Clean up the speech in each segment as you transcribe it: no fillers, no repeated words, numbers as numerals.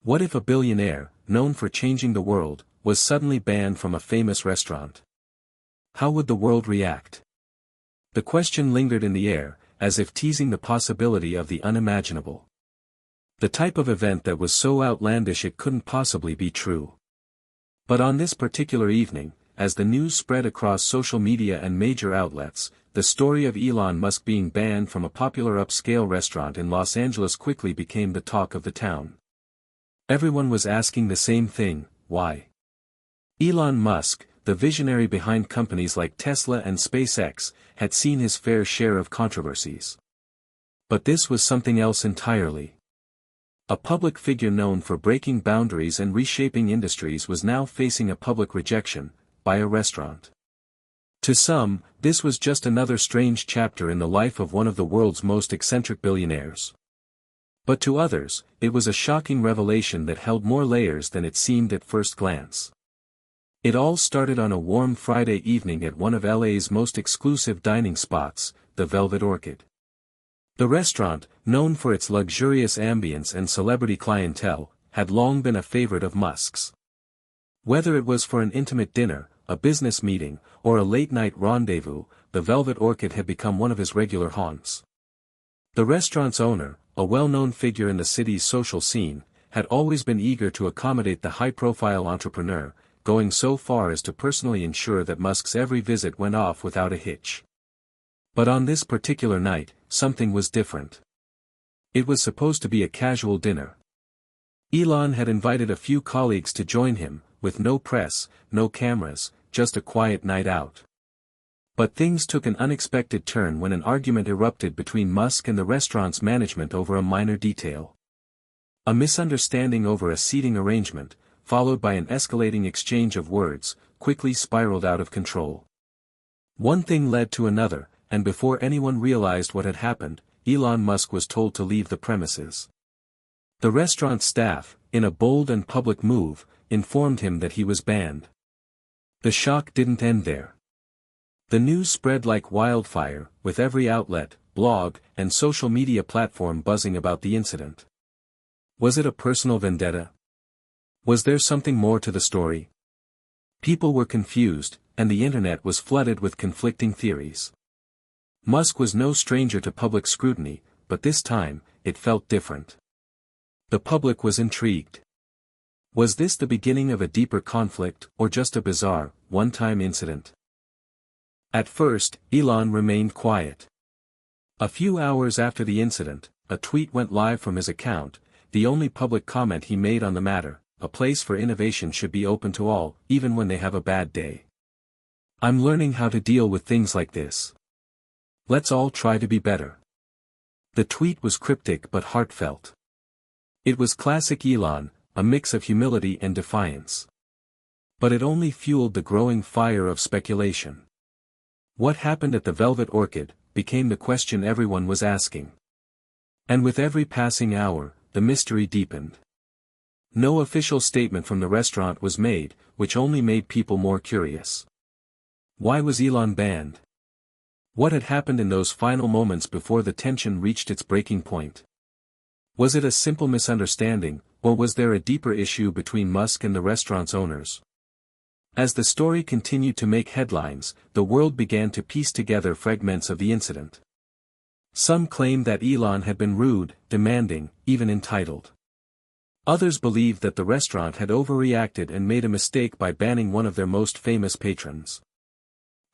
What if a billionaire, known for changing the world, was suddenly banned from a famous restaurant? How would the world react? The question lingered in the air, as if teasing the possibility of the unimaginable. The type of event that was so outlandish it couldn't possibly be true. But on this particular evening, as the news spread across social media and major outlets, the story of Elon Musk being banned from a popular upscale restaurant in Los Angeles quickly became the talk of the town. Everyone was asking the same thing: why? Elon Musk, the visionary behind companies like Tesla and SpaceX, had seen his fair share of controversies. But this was something else entirely. A public figure known for breaking boundaries and reshaping industries was now facing a public rejection by a restaurant. To some, this was just another strange chapter in the life of one of the world's most eccentric billionaires. But to others, it was a shocking revelation that held more layers than it seemed at first glance. It all started on a warm Friday evening at one of LA's most exclusive dining spots, the Velvet Orchid. The restaurant, known for its luxurious ambience and celebrity clientele, had long been a favorite of Musk's. Whether it was for an intimate dinner, a business meeting, or a late-night rendezvous, the Velvet Orchid had become one of his regular haunts. The restaurant's owner, a well-known figure in the city's social scene, had always been eager to accommodate the high-profile entrepreneur, going so far as to personally ensure that Musk's every visit went off without a hitch. But on this particular night, something was different. It was supposed to be a casual dinner. Elon had invited a few colleagues to join him, with no press, no cameras, just a quiet night out. But things took an unexpected turn when an argument erupted between Musk and the restaurant's management over a minor detail. A misunderstanding over a seating arrangement, followed by an escalating exchange of words, quickly spiraled out of control. One thing led to another, and before anyone realized what had happened, Elon Musk was told to leave the premises. The restaurant staff, in a bold and public move, informed him that he was banned. The shock didn't end there. The news spread like wildfire, with every outlet, blog, and social media platform buzzing about the incident. Was it a personal vendetta? Was there something more to the story? People were confused, and the internet was flooded with conflicting theories. Musk was no stranger to public scrutiny, but this time, it felt different. The public was intrigued. Was this the beginning of a deeper conflict, or just a bizarre, one-time incident? At first, Elon remained quiet. A few hours after the incident, a tweet went live from his account, the only public comment he made on the matter: "A place for innovation should be open to all, even when they have a bad day. I'm learning how to deal with things like this. Let's all try to be better." The tweet was cryptic but heartfelt. It was classic Elon, a mix of humility and defiance. But it only fueled the growing fire of speculation. What happened at the Velvet Orchid became the question everyone was asking. And with every passing hour, the mystery deepened. No official statement from the restaurant was made, which only made people more curious. Why was Elon banned? What had happened in those final moments before the tension reached its breaking point? Was it a simple misunderstanding, or was there a deeper issue between Musk and the restaurant's owners? As the story continued to make headlines, the world began to piece together fragments of the incident. Some claimed that Elon had been rude, demanding, even entitled. Others believed that the restaurant had overreacted and made a mistake by banning one of their most famous patrons.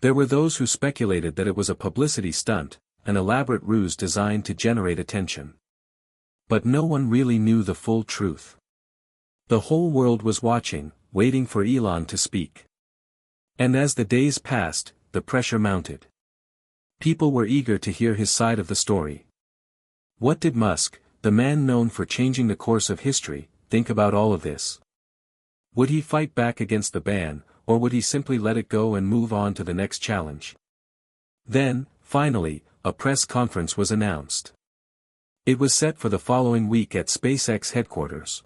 There were those who speculated that it was a publicity stunt, an elaborate ruse designed to generate attention. But no one really knew the full truth. The whole world was watching, waiting for Elon to speak. And as the days passed, the pressure mounted. People were eager to hear his side of the story. What did Musk, the man known for changing the course of history, think about all of this? Would he fight back against the ban, or would he simply let it go and move on to the next challenge? Then, finally, a press conference was announced. It was set for the following week at SpaceX headquarters.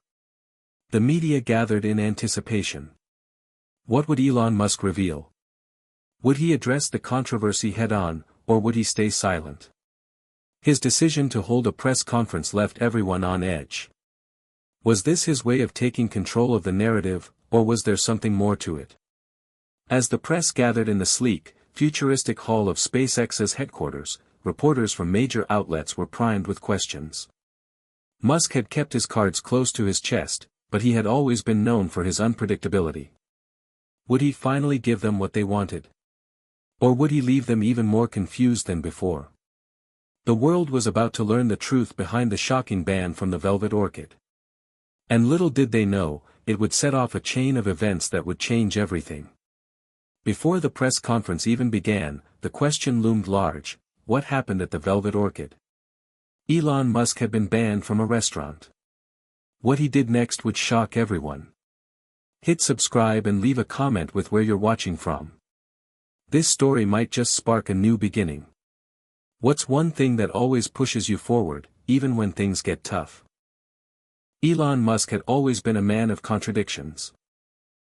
The media gathered in anticipation. What would Elon Musk reveal? Would he address the controversy head-on, or would he stay silent? His decision to hold a press conference left everyone on edge. Was this his way of taking control of the narrative, or was there something more to it? As the press gathered in the sleek, futuristic hall of SpaceX's headquarters, reporters from major outlets were primed with questions. Musk had kept his cards close to his chest, but he had always been known for his unpredictability. Would he finally give them what they wanted? Or would he leave them even more confused than before? The world was about to learn the truth behind the shocking ban from the Velvet Orchid. And little did they know, it would set off a chain of events that would change everything. Before the press conference even began, the question loomed large: what happened at the Velvet Orchid? Elon Musk had been banned from a restaurant. What he did next would shock everyone. Hit subscribe and leave a comment with where you're watching from. This story might just spark a new beginning. What's one thing that always pushes you forward, even when things get tough? Elon Musk had always been a man of contradictions.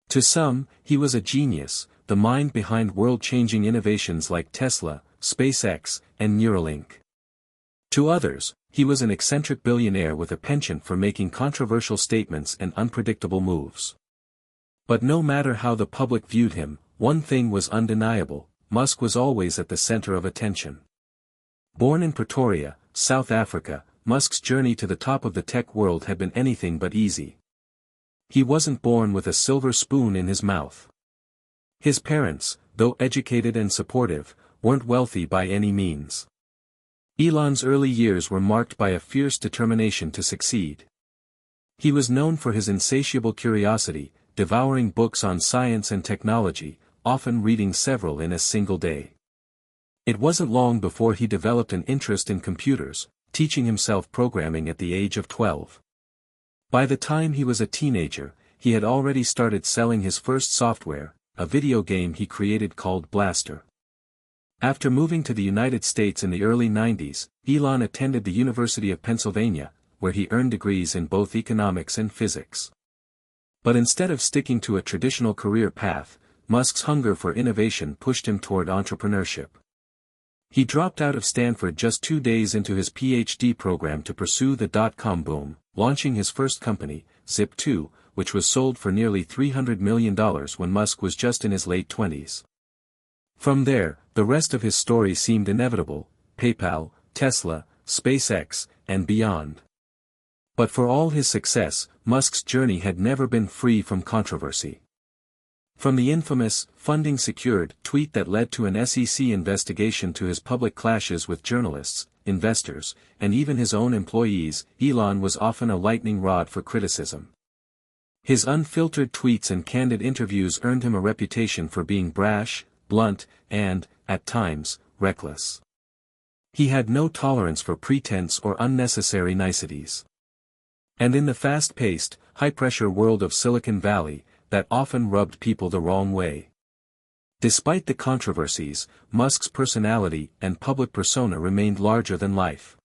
To some, he was a genius, the mind behind world-changing innovations like Tesla, SpaceX, and Neuralink. To others, he was an eccentric billionaire with a penchant for making controversial statements and unpredictable moves. But no matter how the public viewed him, one thing was undeniable: Musk was always at the center of attention. Born in Pretoria, South Africa, Musk's journey to the top of the tech world had been anything but easy. He wasn't born with a silver spoon in his mouth. His parents, though educated and supportive, weren't wealthy by any means. Elon's early years were marked by a fierce determination to succeed. He was known for his insatiable curiosity, devouring books on science and technology, often reading several in a single day. It wasn't long before he developed an interest in computers, teaching himself programming at the age of 12. By the time he was a teenager, he had already started selling his first software, a video game he created called Blaster. After moving to the United States in the early 90s, Elon attended the University of Pennsylvania, where he earned degrees in both economics and physics. But instead of sticking to a traditional career path, Musk's hunger for innovation pushed him toward entrepreneurship. He dropped out of Stanford just 2 days into his PhD program to pursue the dot-com boom, launching his first company, Zip2, which was sold for nearly $300 million when Musk was just in his late 20s. From there, the rest of his story seemed inevitable: PayPal, Tesla, SpaceX, and beyond. But for all his success, Musk's journey had never been free from controversy. From the infamous "funding secured" tweet that led to an SEC investigation to his public clashes with journalists, investors, and even his own employees, Elon was often a lightning rod for criticism. His unfiltered tweets and candid interviews earned him a reputation for being brash, blunt, and, at times, reckless. He had no tolerance for pretense or unnecessary niceties. And in the fast-paced, high-pressure world of Silicon Valley, that often rubbed people the wrong way. Despite the controversies, Musk's personality and public persona remained larger than life.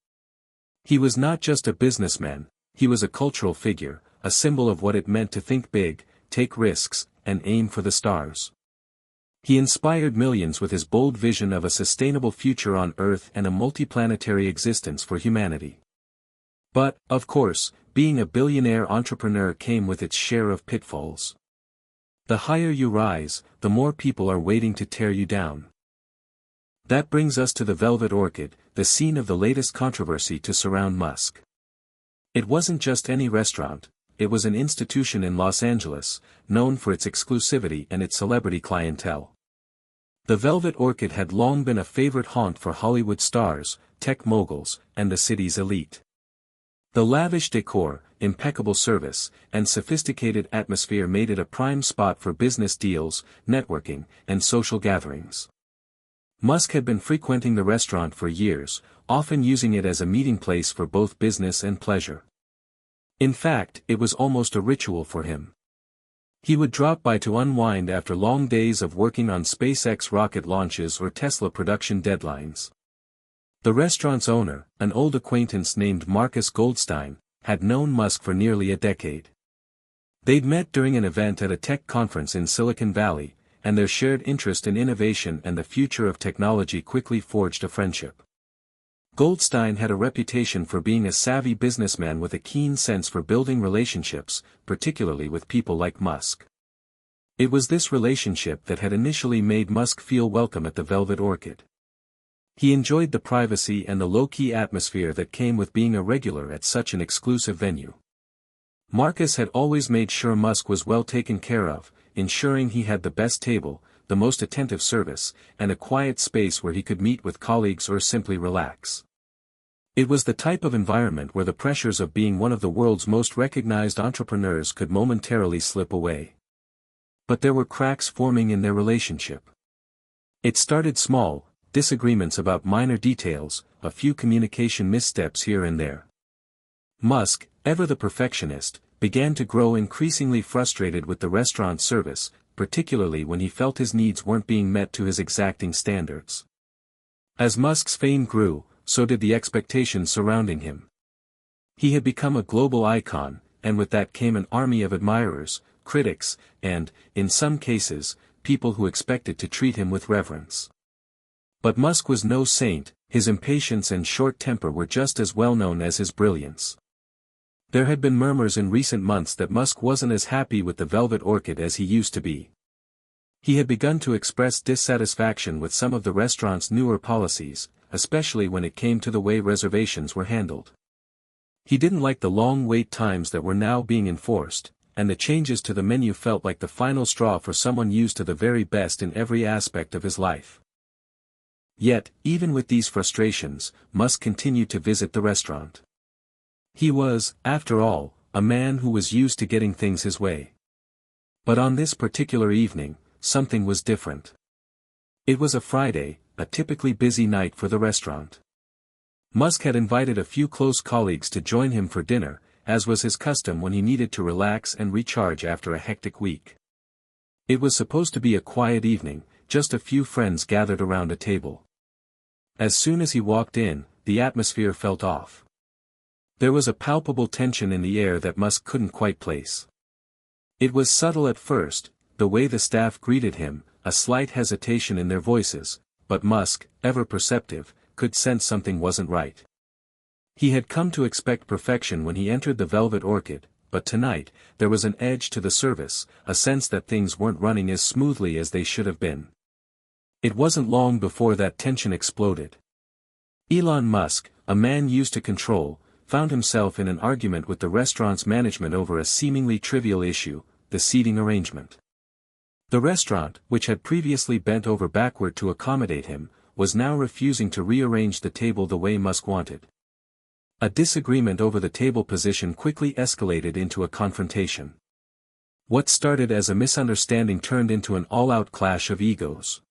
He was not just a businessman, he was a cultural figure, a symbol of what it meant to think big, take risks, and aim for the stars. He inspired millions with his bold vision of a sustainable future on Earth and a multiplanetary existence for humanity. But, of course, being a billionaire entrepreneur came with its share of pitfalls. The higher you rise, the more people are waiting to tear you down. That brings us to the Velvet Orchid, the scene of the latest controversy to surround Musk. It wasn't just any restaurant, it was an institution in Los Angeles, known for its exclusivity and its celebrity clientele. The Velvet Orchid had long been a favorite haunt for Hollywood stars, tech moguls, and the city's elite. The lavish decor, impeccable service, and sophisticated atmosphere made it a prime spot for business deals, networking, and social gatherings. Musk had been frequenting the restaurant for years, often using it as a meeting place for both business and pleasure. In fact, it was almost a ritual for him. He would drop by to unwind after long days of working on SpaceX rocket launches or Tesla production deadlines. The restaurant's owner, an old acquaintance named Marcus Goldstein, had known Musk for nearly a decade. They'd met during an event at a tech conference in Silicon Valley, and their shared interest in innovation and the future of technology quickly forged a friendship. Goldstein had a reputation for being a savvy businessman with a keen sense for building relationships, particularly with people like Musk. It was this relationship that had initially made Musk feel welcome at the Velvet Orchid. He enjoyed the privacy and the low-key atmosphere that came with being a regular at such an exclusive venue. Marcus had always made sure Musk was well taken care of, ensuring he had the best table, the most attentive service, and a quiet space where he could meet with colleagues or simply relax. It was the type of environment where the pressures of being one of the world's most recognized entrepreneurs could momentarily slip away. But there were cracks forming in their relationship. It started small, disagreements about minor details, a few communication missteps here and there. Musk, ever the perfectionist, began to grow increasingly frustrated with the restaurant service, particularly when he felt his needs weren't being met to his exacting standards. As Musk's fame grew, so did the expectations surrounding him. He had become a global icon, and with that came an army of admirers, critics, and, in some cases, people who expected to treat him with reverence. But Musk was no saint, his impatience and short temper were just as well known as his brilliance. There had been murmurs in recent months that Musk wasn't as happy with the Velvet Orchid as he used to be. He had begun to express dissatisfaction with some of the restaurant's newer policies, especially when it came to the way reservations were handled. He didn't like the long wait times that were now being enforced, and the changes to the menu felt like the final straw for someone used to the very best in every aspect of his life. Yet, even with these frustrations, Musk continued to visit the restaurant. He was, after all, a man who was used to getting things his way. But on this particular evening, something was different. It was a Friday, a typically busy night for the restaurant. Musk had invited a few close colleagues to join him for dinner, as was his custom when he needed to relax and recharge after a hectic week. It was supposed to be a quiet evening, just a few friends gathered around a table. As soon as he walked in, the atmosphere felt off. There was a palpable tension in the air that Musk couldn't quite place. It was subtle at first, the way the staff greeted him, a slight hesitation in their voices, but Musk, ever perceptive, could sense something wasn't right. He had come to expect perfection when he entered the Velvet Orchid, but tonight, there was an edge to the service, a sense that things weren't running as smoothly as they should have been. It wasn't long before that tension exploded. Elon Musk, a man used to control, found himself in an argument with the restaurant's management over a seemingly trivial issue, the seating arrangement. The restaurant, which had previously bent over backward to accommodate him, was now refusing to rearrange the table the way Musk wanted. A disagreement over the table position quickly escalated into a confrontation. What started as a misunderstanding turned into an all-out clash of egos.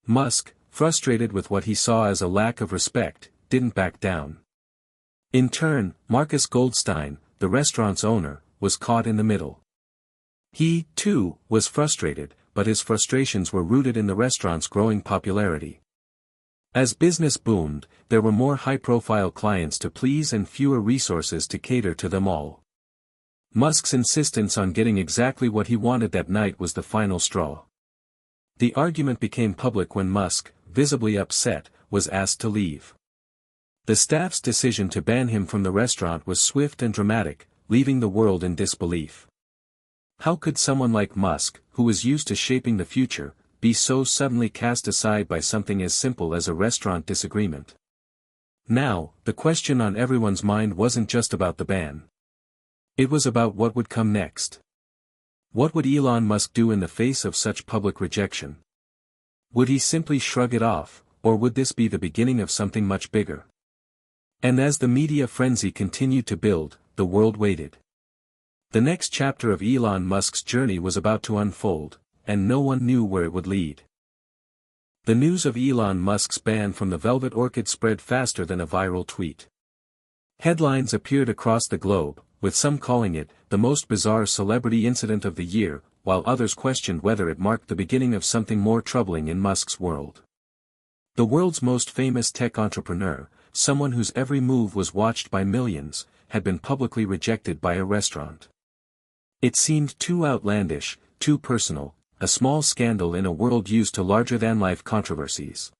Musk, frustrated with what he saw as a lack of respect, didn't back down. In turn, Marcus Goldstein, the restaurant's owner, was caught in the middle. He, too, was frustrated, but his frustrations were rooted in the restaurant's growing popularity. As business boomed, there were more high-profile clients to please and fewer resources to cater to them all. Musk's insistence on getting exactly what he wanted that night was the final straw. The argument became public when Musk, visibly upset, was asked to leave. The staff's decision to ban him from the restaurant was swift and dramatic, leaving the world in disbelief. How could someone like Musk, who was used to shaping the future, be so suddenly cast aside by something as simple as a restaurant disagreement? Now, the question on everyone's mind wasn't just about the ban. It was about what would come next. What would Elon Musk do in the face of such public rejection? Would he simply shrug it off, or would this be the beginning of something much bigger? And as the media frenzy continued to build, the world waited. The next chapter of Elon Musk's journey was about to unfold, and no one knew where it would lead. The news of Elon Musk's ban from the Velvet Orchid spread faster than a viral tweet. Headlines appeared across the globe, with some calling it the most bizarre celebrity incident of the year, while others questioned whether it marked the beginning of something more troubling in Musk's world. The world's most famous tech entrepreneur, someone whose every move was watched by millions, had been publicly rejected by a restaurant. It seemed too outlandish, too personal, a small scandal in a world used to larger-than-life controversies.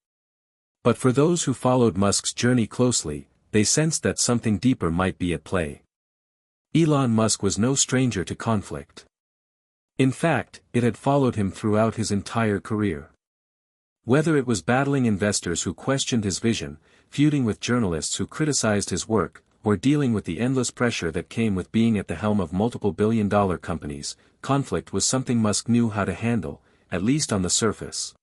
But for those who followed Musk's journey closely, they sensed that something deeper might be at play. Elon Musk was no stranger to conflict. In fact, it had followed him throughout his entire career. Whether it was battling investors who questioned his vision, feuding with journalists who criticized his work, or dealing with the endless pressure that came with being at the helm of multiple billion-dollar companies, conflict was something Musk knew how to handle, at least on the surface.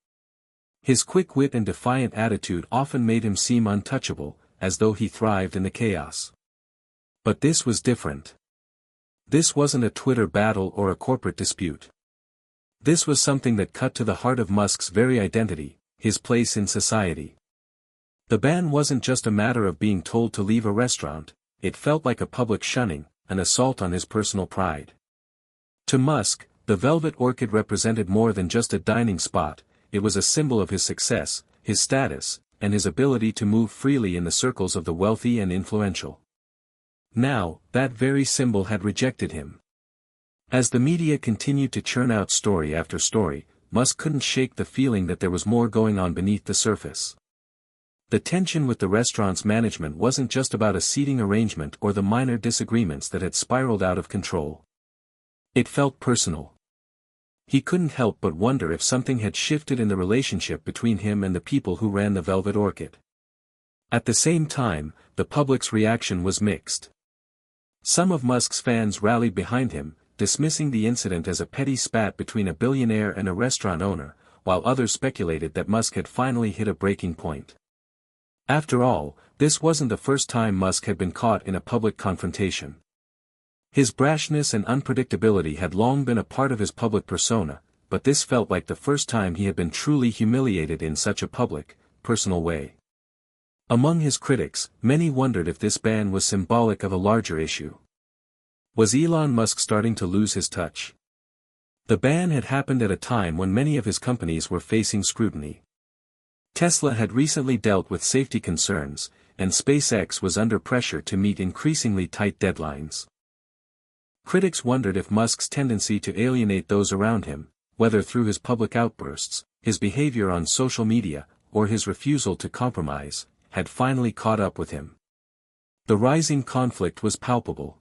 His quick wit and defiant attitude often made him seem untouchable, as though he thrived in the chaos. But this was different. This wasn't a Twitter battle or a corporate dispute. This was something that cut to the heart of Musk's very identity, his place in society. The ban wasn't just a matter of being told to leave a restaurant, it felt like a public shunning, an assault on his personal pride. To Musk, the Velvet Orchid represented more than just a dining spot, it was a symbol of his success, his status, and his ability to move freely in the circles of the wealthy and influential. Now, that very symbol had rejected him. As the media continued to churn out story after story, Musk couldn't shake the feeling that there was more going on beneath the surface. The tension with the restaurant's management wasn't just about a seating arrangement or the minor disagreements that had spiraled out of control. It felt personal. He couldn't help but wonder if something had shifted in the relationship between him and the people who ran the Velvet Orchid. At the same time, the public's reaction was mixed. Some of Musk's fans rallied behind him, dismissing the incident as a petty spat between a billionaire and a restaurant owner, while others speculated that Musk had finally hit a breaking point. After all, this wasn't the first time Musk had been caught in a public confrontation. His brashness and unpredictability had long been a part of his public persona, but this felt like the first time he had been truly humiliated in such a public, personal way. Among his critics, many wondered if this ban was symbolic of a larger issue. Was Elon Musk starting to lose his touch? The ban had happened at a time when many of his companies were facing scrutiny. Tesla had recently dealt with safety concerns, and SpaceX was under pressure to meet increasingly tight deadlines. Critics wondered if Musk's tendency to alienate those around him, whether through his public outbursts, his behavior on social media, or his refusal to compromise, had finally caught up with him. The rising conflict was palpable.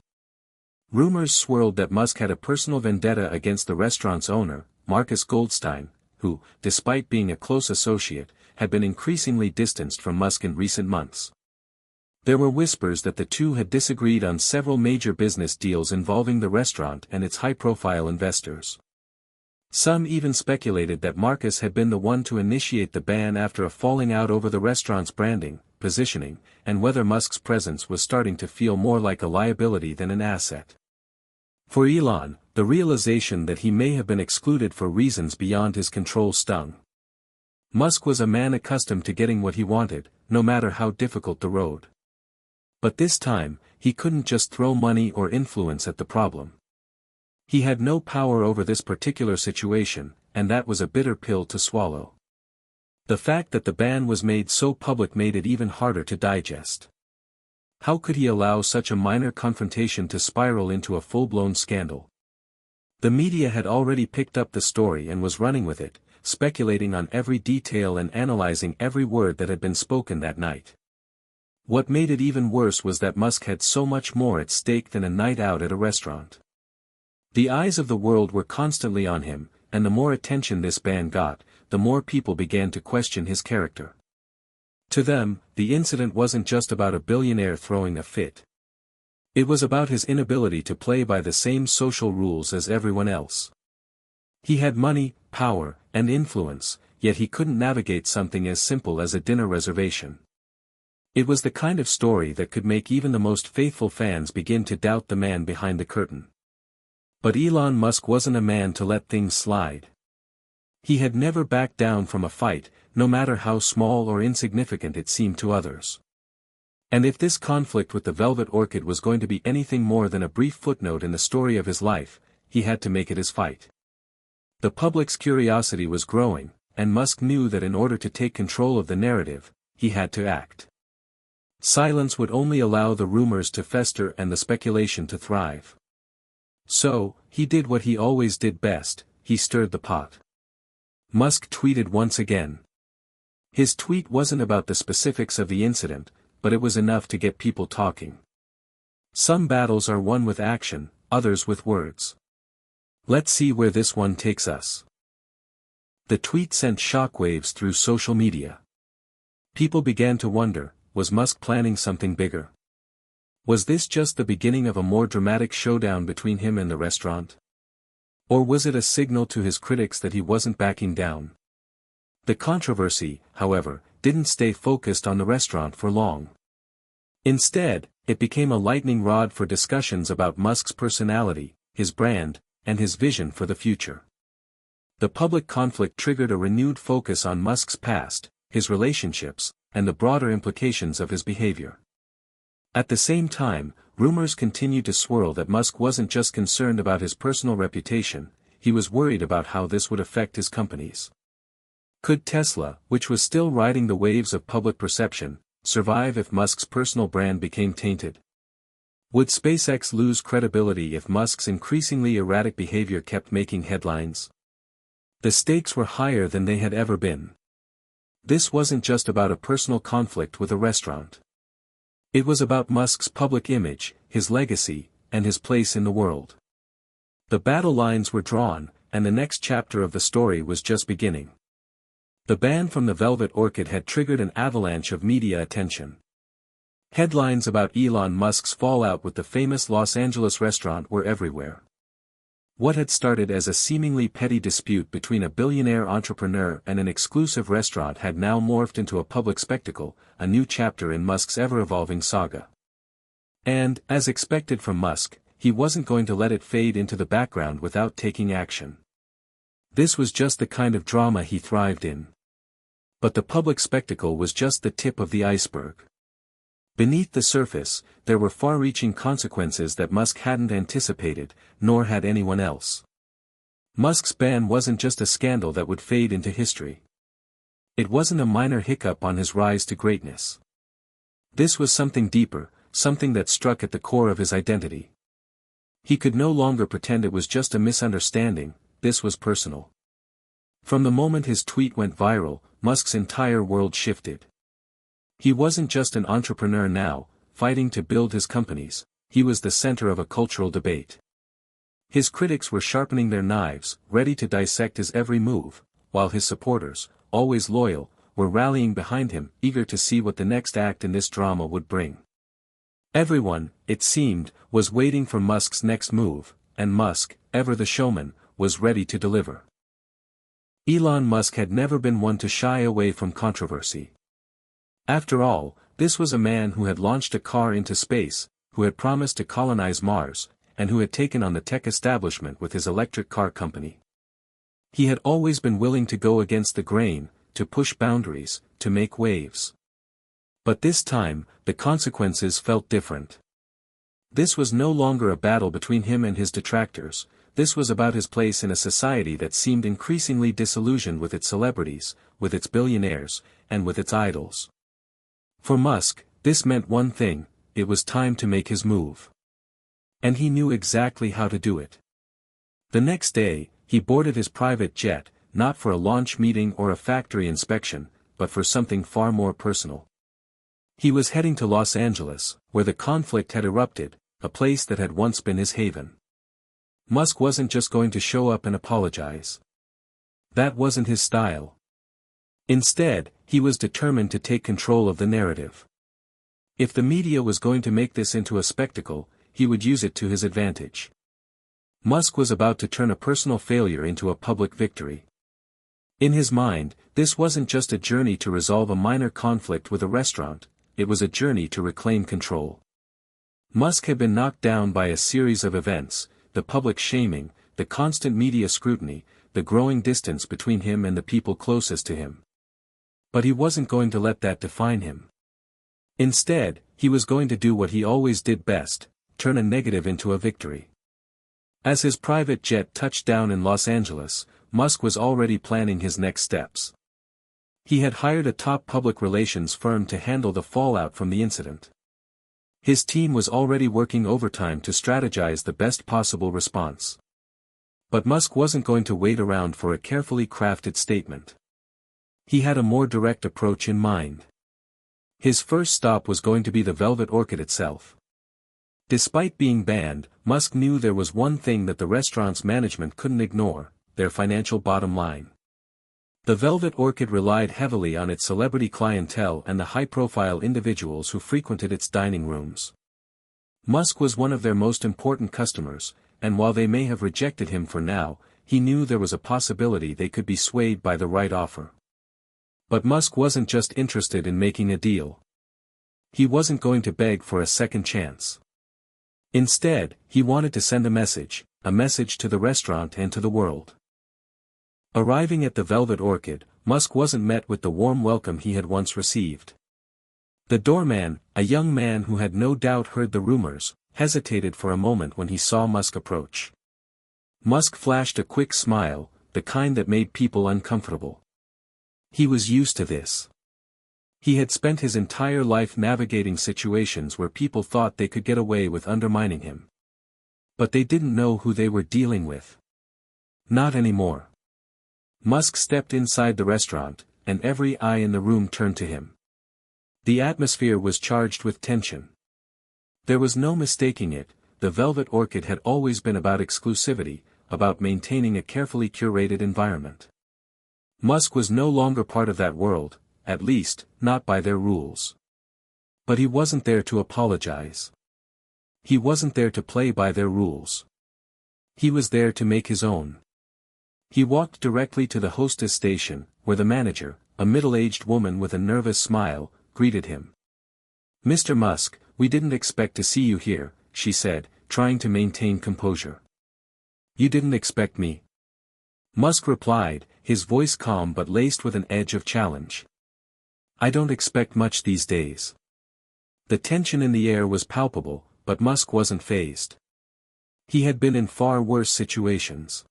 Rumors swirled that Musk had a personal vendetta against the restaurant's owner, Marcus Goldstein, who, despite being a close associate, had been increasingly distanced from Musk in recent months. There were whispers that the two had disagreed on several major business deals involving the restaurant and its high-profile investors. Some even speculated that Marcus had been the one to initiate the ban after a falling out over the restaurant's branding, positioning, and whether Musk's presence was starting to feel more like a liability than an asset. For Elon, the realization that he may have been excluded for reasons beyond his control stung. Musk was a man accustomed to getting what he wanted, no matter how difficult the road. But this time, he couldn't just throw money or influence at the problem. He had no power over this particular situation, and that was a bitter pill to swallow. The fact that the ban was made so public made it even harder to digest. How could he allow such a minor confrontation to spiral into a full-blown scandal? The media had already picked up the story and was running with it, speculating on every detail and analyzing every word that had been spoken that night. What made it even worse was that Musk had so much more at stake than a night out at a restaurant. The eyes of the world were constantly on him, and the more attention this ban got, the more people began to question his character. To them, the incident wasn't just about a billionaire throwing a fit. It was about his inability to play by the same social rules as everyone else. He had money, power, and influence, yet he couldn't navigate something as simple as a dinner reservation. It was the kind of story that could make even the most faithful fans begin to doubt the man behind the curtain. But Elon Musk wasn't a man to let things slide. He had never backed down from a fight, no matter how small or insignificant it seemed to others. And if this conflict with the Velvet Orchid was going to be anything more than a brief footnote in the story of his life, he had to make it his fight. The public's curiosity was growing, and Musk knew that in order to take control of the narrative, he had to act. Silence would only allow the rumors to fester and the speculation to thrive. So, he did what he always did best, he stirred the pot. Musk tweeted once again. His tweet wasn't about the specifics of the incident, but it was enough to get people talking. Some battles are won with action, others with words. Let's see where this one takes us. The tweet sent shockwaves through social media. People began to wonder, was Musk planning something bigger? Was this just the beginning of a more dramatic showdown between him and the restaurant? Or was it a signal to his critics that he wasn't backing down? The controversy, however, didn't stay focused on the restaurant for long. Instead, it became a lightning rod for discussions about Musk's personality, his brand, and his vision for the future. The public conflict triggered a renewed focus on Musk's past, his relationships, and the broader implications of his behavior. At the same time, rumors continued to swirl that Musk wasn't just concerned about his personal reputation, he was worried about how this would affect his companies. Could Tesla, which was still riding the waves of public perception, survive if Musk's personal brand became tainted? Would SpaceX lose credibility if Musk's increasingly erratic behavior kept making headlines? The stakes were higher than they had ever been. This wasn't just about a personal conflict with a restaurant. It was about Musk's public image, his legacy, and his place in the world. The battle lines were drawn, and the next chapter of the story was just beginning. The ban from the Velvet Orchid had triggered an avalanche of media attention. Headlines about Elon Musk's fallout with the famous Los Angeles restaurant were everywhere. What had started as a seemingly petty dispute between a billionaire entrepreneur and an exclusive restaurant had now morphed into a public spectacle, a new chapter in Musk's ever-evolving saga. And, as expected from Musk, he wasn't going to let it fade into the background without taking action. This was just the kind of drama he thrived in. But the public spectacle was just the tip of the iceberg. Beneath the surface, there were far-reaching consequences that Musk hadn't anticipated, nor had anyone else. Musk's ban wasn't just a scandal that would fade into history. It wasn't a minor hiccup on his rise to greatness. This was something deeper, something that struck at the core of his identity. He could no longer pretend it was just a misunderstanding, this was personal. From the moment his tweet went viral, Musk's entire world shifted. He wasn't just an entrepreneur now, fighting to build his companies, he was the center of a cultural debate. His critics were sharpening their knives, ready to dissect his every move, while his supporters, always loyal, were rallying behind him, eager to see what the next act in this drama would bring. Everyone, it seemed, was waiting for Musk's next move, and Musk, ever the showman, was ready to deliver. Elon Musk had never been one to shy away from controversy. After all, this was a man who had launched a car into space, who had promised to colonize Mars, and who had taken on the tech establishment with his electric car company. He had always been willing to go against the grain, to push boundaries, to make waves. But this time, the consequences felt different. This was no longer a battle between him and his detractors, this was about his place in a society that seemed increasingly disillusioned with its celebrities, with its billionaires, and with its idols. For Musk, this meant one thing, it was time to make his move. And he knew exactly how to do it. The next day, he boarded his private jet, not for a launch meeting or a factory inspection, but for something far more personal. He was heading to Los Angeles, where the conflict had erupted, a place that had once been his haven. Musk wasn't just going to show up and apologize. That wasn't his style. Instead, he was determined to take control of the narrative. If the media was going to make this into a spectacle, he would use it to his advantage. Musk was about to turn a personal failure into a public victory. In his mind, this wasn't just a journey to resolve a minor conflict with a restaurant, it was a journey to reclaim control. Musk had been knocked down by a series of events, the public shaming, the constant media scrutiny, the growing distance between him and the people closest to him. But he wasn't going to let that define him. Instead, he was going to do what he always did best, turn a negative into a victory. As his private jet touched down in Los Angeles, Musk was already planning his next steps. He had hired a top public relations firm to handle the fallout from the incident. His team was already working overtime to strategize the best possible response. But Musk wasn't going to wait around for a carefully crafted statement. He had a more direct approach in mind. His first stop was going to be the Velvet Orchid itself. Despite being banned, Musk knew there was one thing that the restaurant's management couldn't ignore: their financial bottom line. The Velvet Orchid relied heavily on its celebrity clientele and the high-profile individuals who frequented its dining rooms. Musk was one of their most important customers, and while they may have rejected him for now, he knew there was a possibility they could be swayed by the right offer. But Musk wasn't just interested in making a deal. He wasn't going to beg for a second chance. Instead, he wanted to send a message to the restaurant and to the world. Arriving at the Velvet Orchid, Musk wasn't met with the warm welcome he had once received. The doorman, a young man who had no doubt heard the rumors, hesitated for a moment when he saw Musk approach. Musk flashed a quick smile, the kind that made people uncomfortable. He was used to this. He had spent his entire life navigating situations where people thought they could get away with undermining him. But they didn't know who they were dealing with. Not anymore. Musk stepped inside the restaurant, and every eye in the room turned to him. The atmosphere was charged with tension. There was no mistaking it, the Velvet Orchid had always been about exclusivity, about maintaining a carefully curated environment. Musk was no longer part of that world, at least, not by their rules. But he wasn't there to apologize. He wasn't there to play by their rules. He was there to make his own. He walked directly to the hostess station, where the manager, a middle-aged woman with a nervous smile, greeted him. "Mr. Musk, we didn't expect to see you here," she said, trying to maintain composure. "You didn't expect me?" Musk replied, his voice calm but laced with an edge of challenge. "I don't expect much these days." The tension in the air was palpable, but Musk wasn't fazed. He had been in far worse situations.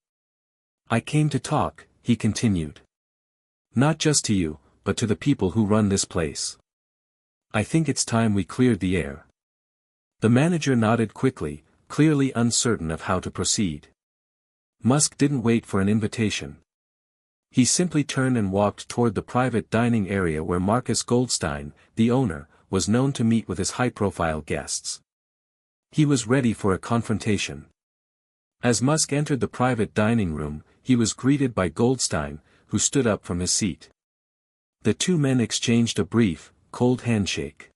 "I came to talk," he continued. "Not just to you, but to the people who run this place. I think it's time we cleared the air." The manager nodded quickly, clearly uncertain of how to proceed. Musk didn't wait for an invitation. He simply turned and walked toward the private dining area where Marcus Goldstein, the owner, was known to meet with his high-profile guests. He was ready for a confrontation. As Musk entered the private dining room, he was greeted by Goldstein, who stood up from his seat. The two men exchanged a brief, cold handshake.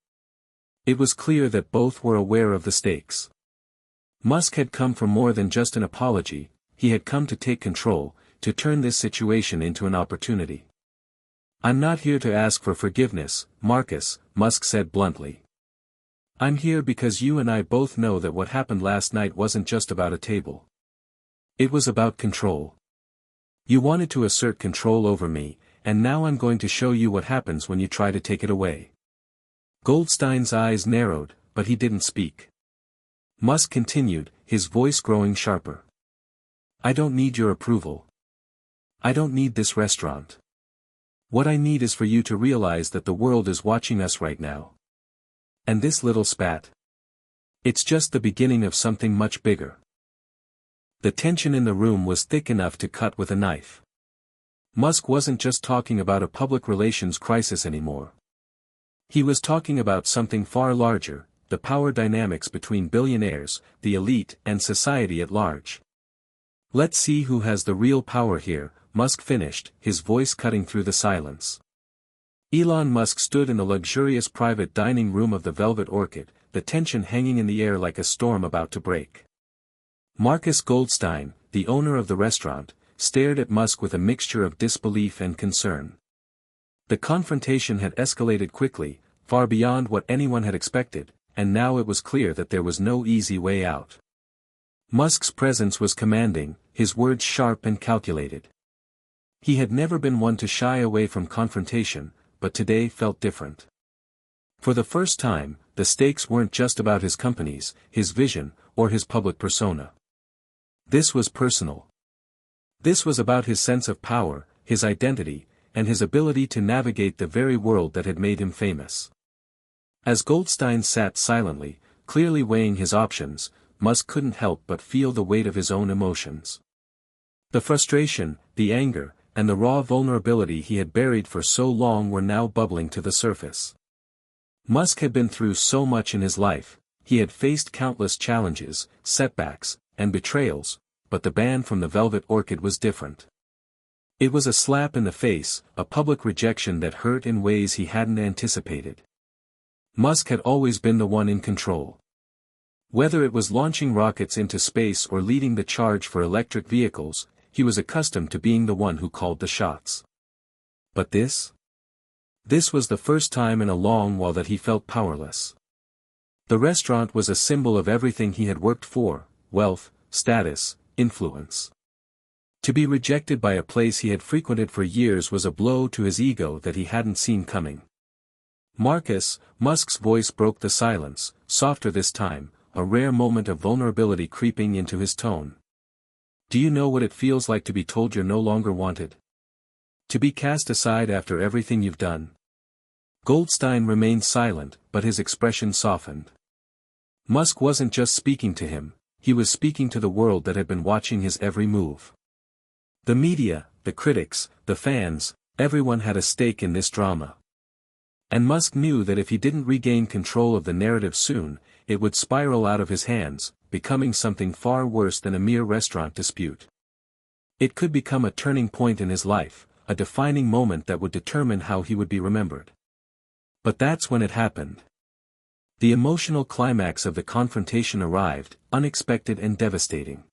It was clear that both were aware of the stakes. Musk had come for more than just an apology, he had come to take control, to turn this situation into an opportunity. "I'm not here to ask for forgiveness, Marcus," Musk said bluntly. "I'm here because you and I both know that what happened last night wasn't just about a table. It was about control. You wanted to assert control over me, and now I'm going to show you what happens when you try to take it away." Goldstein's eyes narrowed, but he didn't speak. Musk continued, his voice growing sharper. "I don't need your approval. I don't need this restaurant. What I need is for you to realize that the world is watching us right now. And this little spat. It's just the beginning of something much bigger." The tension in the room was thick enough to cut with a knife. Musk wasn't just talking about a public relations crisis anymore. He was talking about something far larger, the power dynamics between billionaires, the elite, and society at large. "Let's see who has the real power here," Musk finished, his voice cutting through the silence. Elon Musk stood in the luxurious private dining room of the Velvet Orchid, the tension hanging in the air like a storm about to break. Marcus Goldstein, the owner of the restaurant, stared at Musk with a mixture of disbelief and concern. The confrontation had escalated quickly, far beyond what anyone had expected, and now it was clear that there was no easy way out. Musk's presence was commanding, his words sharp and calculated. He had never been one to shy away from confrontation, but today felt different. For the first time, the stakes weren't just about his companies, his vision, or his public persona. This was personal. This was about his sense of power, his identity, and his ability to navigate the very world that had made him famous. As Goldstein sat silently, clearly weighing his options, Musk couldn't help but feel the weight of his own emotions. The frustration, the anger, and the raw vulnerability he had buried for so long were now bubbling to the surface. Musk had been through so much in his life, he had faced countless challenges, setbacks, and betrayals, but the ban from the Velvet Orchid was different. It was a slap in the face, a public rejection that hurt in ways he hadn't anticipated. Musk had always been the one in control. Whether it was launching rockets into space or leading the charge for electric vehicles, he was accustomed to being the one who called the shots. But this? This was the first time in a long while that he felt powerless. The restaurant was a symbol of everything he had worked for: wealth, status, influence. To be rejected by a place he had frequented for years was a blow to his ego that he hadn't seen coming. Marcus, Musk's voice broke the silence, softer this time, a rare moment of vulnerability creeping into his tone. Do you know what it feels like to be told you're no longer wanted? To be cast aside after everything you've done? Goldstein remained silent, but his expression softened. Musk wasn't just speaking to him, he was speaking to the world that had been watching his every move. The media, the critics, the fans, everyone had a stake in this drama. And Musk knew that if he didn't regain control of the narrative soon, it would spiral out of his hands, becoming something far worse than a mere restaurant dispute. It could become a turning point in his life, a defining moment that would determine how he would be remembered. But that's when it happened. The emotional climax of the confrontation arrived, unexpected and devastating.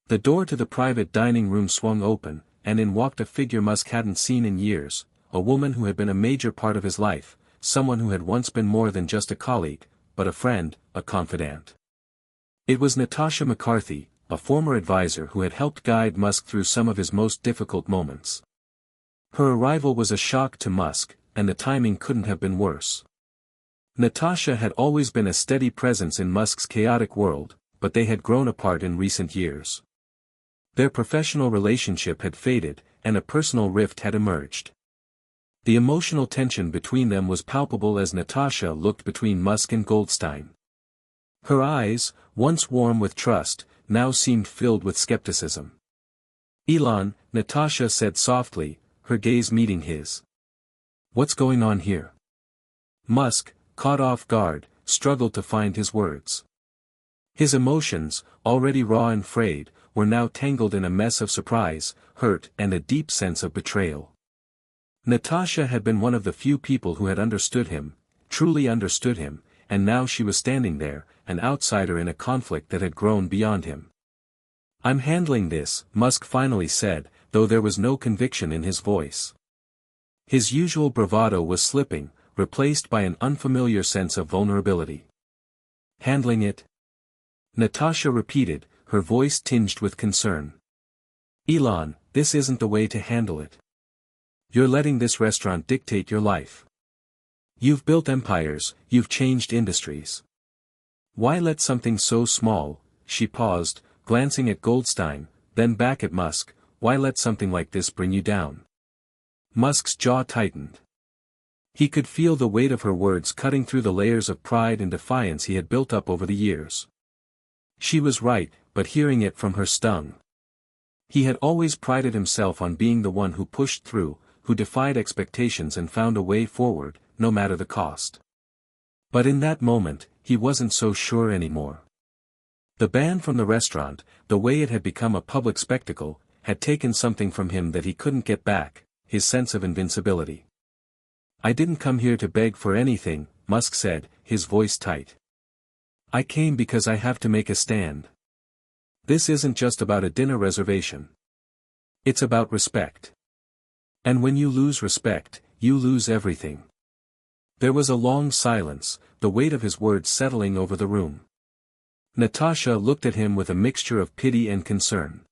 The door to the private dining room swung open, and in walked a figure Musk hadn't seen in years, a woman who had been a major part of his life, someone who had once been more than just a colleague, but a friend, a confidant. It was Natasha McCarthy, a former advisor who had helped guide Musk through some of his most difficult moments. Her arrival was a shock to Musk, and the timing couldn't have been worse. Natasha had always been a steady presence in Musk's chaotic world, but they had grown apart in recent years. Their professional relationship had faded, and a personal rift had emerged. The emotional tension between them was palpable as Natasha looked between Musk and Goldstein. Her eyes, once warm with trust, now seemed filled with skepticism. "Elon," Natasha said softly, her gaze meeting his. "What's going on here?" Musk, caught off guard, struggled to find his words. His emotions, already raw and frayed, were now tangled in a mess of surprise, hurt, and a deep sense of betrayal. Natasha had been one of the few people who had understood him, truly understood him, and now she was standing there, an outsider in a conflict that had grown beyond him. "I'm handling this," Musk finally said, though there was no conviction in his voice. His usual bravado was slipping, replaced by an unfamiliar sense of vulnerability. "Handling it?" Natasha repeated, her voice tinged with concern. "Elon, this isn't the way to handle it. You're letting this restaurant dictate your life. You've built empires, you've changed industries. Why let something so small," she paused, glancing at Goldstein, then back at Musk, "why let something like this bring you down?" Musk's jaw tightened. He could feel the weight of her words cutting through the layers of pride and defiance he had built up over the years. She was right, but hearing it from her stung. He had always prided himself on being the one who pushed through, who defied expectations and found a way forward, no matter the cost. But in that moment, he wasn't so sure anymore. The ban from the restaurant, the way it had become a public spectacle, had taken something from him that he couldn't get back, his sense of invincibility. "I didn't come here to beg for anything," Musk said, his voice tight. "I came because I have to make a stand. This isn't just about a dinner reservation. It's about respect. And when you lose respect, you lose everything." There was a long silence, the weight of his words settling over the room. Natasha looked at him with a mixture of pity and concern.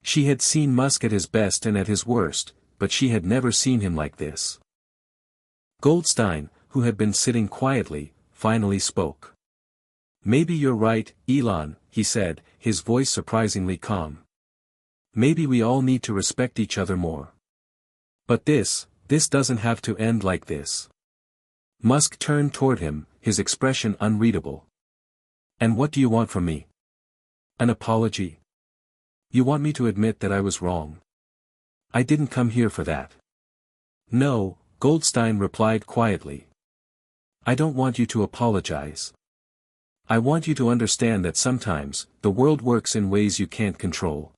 She had seen Musk at his best and at his worst, but she had never seen him like this. Goldstein, who had been sitting quietly, finally spoke. "Maybe you're right, Elon," he said, his voice surprisingly calm. "Maybe we all need to respect each other more. But this doesn't have to end like this." Musk turned toward him, his expression unreadable. "And what do you want from me? An apology? You want me to admit that I was wrong?" I didn't come here for that. No, Goldstein replied quietly. I don't want you to apologize. I want you to understand that sometimes, the world works in ways you can't control.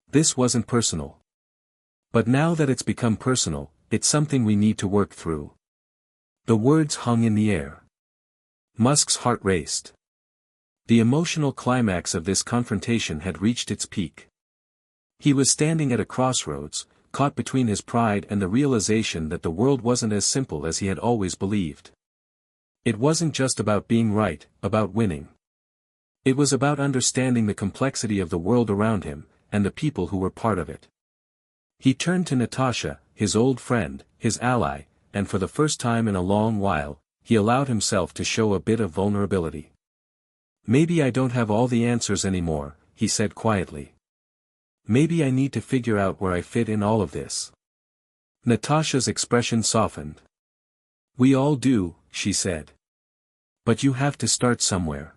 This wasn't personal. But now that it's become personal, it's something we need to work through. The words hung in the air. Musk's heart raced. The emotional climax of this confrontation had reached its peak. He was standing at a crossroads, caught between his pride and the realization that the world wasn't as simple as he had always believed. It wasn't just about being right, about winning. It was about understanding the complexity of the world around him, and the people who were part of it. He turned to Natasha, his old friend, his ally, and for the first time in a long while, he allowed himself to show a bit of vulnerability. Maybe I don't have all the answers anymore, he said quietly. Maybe I need to figure out where I fit in all of this. Natasha's expression softened. We all do, she said. But you have to start somewhere.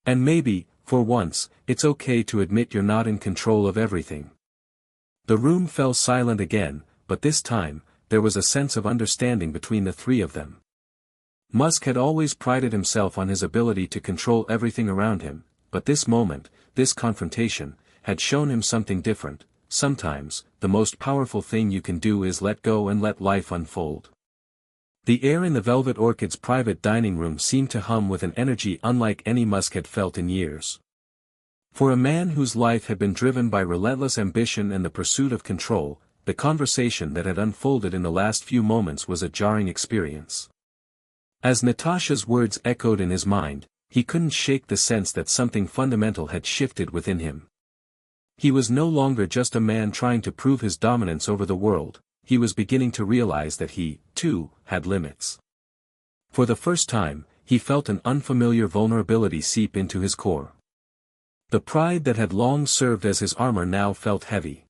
And maybe, for once, it's okay to admit you're not in control of everything. The room fell silent again, but this time, there was a sense of understanding between the three of them. Musk had always prided himself on his ability to control everything around him, but this moment, this confrontation, had shown him something different. Sometimes, the most powerful thing you can do is let go and let life unfold. The air in the Velvet Orchid's private dining room seemed to hum with an energy unlike any Musk had felt in years. For a man whose life had been driven by relentless ambition and the pursuit of control, the conversation that had unfolded in the last few moments was a jarring experience. As Natasha's words echoed in his mind, he couldn't shake the sense that something fundamental had shifted within him. He was no longer just a man trying to prove his dominance over the world, he was beginning to realize that he, too, had limits. For the first time, he felt an unfamiliar vulnerability seep into his core. The pride that had long served as his armor now felt heavy.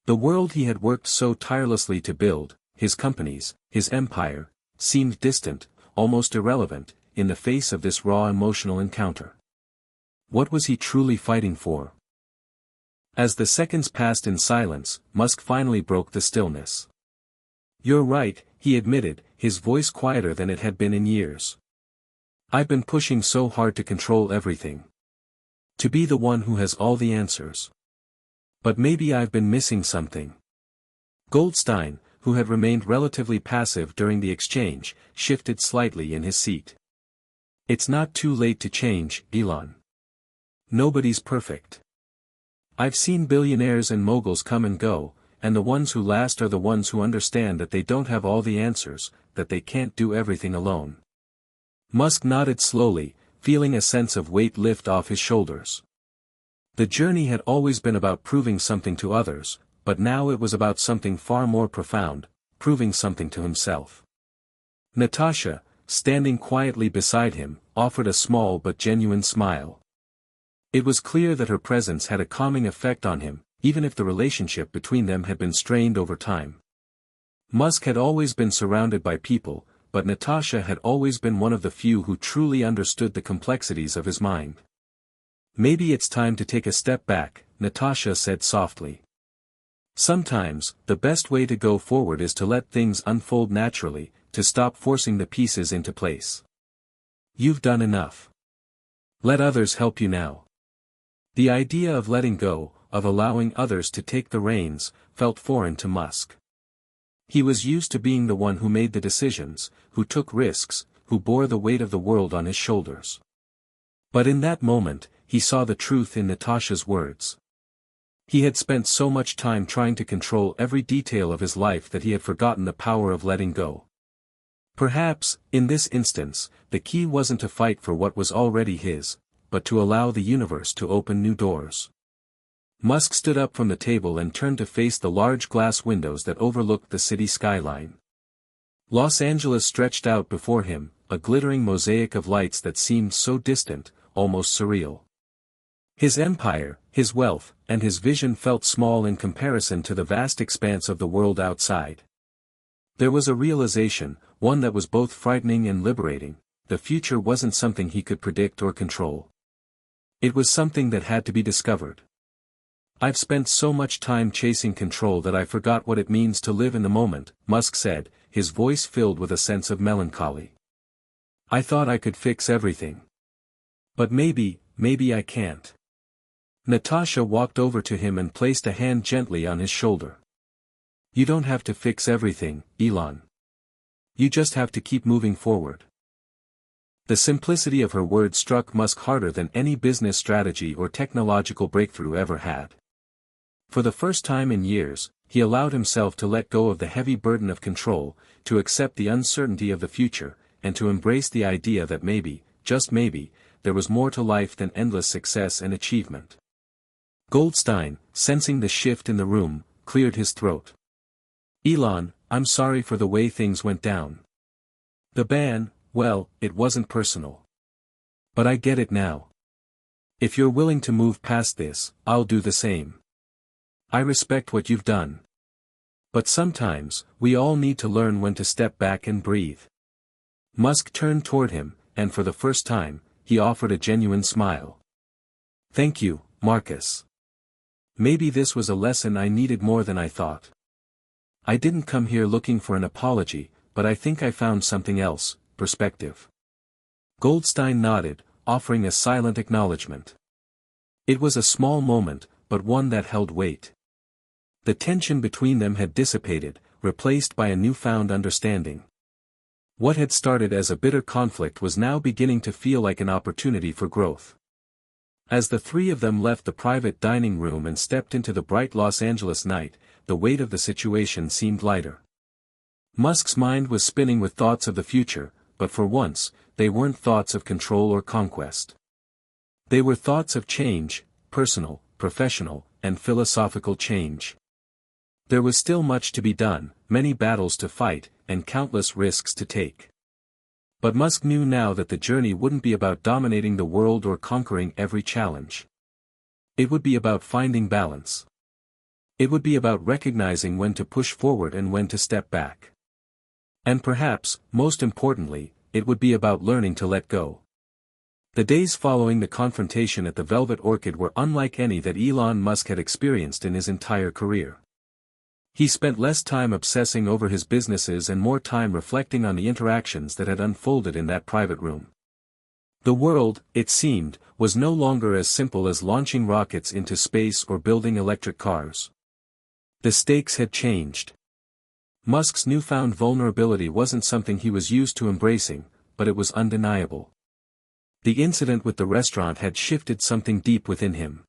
The world he had worked so tirelessly to build, his companies, his empire, seemed distant, almost irrelevant, in the face of this raw emotional encounter. What was he truly fighting for? As the seconds passed in silence, Musk finally broke the stillness. You're right, he admitted, his voice quieter than it had been in years. I've been pushing so hard to control everything. To be the one who has all the answers. But maybe I've been missing something. Goldstein, who had remained relatively passive during the exchange, shifted slightly in his seat. It's not too late to change, Elon. Nobody's perfect. I've seen billionaires and moguls come and go, and the ones who last are the ones who understand that they don't have all the answers, that they can't do everything alone. Musk nodded slowly, feeling a sense of weight lift off his shoulders. The journey had always been about proving something to others, but now it was about something far more profound, proving something to himself. Natasha, standing quietly beside him, offered a small but genuine smile. It was clear that her presence had a calming effect on him, even if the relationship between them had been strained over time. Musk had always been surrounded by people, but Natasha had always been one of the few who truly understood the complexities of his mind. Maybe it's time to take a step back, Natasha said softly. Sometimes, the best way to go forward is to let things unfold naturally, to stop forcing the pieces into place. You've done enough. Let others help you now. The idea of letting go, of allowing others to take the reins, felt foreign to Musk. He was used to being the one who made the decisions, who took risks, who bore the weight of the world on his shoulders. But in that moment, he saw the truth in Natasha's words. He had spent so much time trying to control every detail of his life that he had forgotten the power of letting go. Perhaps, in this instance, the key wasn't to fight for what was already his, but to allow the universe to open new doors. Musk stood up from the table and turned to face the large glass windows that overlooked the city skyline. Los Angeles stretched out before him, a glittering mosaic of lights that seemed so distant, almost surreal. His empire, his wealth, and his vision felt small in comparison to the vast expanse of the world outside. There was a realization, one that was both frightening and liberating: the future wasn't something he could predict or control. It was something that had to be discovered. I've spent so much time chasing control that I forgot what it means to live in the moment, Musk said, his voice filled with a sense of melancholy. I thought I could fix everything. But maybe I can't. Natasha walked over to him and placed a hand gently on his shoulder. You don't have to fix everything, Elon. You just have to keep moving forward. The simplicity of her words struck Musk harder than any business strategy or technological breakthrough ever had. For the first time in years, he allowed himself to let go of the heavy burden of control, to accept the uncertainty of the future, and to embrace the idea that maybe, just maybe, there was more to life than endless success and achievement. Goldstein, sensing the shift in the room, cleared his throat. Elon, I'm sorry for the way things went down. The ban, well, it wasn't personal. But I get it now. If you're willing to move past this, I'll do the same. I respect what you've done. But sometimes, we all need to learn when to step back and breathe. Musk turned toward him, and for the first time, he offered a genuine smile. Thank you, Marcus. Maybe this was a lesson I needed more than I thought. I didn't come here looking for an apology, but I think I found something else, perspective. Goldstein nodded, offering a silent acknowledgement. It was a small moment, but one that held weight. The tension between them had dissipated, replaced by a newfound understanding. What had started as a bitter conflict was now beginning to feel like an opportunity for growth. As the three of them left the private dining room and stepped into the bright Los Angeles night, the weight of the situation seemed lighter. Musk's mind was spinning with thoughts of the future, but for once, they weren't thoughts of control or conquest. They were thoughts of change, personal, professional, and philosophical change. There was still much to be done, many battles to fight, and countless risks to take. But Musk knew now that the journey wouldn't be about dominating the world or conquering every challenge. It would be about finding balance. It would be about recognizing when to push forward and when to step back. And perhaps, most importantly, it would be about learning to let go. The days following the confrontation at the Velvet Orchid were unlike any that Elon Musk had experienced in his entire career. He spent less time obsessing over his businesses and more time reflecting on the interactions that had unfolded in that private room. The world, it seemed, was no longer as simple as launching rockets into space or building electric cars. The stakes had changed. Musk's newfound vulnerability wasn't something he was used to embracing, but it was undeniable. The incident with the restaurant had shifted something deep within him.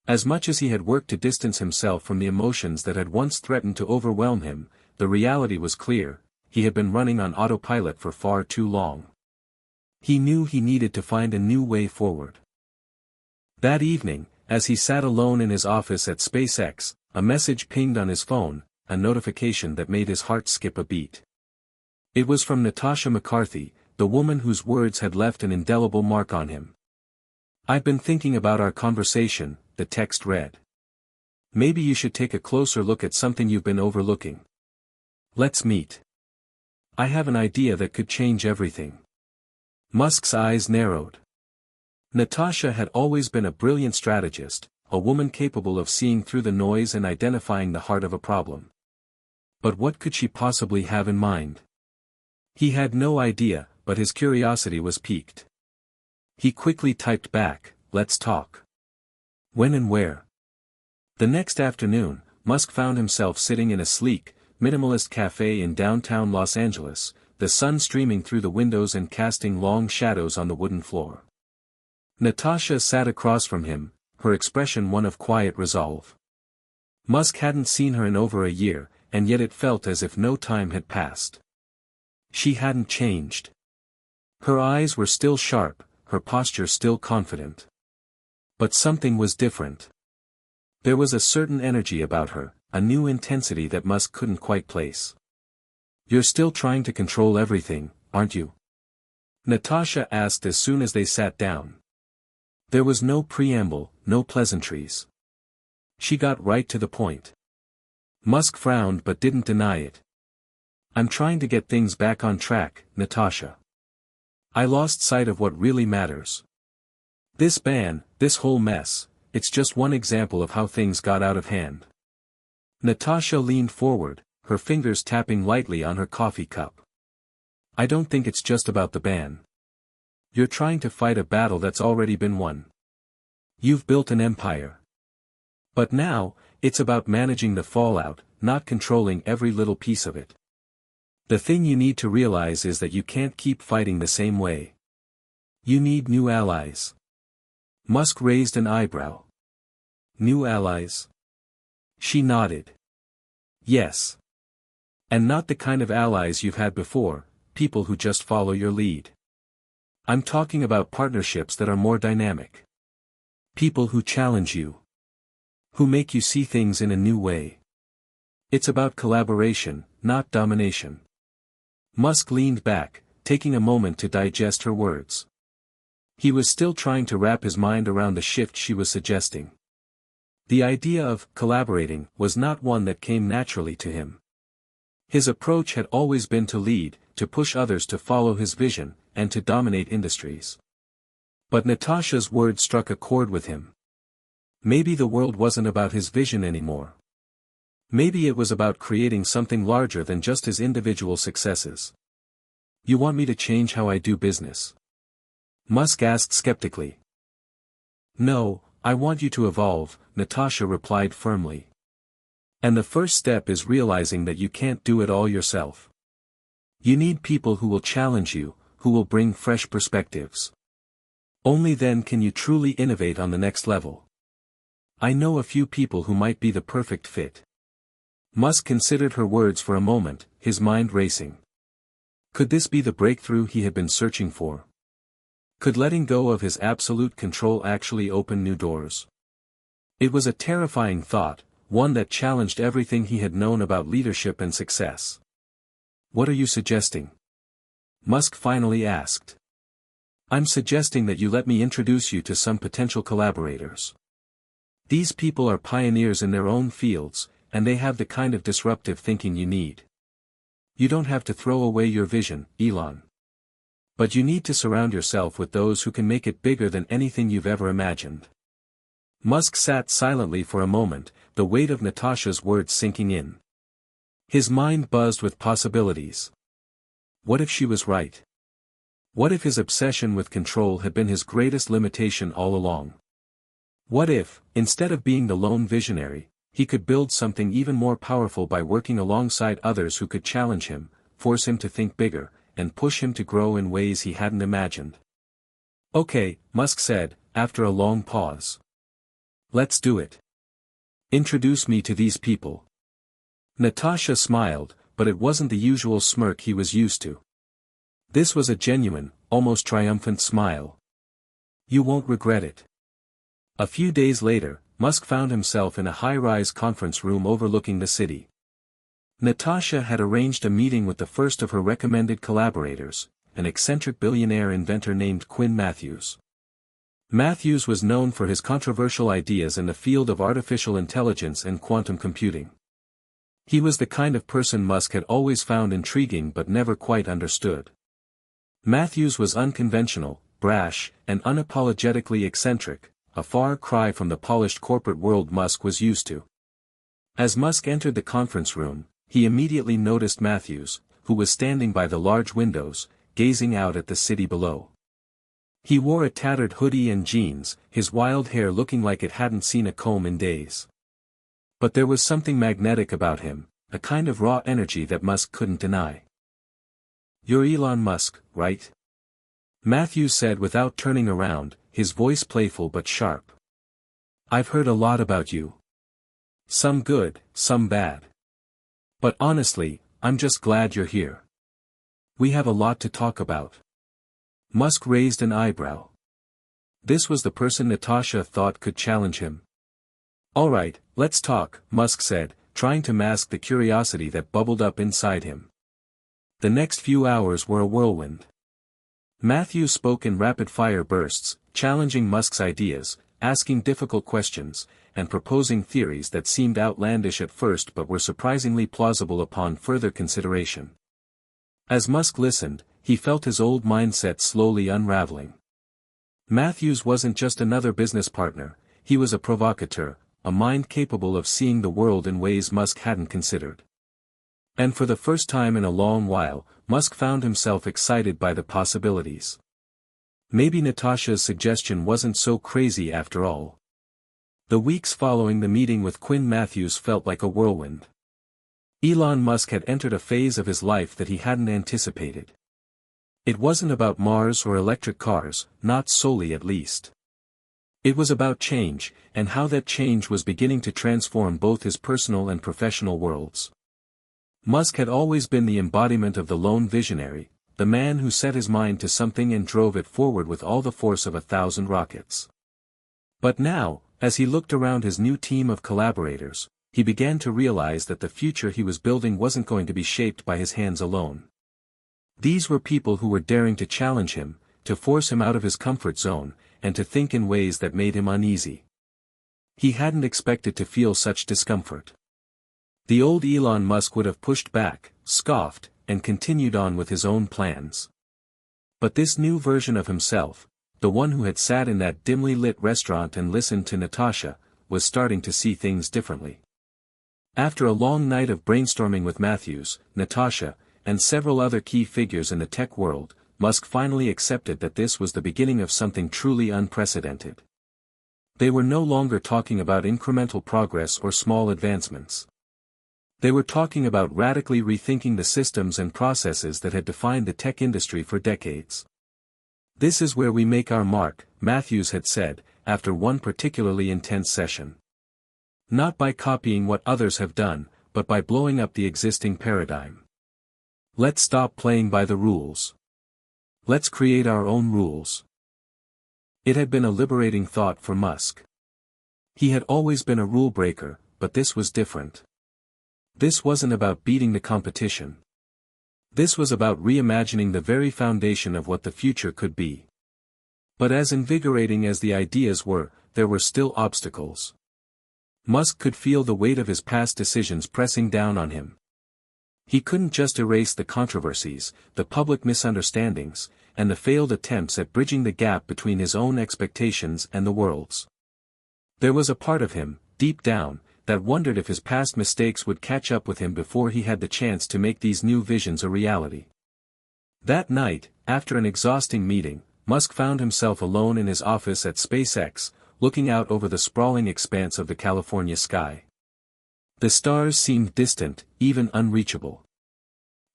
As much as he had worked to distance himself from the emotions that had once threatened to overwhelm him, the reality was clear: he had been running on autopilot for far too long. He knew he needed to find a new way forward. That evening, as he sat alone in his office at SpaceX, a message pinged on his phone, a notification that made his heart skip a beat. It was from Natasha McCarthy, the woman whose words had left an indelible mark on him. I've been thinking about our conversation, the text read. Maybe you should take a closer look at something you've been overlooking. Let's meet. I have an idea that could change everything. Musk's eyes narrowed. Natasha had always been a brilliant strategist, a woman capable of seeing through the noise and identifying the heart of a problem. But what could she possibly have in mind? He had no idea, but his curiosity was piqued. He quickly typed back, "Let's talk." When and where? The next afternoon, Musk found himself sitting in a sleek, minimalist cafe in downtown Los Angeles, the sun streaming through the windows and casting long shadows on the wooden floor. Natasha sat across from him, her expression one of quiet resolve. Musk hadn't seen her in over a year, and yet it felt as if no time had passed. She hadn't changed. Her eyes were still sharp, her posture still confident. But something was different. There was a certain energy about her, a new intensity that Musk couldn't quite place. "You're still trying to control everything, aren't you?" Natasha asked as soon as they sat down. There was no preamble, no pleasantries. She got right to the point. Musk frowned but didn't deny it. "I'm trying to get things back on track, Natasha. I lost sight of what really matters. This ban, this whole mess, it's just one example of how things got out of hand. Natasha leaned forward, her fingers tapping lightly on her coffee cup. I don't think it's just about the ban. You're trying to fight a battle that's already been won. You've built an empire. But now, it's about managing the fallout, not controlling every little piece of it. The thing you need to realize is that you can't keep fighting the same way. You need new allies. Musk raised an eyebrow. New allies? She nodded. Yes. And not the kind of allies you've had before, people who just follow your lead. I'm talking about partnerships that are more dynamic. People who challenge you. Who make you see things in a new way. It's about collaboration, not domination. Musk leaned back, taking a moment to digest her words. He was still trying to wrap his mind around the shift she was suggesting. The idea of collaborating was not one that came naturally to him. His approach had always been to lead, to push others to follow his vision, and to dominate industries. But Natasha's words struck a chord with him. Maybe the world wasn't about his vision anymore. Maybe it was about creating something larger than just his individual successes. You want me to change how I do business? Musk asked skeptically. No, I want you to evolve, Natasha replied firmly. And the first step is realizing that you can't do it all yourself. You need people who will challenge you, who will bring fresh perspectives. Only then can you truly innovate on the next level. I know a few people who might be the perfect fit. Musk considered her words for a moment, his mind racing. Could this be the breakthrough he had been searching for? Could letting go of his absolute control actually open new doors? It was a terrifying thought, one that challenged everything he had known about leadership and success. What are you suggesting? Musk finally asked. I'm suggesting that you let me introduce you to some potential collaborators. These people are pioneers in their own fields, and they have the kind of disruptive thinking you need. You don't have to throw away your vision, Elon. But you need to surround yourself with those who can make it bigger than anything you've ever imagined. Musk sat silently for a moment, the weight of Natasha's words sinking in. His mind buzzed with possibilities. What if she was right? What if his obsession with control had been his greatest limitation all along? What if, instead of being the lone visionary, he could build something even more powerful by working alongside others who could challenge him, force him to think bigger, and push him to grow in ways he hadn't imagined? Okay, Musk said, after a long pause. Let's do it. Introduce me to these people. Natasha smiled, but it wasn't the usual smirk he was used to. This was a genuine, almost triumphant smile. You won't regret it. A few days later, Musk found himself in a high-rise conference room overlooking the city. Natasha had arranged a meeting with the first of her recommended collaborators, an eccentric billionaire inventor named Quinn Matthews. Matthews was known for his controversial ideas in the field of artificial intelligence and quantum computing. He was the kind of person Musk had always found intriguing but never quite understood. Matthews was unconventional, brash, and unapologetically eccentric, a far cry from the polished corporate world Musk was used to. As Musk entered the conference room, he immediately noticed Matthews, who was standing by the large windows, gazing out at the city below. He wore a tattered hoodie and jeans, his wild hair looking like it hadn't seen a comb in days. But there was something magnetic about him, a kind of raw energy that Musk couldn't deny. You're Elon Musk, right? Matthews said without turning around, his voice playful but sharp. I've heard a lot about you. Some good, some bad. But honestly, I'm just glad you're here. We have a lot to talk about. Musk raised an eyebrow. This was the person Natasha thought could challenge him. All right, let's talk, Musk said, trying to mask the curiosity that bubbled up inside him. The next few hours were a whirlwind. Matthews spoke in rapid-fire bursts, challenging Musk's ideas, asking difficult questions, and proposing theories that seemed outlandish at first but were surprisingly plausible upon further consideration. As Musk listened, he felt his old mindset slowly unraveling. Matthews wasn't just another business partner, he was a provocateur, a mind capable of seeing the world in ways Musk hadn't considered. And for the first time in a long while, Musk found himself excited by the possibilities. Maybe Natasha's suggestion wasn't so crazy after all. The weeks following the meeting with Quinn Matthews felt like a whirlwind. Elon Musk had entered a phase of his life that he hadn't anticipated. It wasn't about Mars or electric cars, not solely at least. It was about change, and how that change was beginning to transform both his personal and professional worlds. Musk had always been the embodiment of the lone visionary, the man who set his mind to something and drove it forward with all the force of 1,000 rockets. But now, as he looked around his new team of collaborators, he began to realize that the future he was building wasn't going to be shaped by his hands alone. These were people who were daring to challenge him, to force him out of his comfort zone, and to think in ways that made him uneasy. He hadn't expected to feel such discomfort. The old Elon Musk would have pushed back, scoffed, and continued on with his own plans. But this new version of himself, the one who had sat in that dimly lit restaurant and listened to Natasha, was starting to see things differently. After a long night of brainstorming with Matthews, Natasha, and several other key figures in the tech world, Musk finally accepted that this was the beginning of something truly unprecedented. They were no longer talking about incremental progress or small advancements. They were talking about radically rethinking the systems and processes that had defined the tech industry for decades. "This is where we make our mark," Matthews had said, after one particularly intense session. "Not by copying what others have done, but by blowing up the existing paradigm. Let's stop playing by the rules. Let's create our own rules." It had been a liberating thought for Musk. He had always been a rule breaker, but this was different. This wasn't about beating the competition. This was about reimagining the very foundation of what the future could be. But as invigorating as the ideas were, there were still obstacles. Musk could feel the weight of his past decisions pressing down on him. He couldn't just erase the controversies, the public misunderstandings, and the failed attempts at bridging the gap between his own expectations and the world's. There was a part of him, deep down, that wondered if his past mistakes would catch up with him before he had the chance to make these new visions a reality. That night, after an exhausting meeting, Musk found himself alone in his office at SpaceX, looking out over the sprawling expanse of the California sky. The stars seemed distant, even unreachable.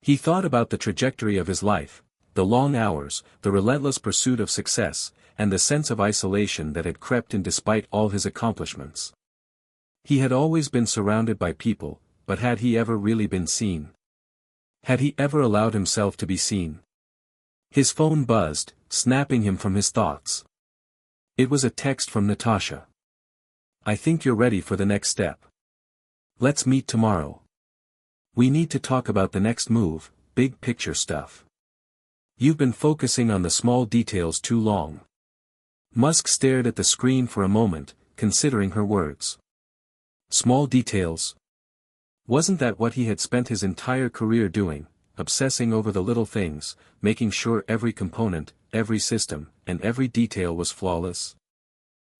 He thought about the trajectory of his life, the long hours, the relentless pursuit of success, and the sense of isolation that had crept in despite all his accomplishments. He had always been surrounded by people, but had he ever really been seen? Had he ever allowed himself to be seen? His phone buzzed, snapping him from his thoughts. It was a text from Natasha. "I think you're ready for the next step. Let's meet tomorrow. We need to talk about the next move, big picture stuff. You've been focusing on the small details too long." Musk stared at the screen for a moment, considering her words. Small details. Wasn't that what he had spent his entire career doing, obsessing over the little things, making sure every component, every system, and every detail was flawless?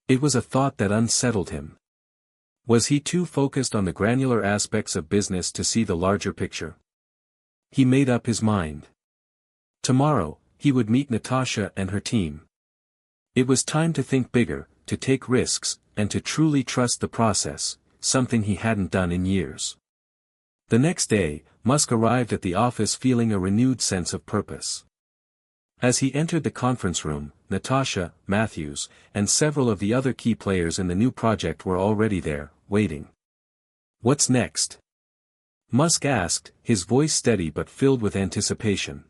It was a thought that unsettled him. Was he too focused on the granular aspects of business to see the larger picture? He made up his mind. Tomorrow, he would meet Natasha and her team. It was time to think bigger, to take risks, and to truly trust the process, something he hadn't done in years. The next day, Musk arrived at the office feeling a renewed sense of purpose. As he entered the conference room, Natasha, Matthews, and several of the other key players in the new project were already there, waiting. "What's next?" Musk asked, his voice steady but filled with anticipation.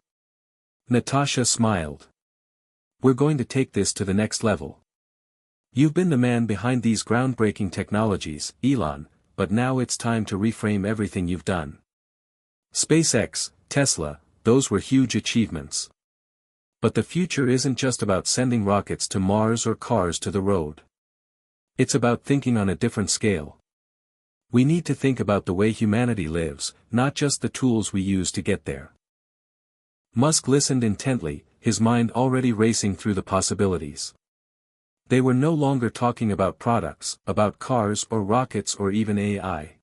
Natasha smiled. "We're going to take this to the next level. You've been the man behind these groundbreaking technologies, Elon, but now it's time to reframe everything you've done. SpaceX, Tesla, those were huge achievements. But the future isn't just about sending rockets to Mars or cars to the road. It's about thinking on a different scale. We need to think about the way humanity lives, not just the tools we use to get there." Musk listened intently, his mind already racing through the possibilities. They were no longer talking about products, about cars or rockets or even AI.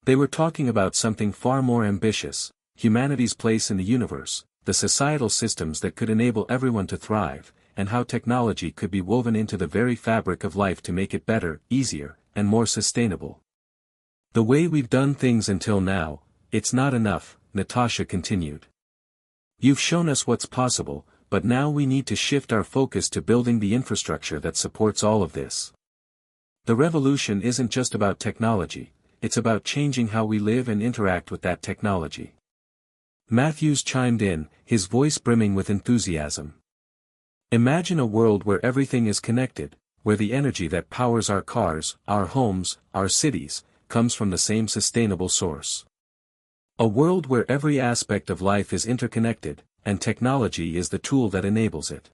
They were talking about something far more ambitious: humanity's place in the universe, the societal systems that could enable everyone to thrive, and how technology could be woven into the very fabric of life to make it better, easier, and more sustainable. The way we've done things until now, it's not enough, Natasha continued. You've shown us what's possible, but now we need to shift our focus to building the infrastructure that supports all of this. The revolution isn't just about technology, it's about changing how we live and interact with that technology. Matthews chimed in, his voice brimming with enthusiasm. Imagine a world where everything is connected, where the energy that powers our cars, our homes, our cities, comes from the same sustainable source. A world where every aspect of life is interconnected, and technology is the tool that enables it.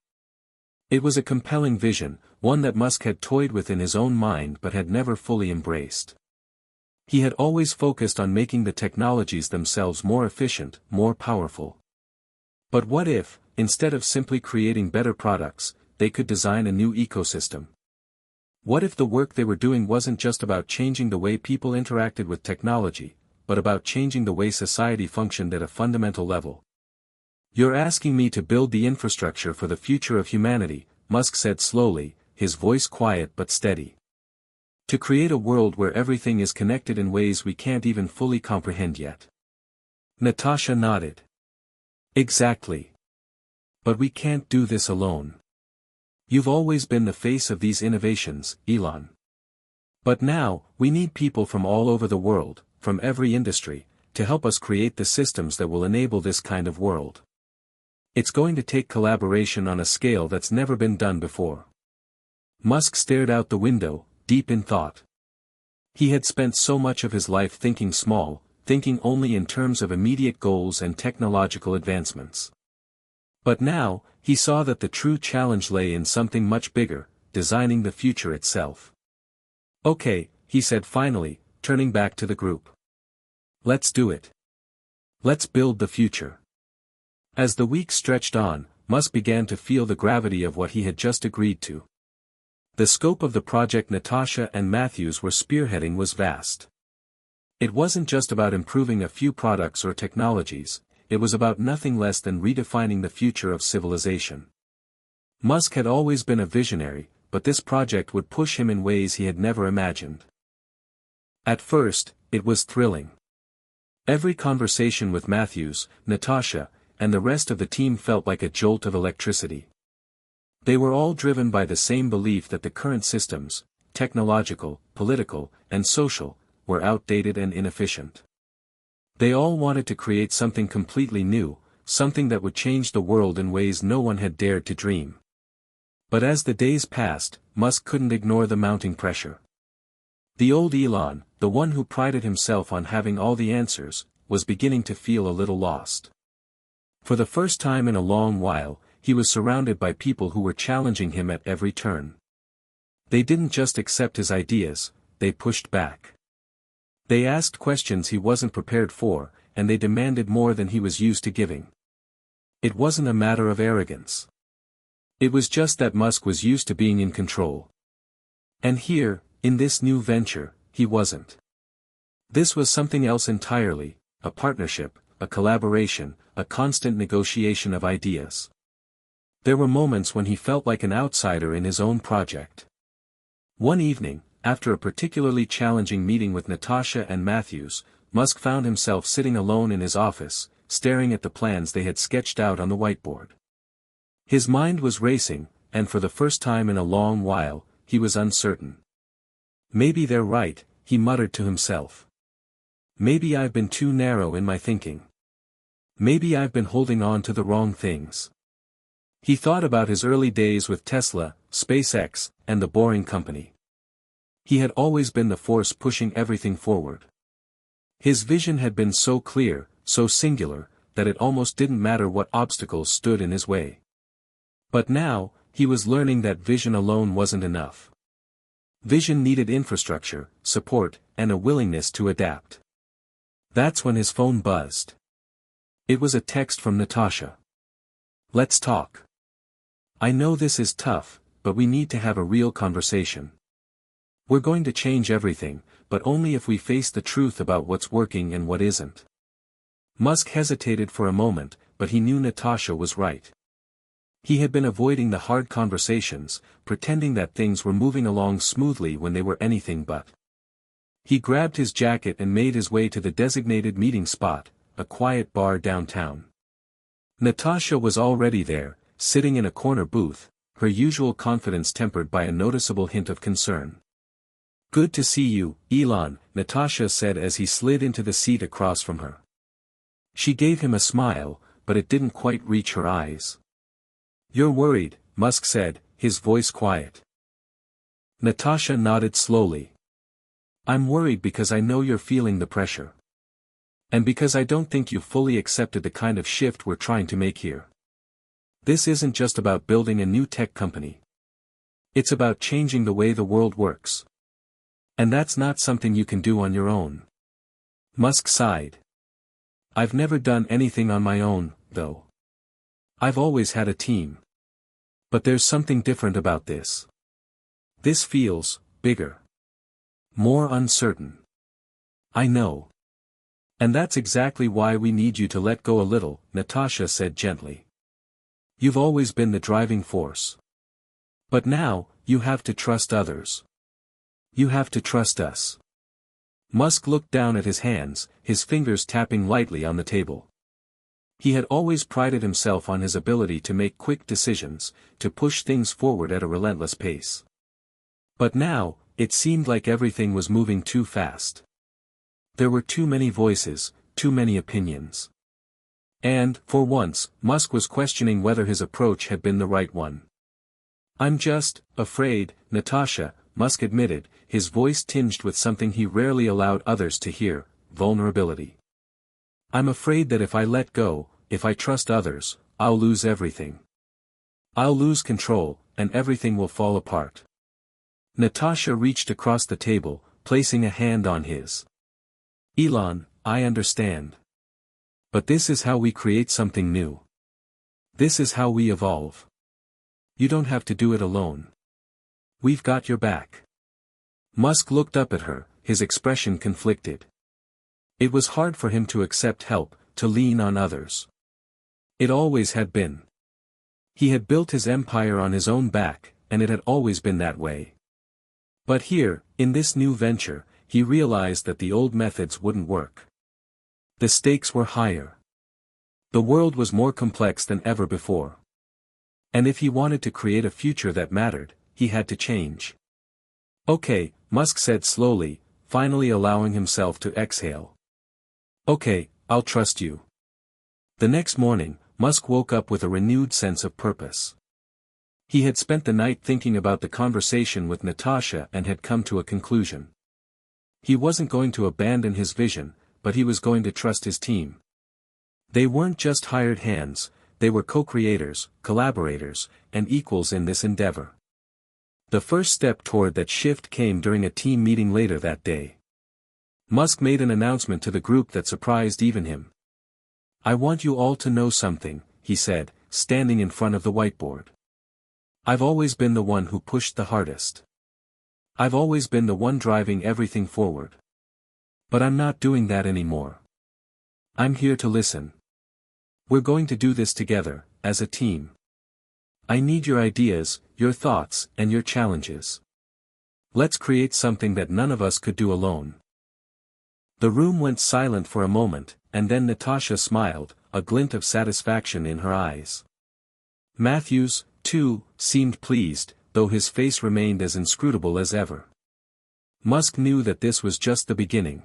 It was a compelling vision, one that Musk had toyed with in his own mind but had never fully embraced. He had always focused on making the technologies themselves more efficient, more powerful. But what if, instead of simply creating better products, they could design a new ecosystem? What if the work they were doing wasn't just about changing the way people interacted with technology, but about changing the way society functioned at a fundamental level? You're asking me to build the infrastructure for the future of humanity, Musk said slowly, his voice quiet but steady. To create a world where everything is connected in ways we can't even fully comprehend yet. Natasha nodded. Exactly. But we can't do this alone. You've always been the face of these innovations, Elon. But now, we need people from all over the world, from every industry, to help us create the systems that will enable this kind of world. It's going to take collaboration on a scale that's never been done before. Musk stared out the window, deep in thought. He had spent so much of his life thinking small, thinking only in terms of immediate goals and technological advancements. But now, he saw that the true challenge lay in something much bigger, designing the future itself. Okay, he said finally, turning back to the group. Let's do it. Let's build the future. As the weeks stretched on, Musk began to feel the gravity of what he had just agreed to. The scope of the project Natasha and Matthews were spearheading was vast. It wasn't just about improving a few products or technologies, it was about nothing less than redefining the future of civilization. Musk had always been a visionary, but this project would push him in ways he had never imagined. At first, it was thrilling. Every conversation with Matthews, Natasha, and the rest of the team felt like a jolt of electricity. They were all driven by the same belief that the current systems, technological, political, and social, were outdated and inefficient. They all wanted to create something completely new, something that would change the world in ways no one had dared to dream. But as the days passed, Musk couldn't ignore the mounting pressure. The old Elon, the one who prided himself on having all the answers, was beginning to feel a little lost. For the first time in a long while, he was surrounded by people who were challenging him at every turn. They didn't just accept his ideas, they pushed back. They asked questions he wasn't prepared for, and they demanded more than he was used to giving. It wasn't a matter of arrogance. It was just that Musk was used to being in control. And here, in this new venture, he wasn't. This was something else entirely, a partnership, a collaboration, a constant negotiation of ideas. There were moments when he felt like an outsider in his own project. One evening, after a particularly challenging meeting with Natasha and Matthews, Musk found himself sitting alone in his office, staring at the plans they had sketched out on the whiteboard. His mind was racing, and for the first time in a long while, he was uncertain. Maybe they're right, he muttered to himself. Maybe I've been too narrow in my thinking. Maybe I've been holding on to the wrong things. He thought about his early days with Tesla, SpaceX, and the Boring Company. He had always been the force pushing everything forward. His vision had been so clear, so singular, that it almost didn't matter what obstacles stood in his way. But now, he was learning that vision alone wasn't enough. Vision needed infrastructure, support, and a willingness to adapt. That's when his phone buzzed. It was a text from Natasha. Let's talk. I know this is tough, but we need to have a real conversation. We're going to change everything, but only if we face the truth about what's working and what isn't. Musk hesitated for a moment, but he knew Natasha was right. He had been avoiding the hard conversations, pretending that things were moving along smoothly when they were anything but. He grabbed his jacket and made his way to the designated meeting spot, a quiet bar downtown. Natasha was already there, sitting in a corner booth, her usual confidence tempered by a noticeable hint of concern. "Good to see you, Elon," Natasha said as he slid into the seat across from her. She gave him a smile, but it didn't quite reach her eyes. "You're worried," Musk said, his voice quiet. Natasha nodded slowly. "I'm worried because I know you're feeling the pressure. And because I don't think you've fully accepted the kind of shift we're trying to make here. This isn't just about building a new tech company. It's about changing the way the world works. And that's not something you can do on your own." Musk sighed. "I've never done anything on my own, though. I've always had a team. But there's something different about this. This feels bigger. More uncertain." "I know. And that's exactly why we need you to let go a little," Natasha said gently. "You've always been the driving force. But now, you have to trust others. You have to trust us." Musk looked down at his hands, his fingers tapping lightly on the table. He had always prided himself on his ability to make quick decisions, to push things forward at a relentless pace. But now, it seemed like everything was moving too fast. There were too many voices, too many opinions. And, for once, Musk was questioning whether his approach had been the right one. "I'm just afraid, Natasha," Musk admitted, his voice tinged with something he rarely allowed others to hear, vulnerability. "I'm afraid that if I let go, if I trust others, I'll lose everything. I'll lose control, and everything will fall apart." Natasha reached across the table, placing a hand on his. "Elon, I understand. But this is how we create something new. This is how we evolve. You don't have to do it alone. We've got your back." Musk looked up at her, his expression conflicted. It was hard for him to accept help, to lean on others. It always had been. He had built his empire on his own back, and it had always been that way. But here, in this new venture, he realized that the old methods wouldn't work. The stakes were higher. The world was more complex than ever before. And if he wanted to create a future that mattered, he had to change. "Okay," Musk said slowly, finally allowing himself to exhale. "Okay, I'll trust you." The next morning, Musk woke up with a renewed sense of purpose. He had spent the night thinking about the conversation with Natasha and had come to a conclusion. He wasn't going to abandon his vision, but he was going to trust his team. They weren't just hired hands, they were co-creators, collaborators, and equals in this endeavor. The first step toward that shift came during a team meeting later that day. Musk made an announcement to the group that surprised even him. "I want you all to know something," he said, standing in front of the whiteboard. "I've always been the one who pushed the hardest. I've always been the one driving everything forward. But I'm not doing that anymore. I'm here to listen. We're going to do this together, as a team. I need your ideas, your thoughts, and your challenges. Let's create something that none of us could do alone." The room went silent for a moment, and then Natasha smiled, a glint of satisfaction in her eyes. Matthews, too, seemed pleased, though his face remained as inscrutable as ever. Musk knew that this was just the beginning.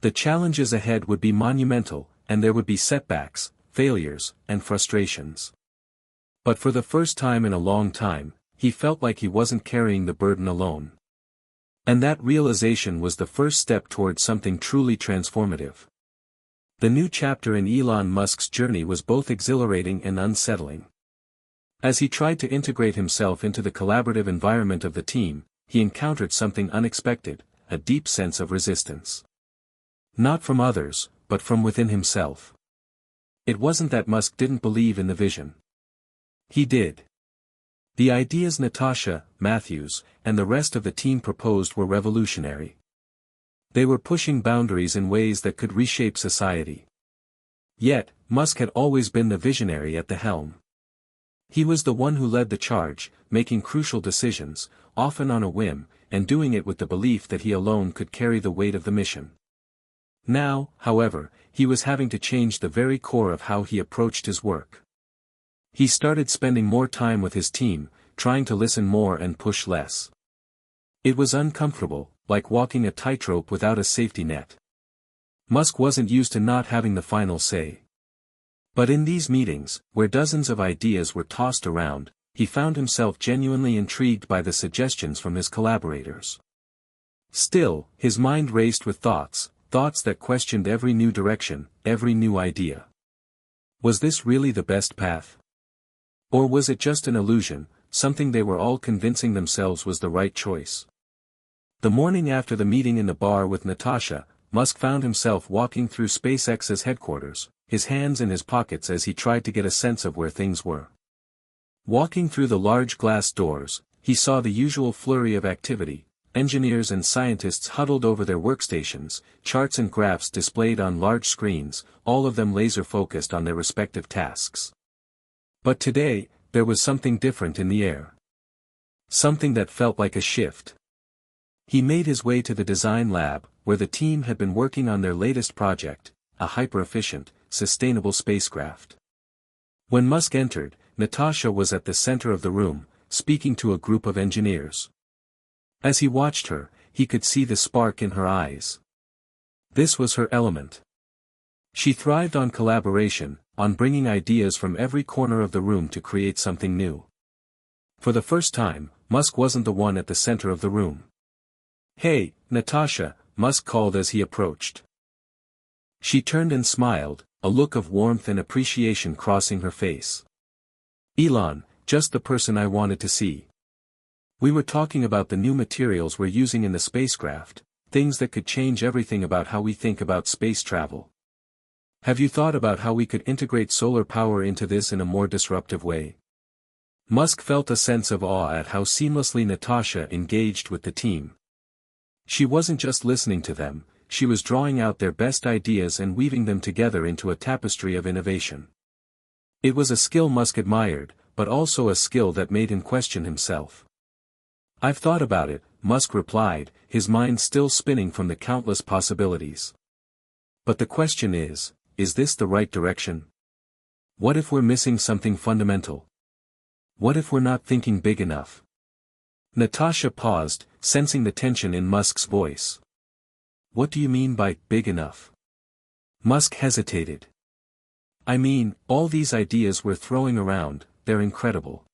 The challenges ahead would be monumental, and there would be setbacks, failures, and frustrations. But for the first time in a long time, he felt like he wasn't carrying the burden alone. And that realization was the first step toward something truly transformative. The new chapter in Elon Musk's journey was both exhilarating and unsettling. As he tried to integrate himself into the collaborative environment of the team, he encountered something unexpected, a deep sense of resistance. Not from others, but from within himself. It wasn't that Musk didn't believe in the vision. He did. The ideas Natasha, Matthews, and the rest of the team proposed were revolutionary. They were pushing boundaries in ways that could reshape society. Yet, Musk had always been the visionary at the helm. He was the one who led the charge, making crucial decisions, often on a whim, and doing it with the belief that he alone could carry the weight of the mission. Now, however, he was having to change the very core of how he approached his work. He started spending more time with his team, trying to listen more and push less. It was uncomfortable, like walking a tightrope without a safety net. Musk wasn't used to not having the final say. But in these meetings, where dozens of ideas were tossed around, he found himself genuinely intrigued by the suggestions from his collaborators. Still, his mind raced with thoughts that questioned every new direction, every new idea. Was this really the best path? Or was it just an illusion, something they were all convincing themselves was the right choice? The morning after the meeting in the bar with Natasha, Musk found himself walking through SpaceX's headquarters, his hands in his pockets as he tried to get a sense of where things were. Walking through the large glass doors, he saw the usual flurry of activity, engineers and scientists huddled over their workstations, charts and graphs displayed on large screens, all of them laser-focused on their respective tasks. But today, there was something different in the air. Something that felt like a shift. He made his way to the design lab, where the team had been working on their latest project, a hyper-efficient, sustainable spacecraft. When Musk entered, Natasha was at the center of the room, speaking to a group of engineers. As he watched her, he could see the spark in her eyes. This was her element. She thrived on collaboration, on bringing ideas from every corner of the room to create something new. For the first time, Musk wasn't the one at the center of the room. "Hey, Natasha," Musk called as he approached. She turned and smiled, a look of warmth and appreciation crossing her face. "Elon, just the person I wanted to see. We were talking about the new materials we're using in the spacecraft, things that could change everything about how we think about space travel. Have you thought about how we could integrate solar power into this in a more disruptive way?" Musk felt a sense of awe at how seamlessly Natasha engaged with the team. She wasn't just listening to them, she was drawing out their best ideas and weaving them together into a tapestry of innovation. It was a skill Musk admired, but also a skill that made him question himself. "I've thought about it," Musk replied, his mind still spinning from the countless possibilities. "But the question is this the right direction? What if we're missing something fundamental? What if we're not thinking big enough?" Natasha paused, sensing the tension in Musk's voice. "What do you mean by big enough?" Musk hesitated. "I mean, all these ideas we're throwing around, they're incredible.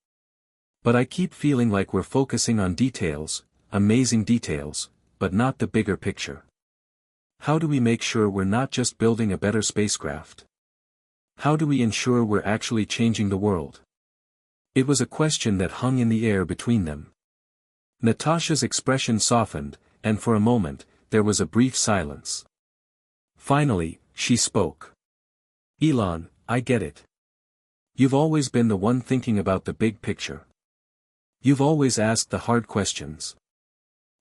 But I keep feeling like we're focusing on details, amazing details, but not the bigger picture. How do we make sure we're not just building a better spacecraft? How do we ensure we're actually changing the world?" It was a question that hung in the air between them. Natasha's expression softened, and for a moment, there was a brief silence. Finally, she spoke. "Elon, I get it. You've always been the one thinking about the big picture. You've always asked the hard questions.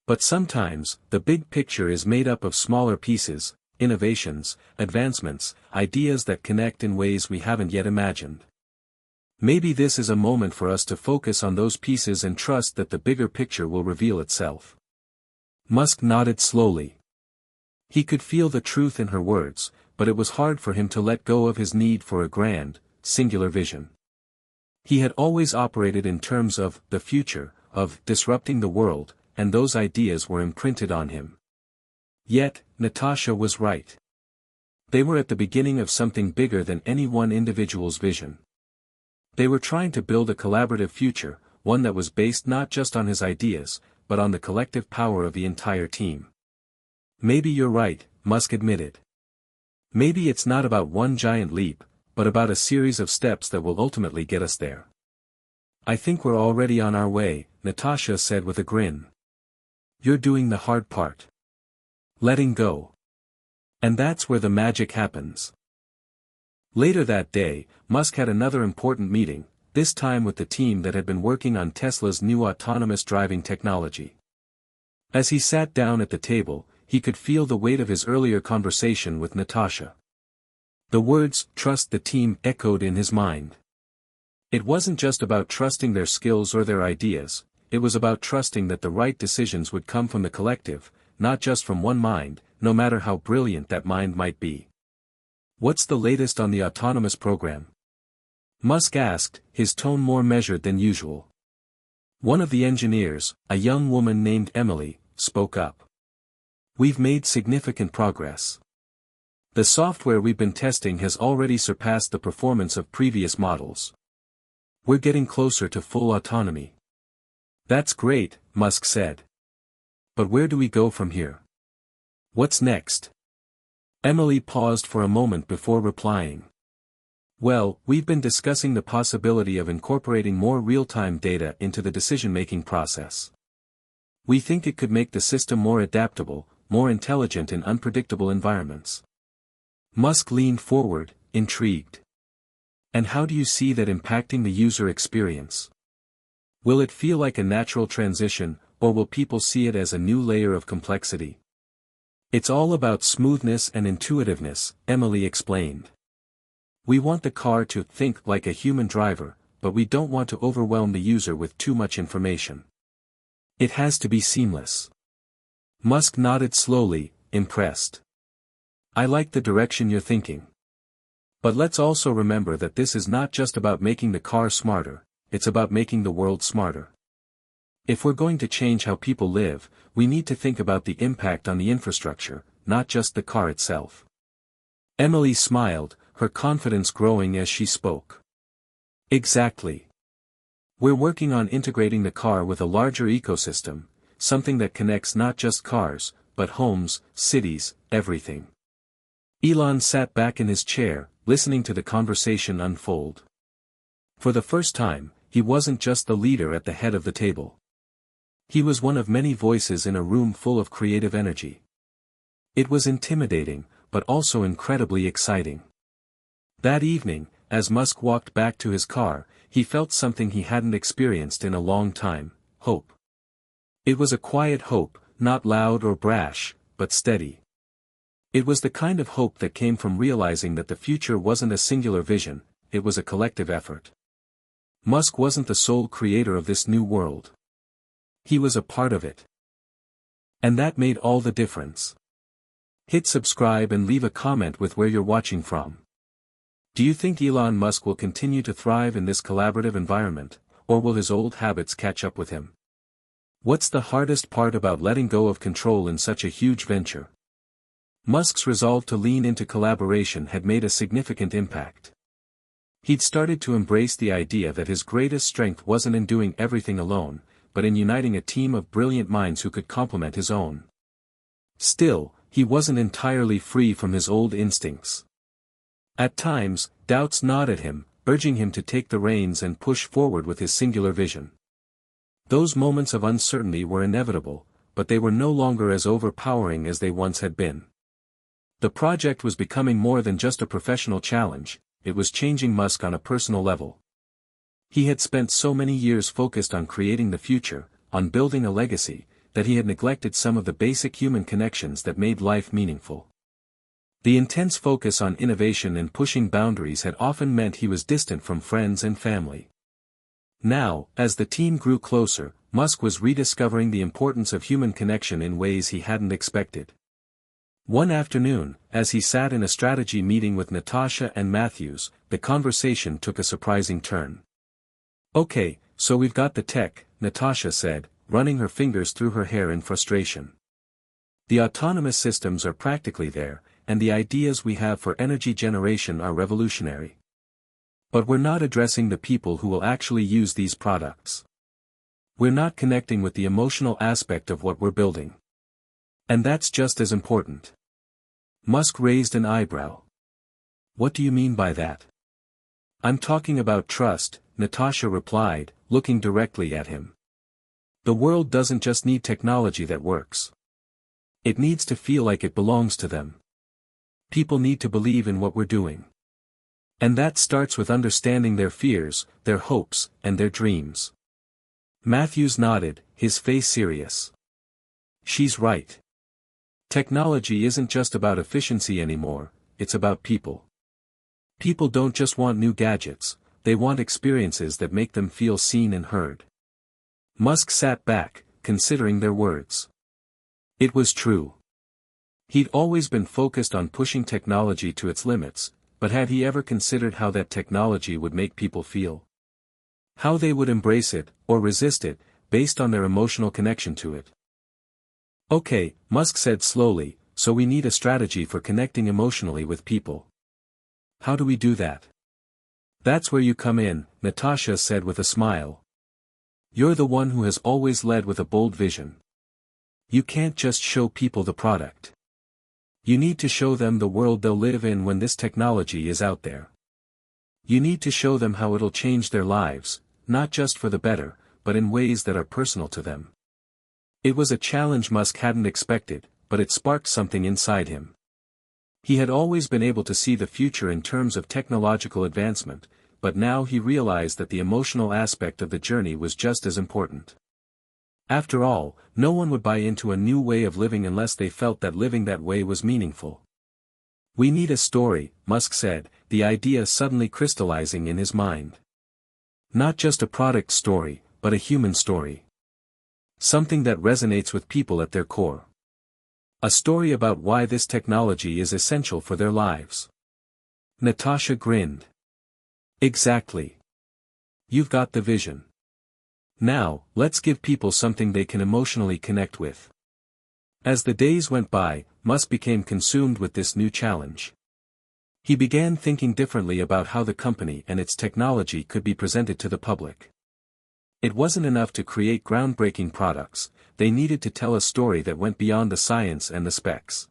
But sometimes, the big picture is made up of smaller pieces, innovations, advancements, ideas that connect in ways we haven't yet imagined. Maybe this is a moment for us to focus on those pieces and trust that the bigger picture will reveal itself." Musk nodded slowly. He could feel the truth in her words, but it was hard for him to let go of his need for a grand, singular vision. He had always operated in terms of the future, of disrupting the world, and those ideas were imprinted on him. Yet, Natasha was right. They were at the beginning of something bigger than any one individual's vision. They were trying to build a collaborative future, one that was based not just on his ideas, but on the collective power of the entire team. "Maybe you're right," Musk admitted. "Maybe it's not about one giant leap, but about a series of steps that will ultimately get us there." "I think we're already on our way," Natasha said with a grin. "You're doing the hard part. Letting go. And that's where the magic happens." Later that day, Musk had another important meeting, this time with the team that had been working on Tesla's new autonomous driving technology. As he sat down at the table, he could feel the weight of his earlier conversation with Natasha. The words, "trust the team," echoed in his mind. It wasn't just about trusting their skills or their ideas, it was about trusting that the right decisions would come from the collective, not just from one mind, no matter how brilliant that mind might be. "What's the latest on the autonomous program?" Musk asked, his tone more measured than usual. One of the engineers, a young woman named Emily, spoke up. "We've made significant progress. The software we've been testing has already surpassed the performance of previous models. We're getting closer to full autonomy." "That's great," Musk said. "But where do we go from here? What's next?" Emily paused for a moment before replying. "Well, we've been discussing the possibility of incorporating more real-time data into the decision-making process. We think it could make the system more adaptable, more intelligent in unpredictable environments." Musk leaned forward, intrigued. "And how do you see that impacting the user experience? Will it feel like a natural transition, or will people see it as a new layer of complexity?" "It's all about smoothness and intuitiveness," Emily explained. "We want the car to think like a human driver, but we don't want to overwhelm the user with too much information. It has to be seamless." Musk nodded slowly, impressed. "I like the direction you're thinking. But let's also remember that this is not just about making the car smarter, it's about making the world smarter. If we're going to change how people live, we need to think about the impact on the infrastructure, not just the car itself." Emily smiled, her confidence growing as she spoke. "Exactly. We're working on integrating the car with a larger ecosystem, something that connects not just cars, but homes, cities, everything." Elon sat back in his chair, listening to the conversation unfold. For the first time, he wasn't just the leader at the head of the table. He was one of many voices in a room full of creative energy. It was intimidating, but also incredibly exciting. That evening, as Musk walked back to his car, he felt something he hadn't experienced in a long time: hope. It was a quiet hope, not loud or brash, but steady. It was the kind of hope that came from realizing that the future wasn't a singular vision, it was a collective effort. Musk wasn't the sole creator of this new world. He was a part of it. And that made all the difference. Hit subscribe and leave a comment with where you're watching from. Do you think Elon Musk will continue to thrive in this collaborative environment, or will his old habits catch up with him? What's the hardest part about letting go of control in such a huge venture? Musk's resolve to lean into collaboration had made a significant impact. He'd started to embrace the idea that his greatest strength wasn't in doing everything alone, but in uniting a team of brilliant minds who could complement his own. Still, he wasn't entirely free from his old instincts. At times, doubts gnawed at him, urging him to take the reins and push forward with his singular vision. Those moments of uncertainty were inevitable, but they were no longer as overpowering as they once had been. The project was becoming more than just a professional challenge, it was changing Musk on a personal level. He had spent so many years focused on creating the future, on building a legacy, that he had neglected some of the basic human connections that made life meaningful. The intense focus on innovation and pushing boundaries had often meant he was distant from friends and family. Now, as the team grew closer, Musk was rediscovering the importance of human connection in ways he hadn't expected. One afternoon, as he sat in a strategy meeting with Natasha and Matthews, the conversation took a surprising turn. "Okay, so we've got the tech," Natasha said, running her fingers through her hair in frustration. "The autonomous systems are practically there, and the ideas we have for energy generation are revolutionary. But we're not addressing the people who will actually use these products. We're not connecting with the emotional aspect of what we're building. And that's just as important." Musk raised an eyebrow. "What do you mean by that?" "I'm talking about trust," Natasha replied, looking directly at him. "The world doesn't just need technology that works. It needs to feel like it belongs to them. People need to believe in what we're doing. And that starts with understanding their fears, their hopes, and their dreams. Matthews nodded, his face serious. She's right. Technology isn't just about efficiency anymore, it's about people. People don't just want new gadgets, they want experiences that make them feel seen and heard. Musk sat back, considering their words. It was true. He'd always been focused on pushing technology to its limits, but had he ever considered how that technology would make people feel? How they would embrace it, or resist it, based on their emotional connection to it? Okay, Musk said slowly, so we need a strategy for connecting emotionally with people. How do we do that? That's where you come in, Natasha said with a smile. You're the one who has always led with a bold vision. You can't just show people the product. You need to show them the world they'll live in when this technology is out there. You need to show them how it'll change their lives, not just for the better, but in ways that are personal to them. It was a challenge Musk hadn't expected, but it sparked something inside him. He had always been able to see the future in terms of technological advancement, but now he realized that the emotional aspect of the journey was just as important. After all, no one would buy into a new way of living unless they felt that living that way was meaningful. We need a story, Musk said, the idea suddenly crystallizing in his mind. Not just a product story, but a human story. Something that resonates with people at their core. A story about why this technology is essential for their lives. Natasha grinned. Exactly. You've got the vision. Now, let's give people something they can emotionally connect with. As the days went by, Musk became consumed with this new challenge. He began thinking differently about how the company and its technology could be presented to the public. It wasn't enough to create groundbreaking products, they needed to tell a story that went beyond the science and the specs.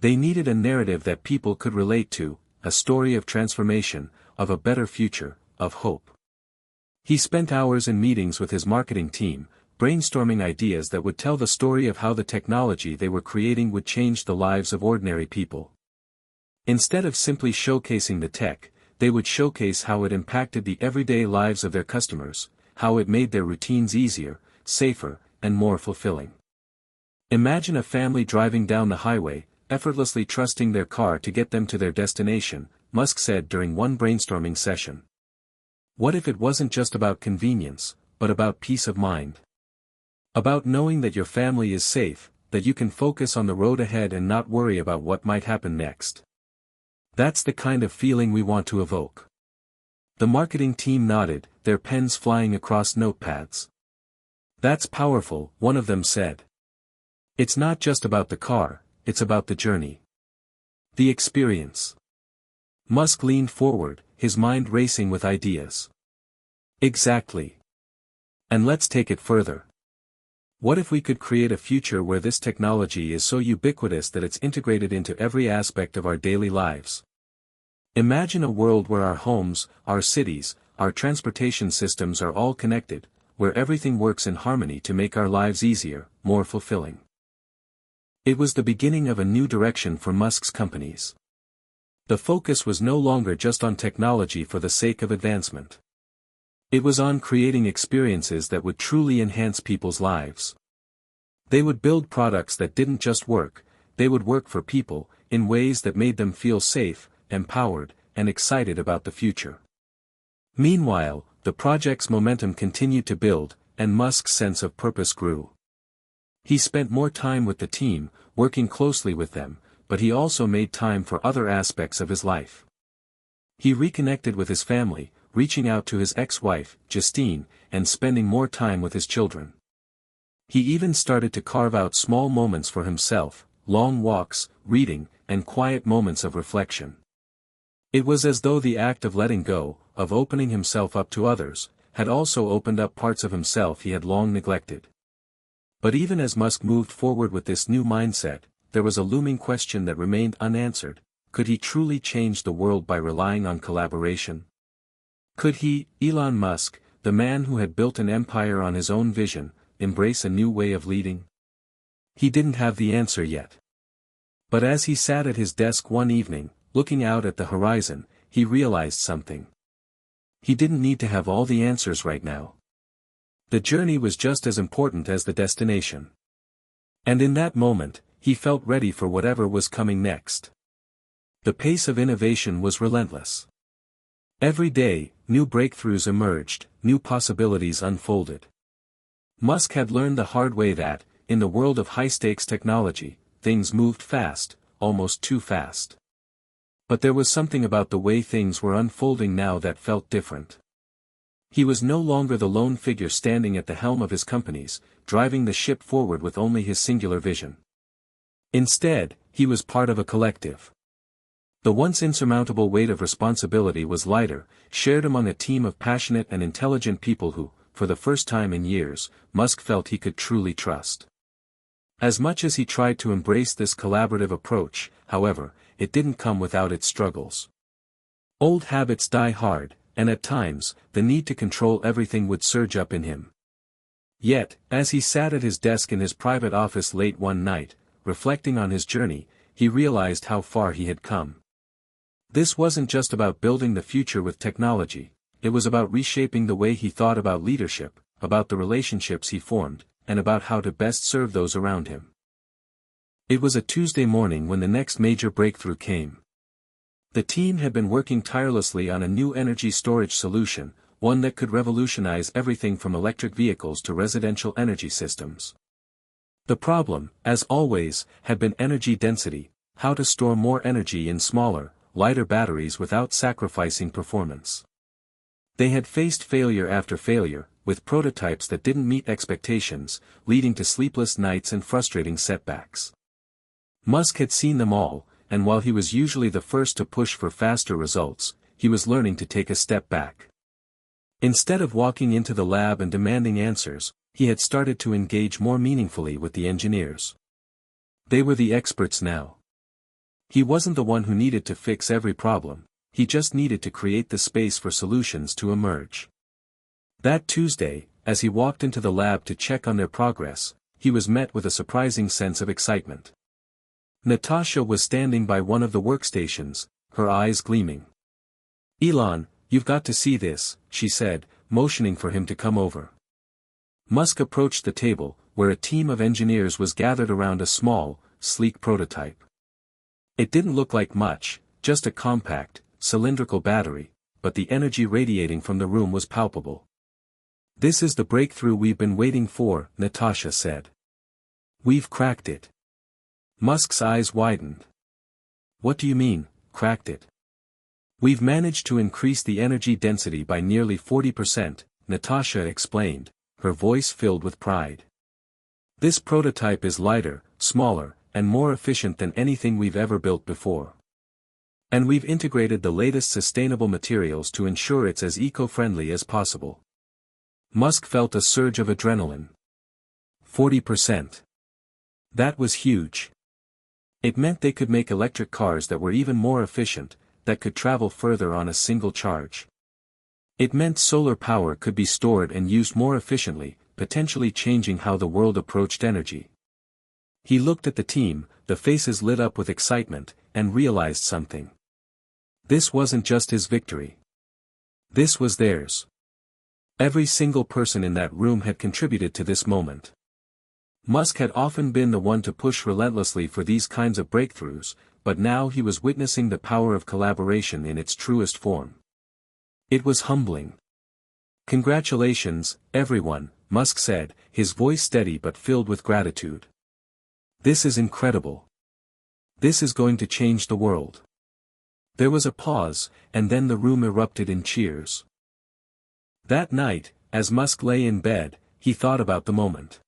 They needed a narrative that people could relate to, a story of transformation, of a better future, of hope. He spent hours in meetings with his marketing team, brainstorming ideas that would tell the story of how the technology they were creating would change the lives of ordinary people. Instead of simply showcasing the tech, they would showcase how it impacted the everyday lives of their customers, how it made their routines easier, safer, and more fulfilling. Imagine a family driving down the highway, effortlessly trusting their car to get them to their destination, Musk said during one brainstorming session. What if it wasn't just about convenience, but about peace of mind? About knowing that your family is safe, that you can focus on the road ahead and not worry about what might happen next. That's the kind of feeling we want to evoke. The marketing team nodded, their pens flying across notepads. That's powerful, one of them said. It's not just about the car, it's about the journey. The experience. Musk leaned forward, his mind racing with ideas. Exactly. And let's take it further. What if we could create a future where this technology is so ubiquitous that it's integrated into every aspect of our daily lives? Imagine a world where our homes, our cities, our transportation systems are all connected, where everything works in harmony to make our lives easier, more fulfilling. It was the beginning of a new direction for Musk's companies. The focus was no longer just on technology for the sake of advancement. It was on creating experiences that would truly enhance people's lives. They would build products that didn't just work, they would work for people, in ways that made them feel safe, empowered, and excited about the future. Meanwhile, the project's momentum continued to build, and Musk's sense of purpose grew. He spent more time with the team, working closely with them, but he also made time for other aspects of his life. He reconnected with his family, reaching out to his ex-wife, Justine, and spending more time with his children. He even started to carve out small moments for himself, long walks, reading, and quiet moments of reflection. It was as though the act of letting go, of opening himself up to others, had also opened up parts of himself he had long neglected. But even as Musk moved forward with this new mindset, there was a looming question that remained unanswered: could he truly change the world by relying on collaboration? Could he, Elon Musk, the man who had built an empire on his own vision, embrace a new way of leading? He didn't have the answer yet. But as he sat at his desk one evening, looking out at the horizon, he realized something. He didn't need to have all the answers right now. The journey was just as important as the destination. And in that moment, he felt ready for whatever was coming next. The pace of innovation was relentless. Every day, new breakthroughs emerged, new possibilities unfolded. Musk had learned the hard way that, in the world of high-stakes technology, things moved fast, almost too fast. But there was something about the way things were unfolding now that felt different. He was no longer the lone figure standing at the helm of his companies, driving the ship forward with only his singular vision. Instead, he was part of a collective. The once insurmountable weight of responsibility was lighter, shared among a team of passionate and intelligent people who, for the first time in years, Musk felt he could truly trust. As much as he tried to embrace this collaborative approach, however, it didn't come without its struggles. Old habits die hard, and at times, the need to control everything would surge up in him. Yet, as he sat at his desk in his private office late one night, reflecting on his journey, he realized how far he had come. This wasn't just about building the future with technology, it was about reshaping the way he thought about leadership, about the relationships he formed, and about how to best serve those around him. It was a Tuesday morning when the next major breakthrough came. The team had been working tirelessly on a new energy storage solution, one that could revolutionize everything from electric vehicles to residential energy systems. The problem, as always, had been energy density, how to store more energy in smaller, lighter batteries without sacrificing performance. They had faced failure after failure, with prototypes that didn't meet expectations, leading to sleepless nights and frustrating setbacks. Musk had seen them all, and while he was usually the first to push for faster results, he was learning to take a step back. Instead of walking into the lab and demanding answers, he had started to engage more meaningfully with the engineers. They were the experts now. He wasn't the one who needed to fix every problem, he just needed to create the space for solutions to emerge. That Tuesday, as he walked into the lab to check on their progress, he was met with a surprising sense of excitement. Natasha was standing by one of the workstations, her eyes gleaming. "Elon, you've got to see this," she said, motioning for him to come over. Musk approached the table, where a team of engineers was gathered around a small, sleek prototype. It didn't look like much, just a compact, cylindrical battery, but the energy radiating from the room was palpable. "This is the breakthrough we've been waiting for," Natasha said. "We've cracked it." Musk's eyes widened. "What do you mean, cracked it?" "We've managed to increase the energy density by nearly 40%, Natasha explained, her voice filled with pride. "This prototype is lighter, smaller, and more efficient than anything we've ever built before. And we've integrated the latest sustainable materials to ensure it's as eco-friendly as possible." Musk felt a surge of adrenaline. 40%. That was huge. It meant they could make electric cars that were even more efficient, that could travel further on a single charge. It meant solar power could be stored and used more efficiently, potentially changing how the world approached energy. He looked at the team, the faces lit up with excitement, and realized something. This wasn't just his victory. This was theirs. Every single person in that room had contributed to this moment. Musk had often been the one to push relentlessly for these kinds of breakthroughs, but now he was witnessing the power of collaboration in its truest form. It was humbling. "Congratulations, everyone," Musk said, his voice steady but filled with gratitude. "This is incredible. This is going to change the world." There was a pause, and then the room erupted in cheers. That night, as Musk lay in bed, he thought about the moment.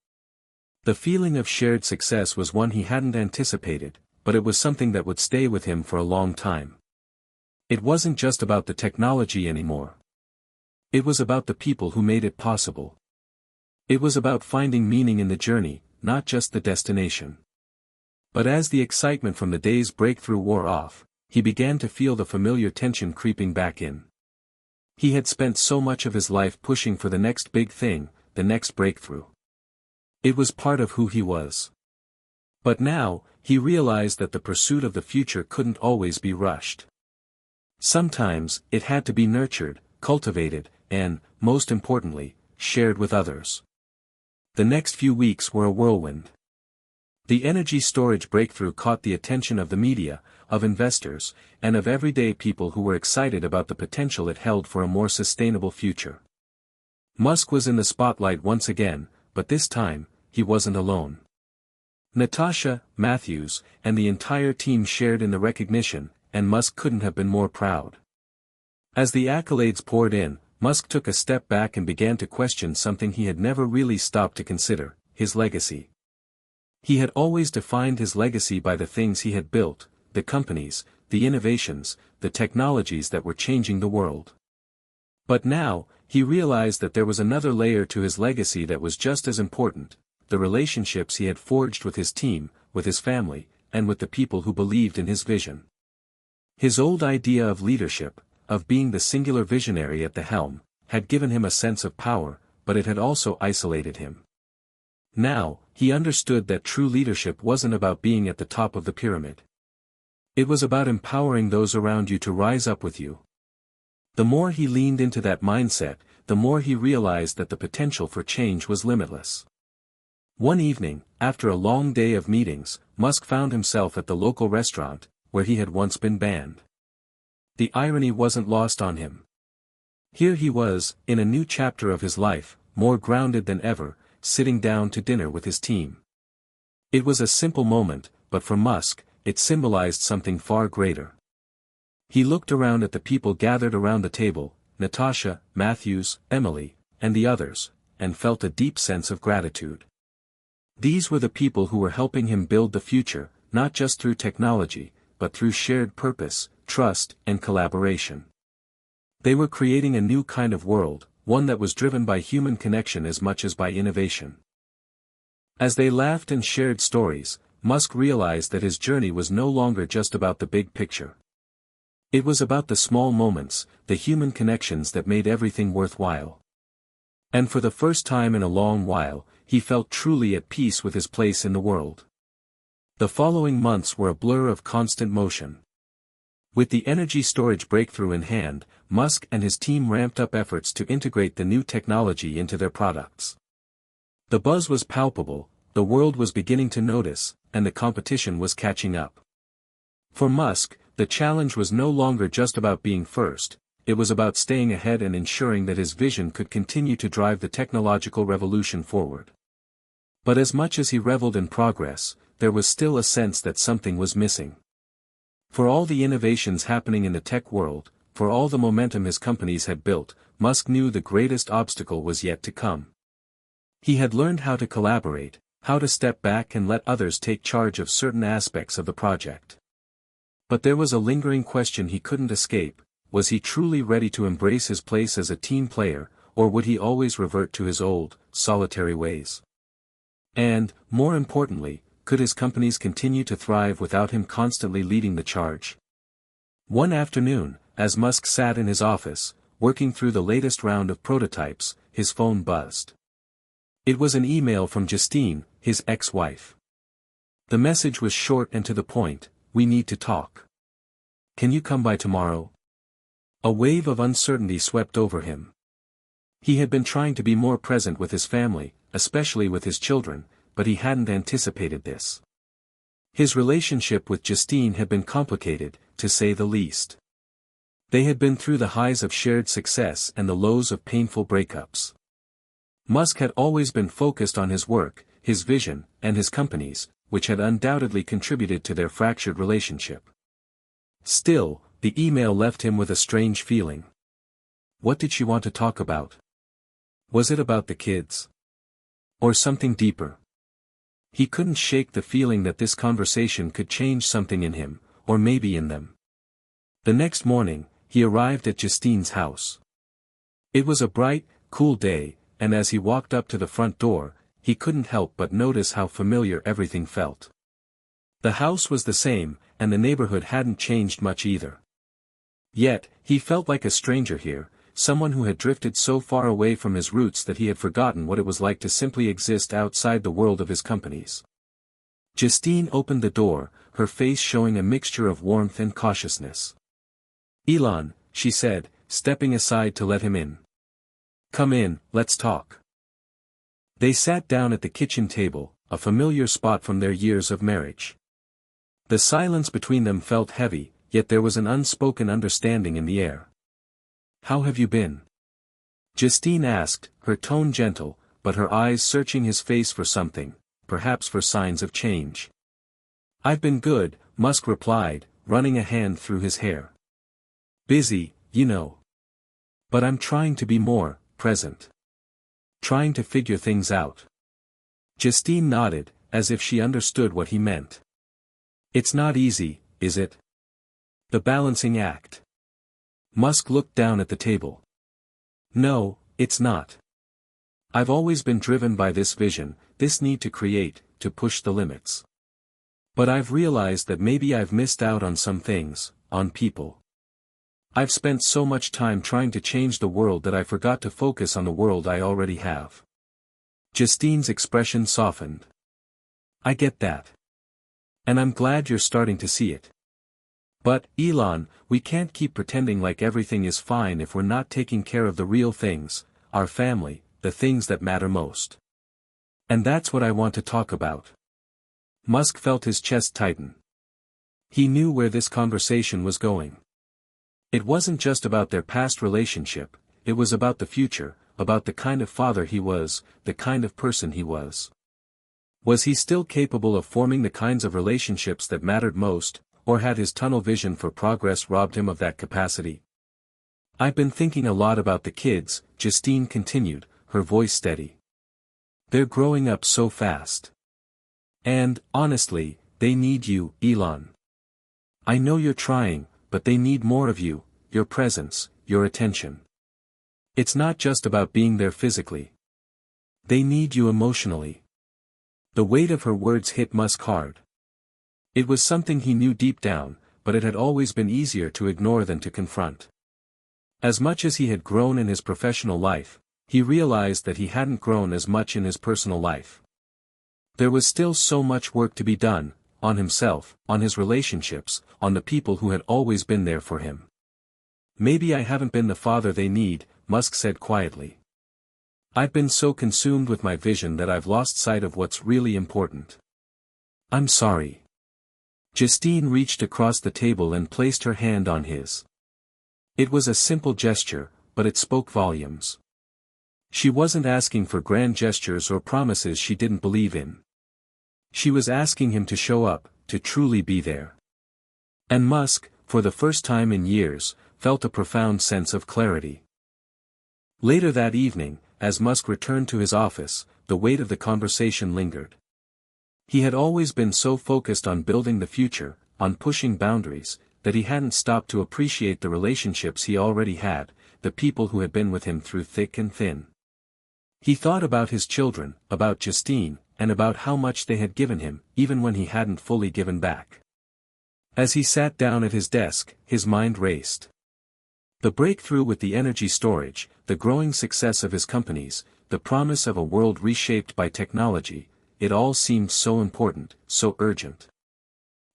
The feeling of shared success was one he hadn't anticipated, but it was something that would stay with him for a long time. It wasn't just about the technology anymore. It was about the people who made it possible. It was about finding meaning in the journey, not just the destination. But as the excitement from the day's breakthrough wore off, he began to feel the familiar tension creeping back in. He had spent so much of his life pushing for the next big thing, the next breakthrough. It was part of who he was. But now, he realized that the pursuit of the future couldn't always be rushed. Sometimes, it had to be nurtured, cultivated, and, most importantly, shared with others. The next few weeks were a whirlwind. The energy storage breakthrough caught the attention of the media, of investors, and of everyday people who were excited about the potential it held for a more sustainable future. Musk was in the spotlight once again, but this time, he wasn't alone. Natasha, Matthews, and the entire team shared in the recognition, and Musk couldn't have been more proud. As the accolades poured in, Musk took a step back and began to question something he had never really stopped to consider: his legacy. He had always defined his legacy by the things he had built, the companies, the innovations, the technologies that were changing the world. But now, he realized that there was another layer to his legacy that was just as important: the relationships he had forged with his team, with his family, and with the people who believed in his vision. His old idea of leadership, of being the singular visionary at the helm, had given him a sense of power, but it had also isolated him. Now, he understood that true leadership wasn't about being at the top of the pyramid. It was about empowering those around you to rise up with you. The more he leaned into that mindset, the more he realized that the potential for change was limitless. One evening, after a long day of meetings, Musk found himself at the local restaurant, where he had once been banned. The irony wasn't lost on him. Here he was, in a new chapter of his life, more grounded than ever, sitting down to dinner with his team. It was a simple moment, but for Musk, it symbolized something far greater. He looked around at the people gathered around the table, Natasha, Matthews, Emily, and the others, and felt a deep sense of gratitude. These were the people who were helping him build the future, not just through technology, but through shared purpose, trust, and collaboration. They were creating a new kind of world, one that was driven by human connection as much as by innovation. As they laughed and shared stories, Musk realized that his journey was no longer just about the big picture. It was about the small moments, the human connections that made everything worthwhile. And for the first time in a long while, he felt truly at peace with his place in the world. The following months were a blur of constant motion. With the energy storage breakthrough in hand, Musk and his team ramped up efforts to integrate the new technology into their products. The buzz was palpable, the world was beginning to notice, and the competition was catching up. For Musk, the challenge was no longer just about being first, it was about staying ahead and ensuring that his vision could continue to drive the technological revolution forward. But as much as he reveled in progress, there was still a sense that something was missing. For all the innovations happening in the tech world, for all the momentum his companies had built, Musk knew the greatest obstacle was yet to come. He had learned how to collaborate, how to step back and let others take charge of certain aspects of the project. But there was a lingering question he couldn't escape: was he truly ready to embrace his place as a team player, or would he always revert to his old, solitary ways? And, more importantly, could his companies continue to thrive without him constantly leading the charge? One afternoon, as Musk sat in his office, working through the latest round of prototypes, his phone buzzed. It was an email from Justine, his ex-wife. The message was short and to the point: "We need to talk. Can you come by tomorrow?" A wave of uncertainty swept over him. He had been trying to be more present with his family, especially with his children, but he hadn't anticipated this. His relationship with Justine had been complicated, to say the least. They had been through the highs of shared success and the lows of painful breakups. Musk had always been focused on his work, his vision, and his companies, which had undoubtedly contributed to their fractured relationship. Still, the email left him with a strange feeling. What did she want to talk about? Was it about the kids? Or something deeper? He couldn't shake the feeling that this conversation could change something in him, or maybe in them. The next morning, he arrived at Justine's house. It was a bright, cool day, and as he walked up to the front door, he couldn't help but notice how familiar everything felt. The house was the same, and the neighborhood hadn't changed much either. Yet, he felt like a stranger here, someone who had drifted so far away from his roots that he had forgotten what it was like to simply exist outside the world of his companies. Justine opened the door, her face showing a mixture of warmth and cautiousness. Elon, she said, stepping aside to let him in. Come in, let's talk. They sat down at the kitchen table, a familiar spot from their years of marriage. The silence between them felt heavy, yet there was an unspoken understanding in the air. How have you been? Justine asked, her tone gentle, but her eyes searching his face for something, perhaps for signs of change. I've been good, Musk replied, running a hand through his hair. Busy, you know. But I'm trying to be more present. Trying to figure things out. Justine nodded, as if she understood what he meant. It's not easy, is it? The balancing act. Musk looked down at the table. No, it's not. I've always been driven by this vision, this need to create, to push the limits. But I've realized that maybe I've missed out on some things, on people. I've spent so much time trying to change the world that I forgot to focus on the world I already have. Justine's expression softened. I get that. And I'm glad you're starting to see it. But, Elon, we can't keep pretending like everything is fine if we're not taking care of the real things, our family, the things that matter most. And that's what I want to talk about. Musk felt his chest tighten. He knew where this conversation was going. It wasn't just about their past relationship, it was about the future, about the kind of father he was, the kind of person he was. Was he still capable of forming the kinds of relationships that mattered most, or had his tunnel vision for progress robbed him of that capacity? I've been thinking a lot about the kids, Justine continued, her voice steady. They're growing up so fast. And, honestly, they need you, Elon. I know you're trying, but they need more of you, your presence, your attention. It's not just about being there physically. They need you emotionally. The weight of her words hit Musk hard. It was something he knew deep down, but it had always been easier to ignore than to confront. As much as he had grown in his professional life, he realized that he hadn't grown as much in his personal life. There was still so much work to be done, on himself, on his relationships, on the people who had always been there for him. Maybe I haven't been the father they need, Musk said quietly. I've been so consumed with my vision that I've lost sight of what's really important. I'm sorry. Justine reached across the table and placed her hand on his. It was a simple gesture, but it spoke volumes. She wasn't asking for grand gestures or promises she didn't believe in. She was asking him to show up, to truly be there. And Musk, for the first time in years, felt a profound sense of clarity. Later that evening, as Musk returned to his office, the weight of the conversation lingered. He had always been so focused on building the future, on pushing boundaries, that he hadn't stopped to appreciate the relationships he already had, the people who had been with him through thick and thin. He thought about his children, about Justine, and about how much they had given him, even when he hadn't fully given back. As he sat down at his desk, his mind raced. The breakthrough with the energy storage, the growing success of his companies, the promise of a world reshaped by technology, it all seemed so important, so urgent.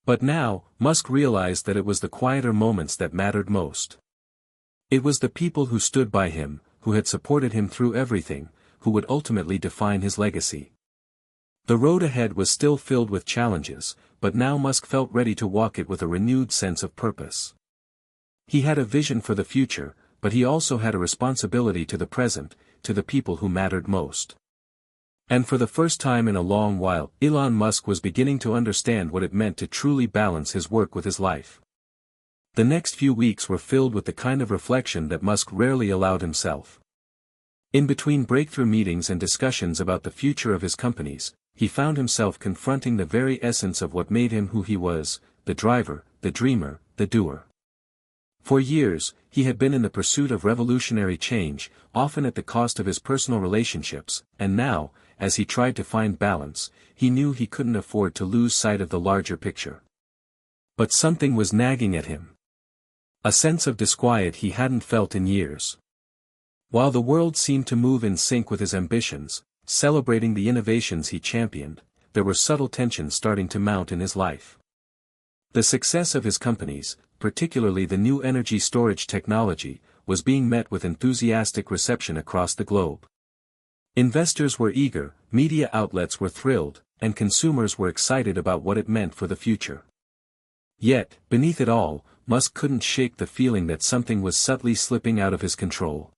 But now, Musk realized that it was the quieter moments that mattered most. It was the people who stood by him, who had supported him through everything, who would ultimately define his legacy. The road ahead was still filled with challenges, but now Musk felt ready to walk it with a renewed sense of purpose. He had a vision for the future, but he also had a responsibility to the present, to the people who mattered most. And for the first time in a long while, Elon Musk was beginning to understand what it meant to truly balance his work with his life. The next few weeks were filled with the kind of reflection that Musk rarely allowed himself. In between breakthrough meetings and discussions about the future of his companies, he found himself confronting the very essence of what made him who he was, the driver, the dreamer, the doer. For years, he had been in the pursuit of revolutionary change, often at the cost of his personal relationships, and now, as he tried to find balance, he knew he couldn't afford to lose sight of the larger picture. But something was nagging at him. A sense of disquiet he hadn't felt in years. While the world seemed to move in sync with his ambitions, celebrating the innovations he championed, there were subtle tensions starting to mount in his life. The success of his companies, particularly the new energy storage technology, was being met with enthusiastic reception across the globe. Investors were eager, media outlets were thrilled, and consumers were excited about what it meant for the future. Yet, beneath it all, Musk couldn't shake the feeling that something was subtly slipping out of his control.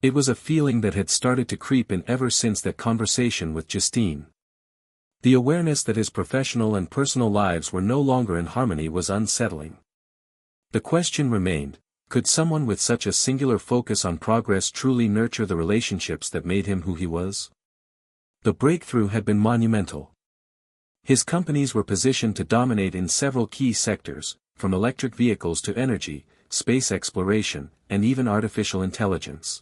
It was a feeling that had started to creep in ever since that conversation with Justine. The awareness that his professional and personal lives were no longer in harmony was unsettling. The question remained, could someone with such a singular focus on progress truly nurture the relationships that made him who he was? The breakthrough had been monumental. His companies were positioned to dominate in several key sectors, from electric vehicles to energy, space exploration, and even artificial intelligence.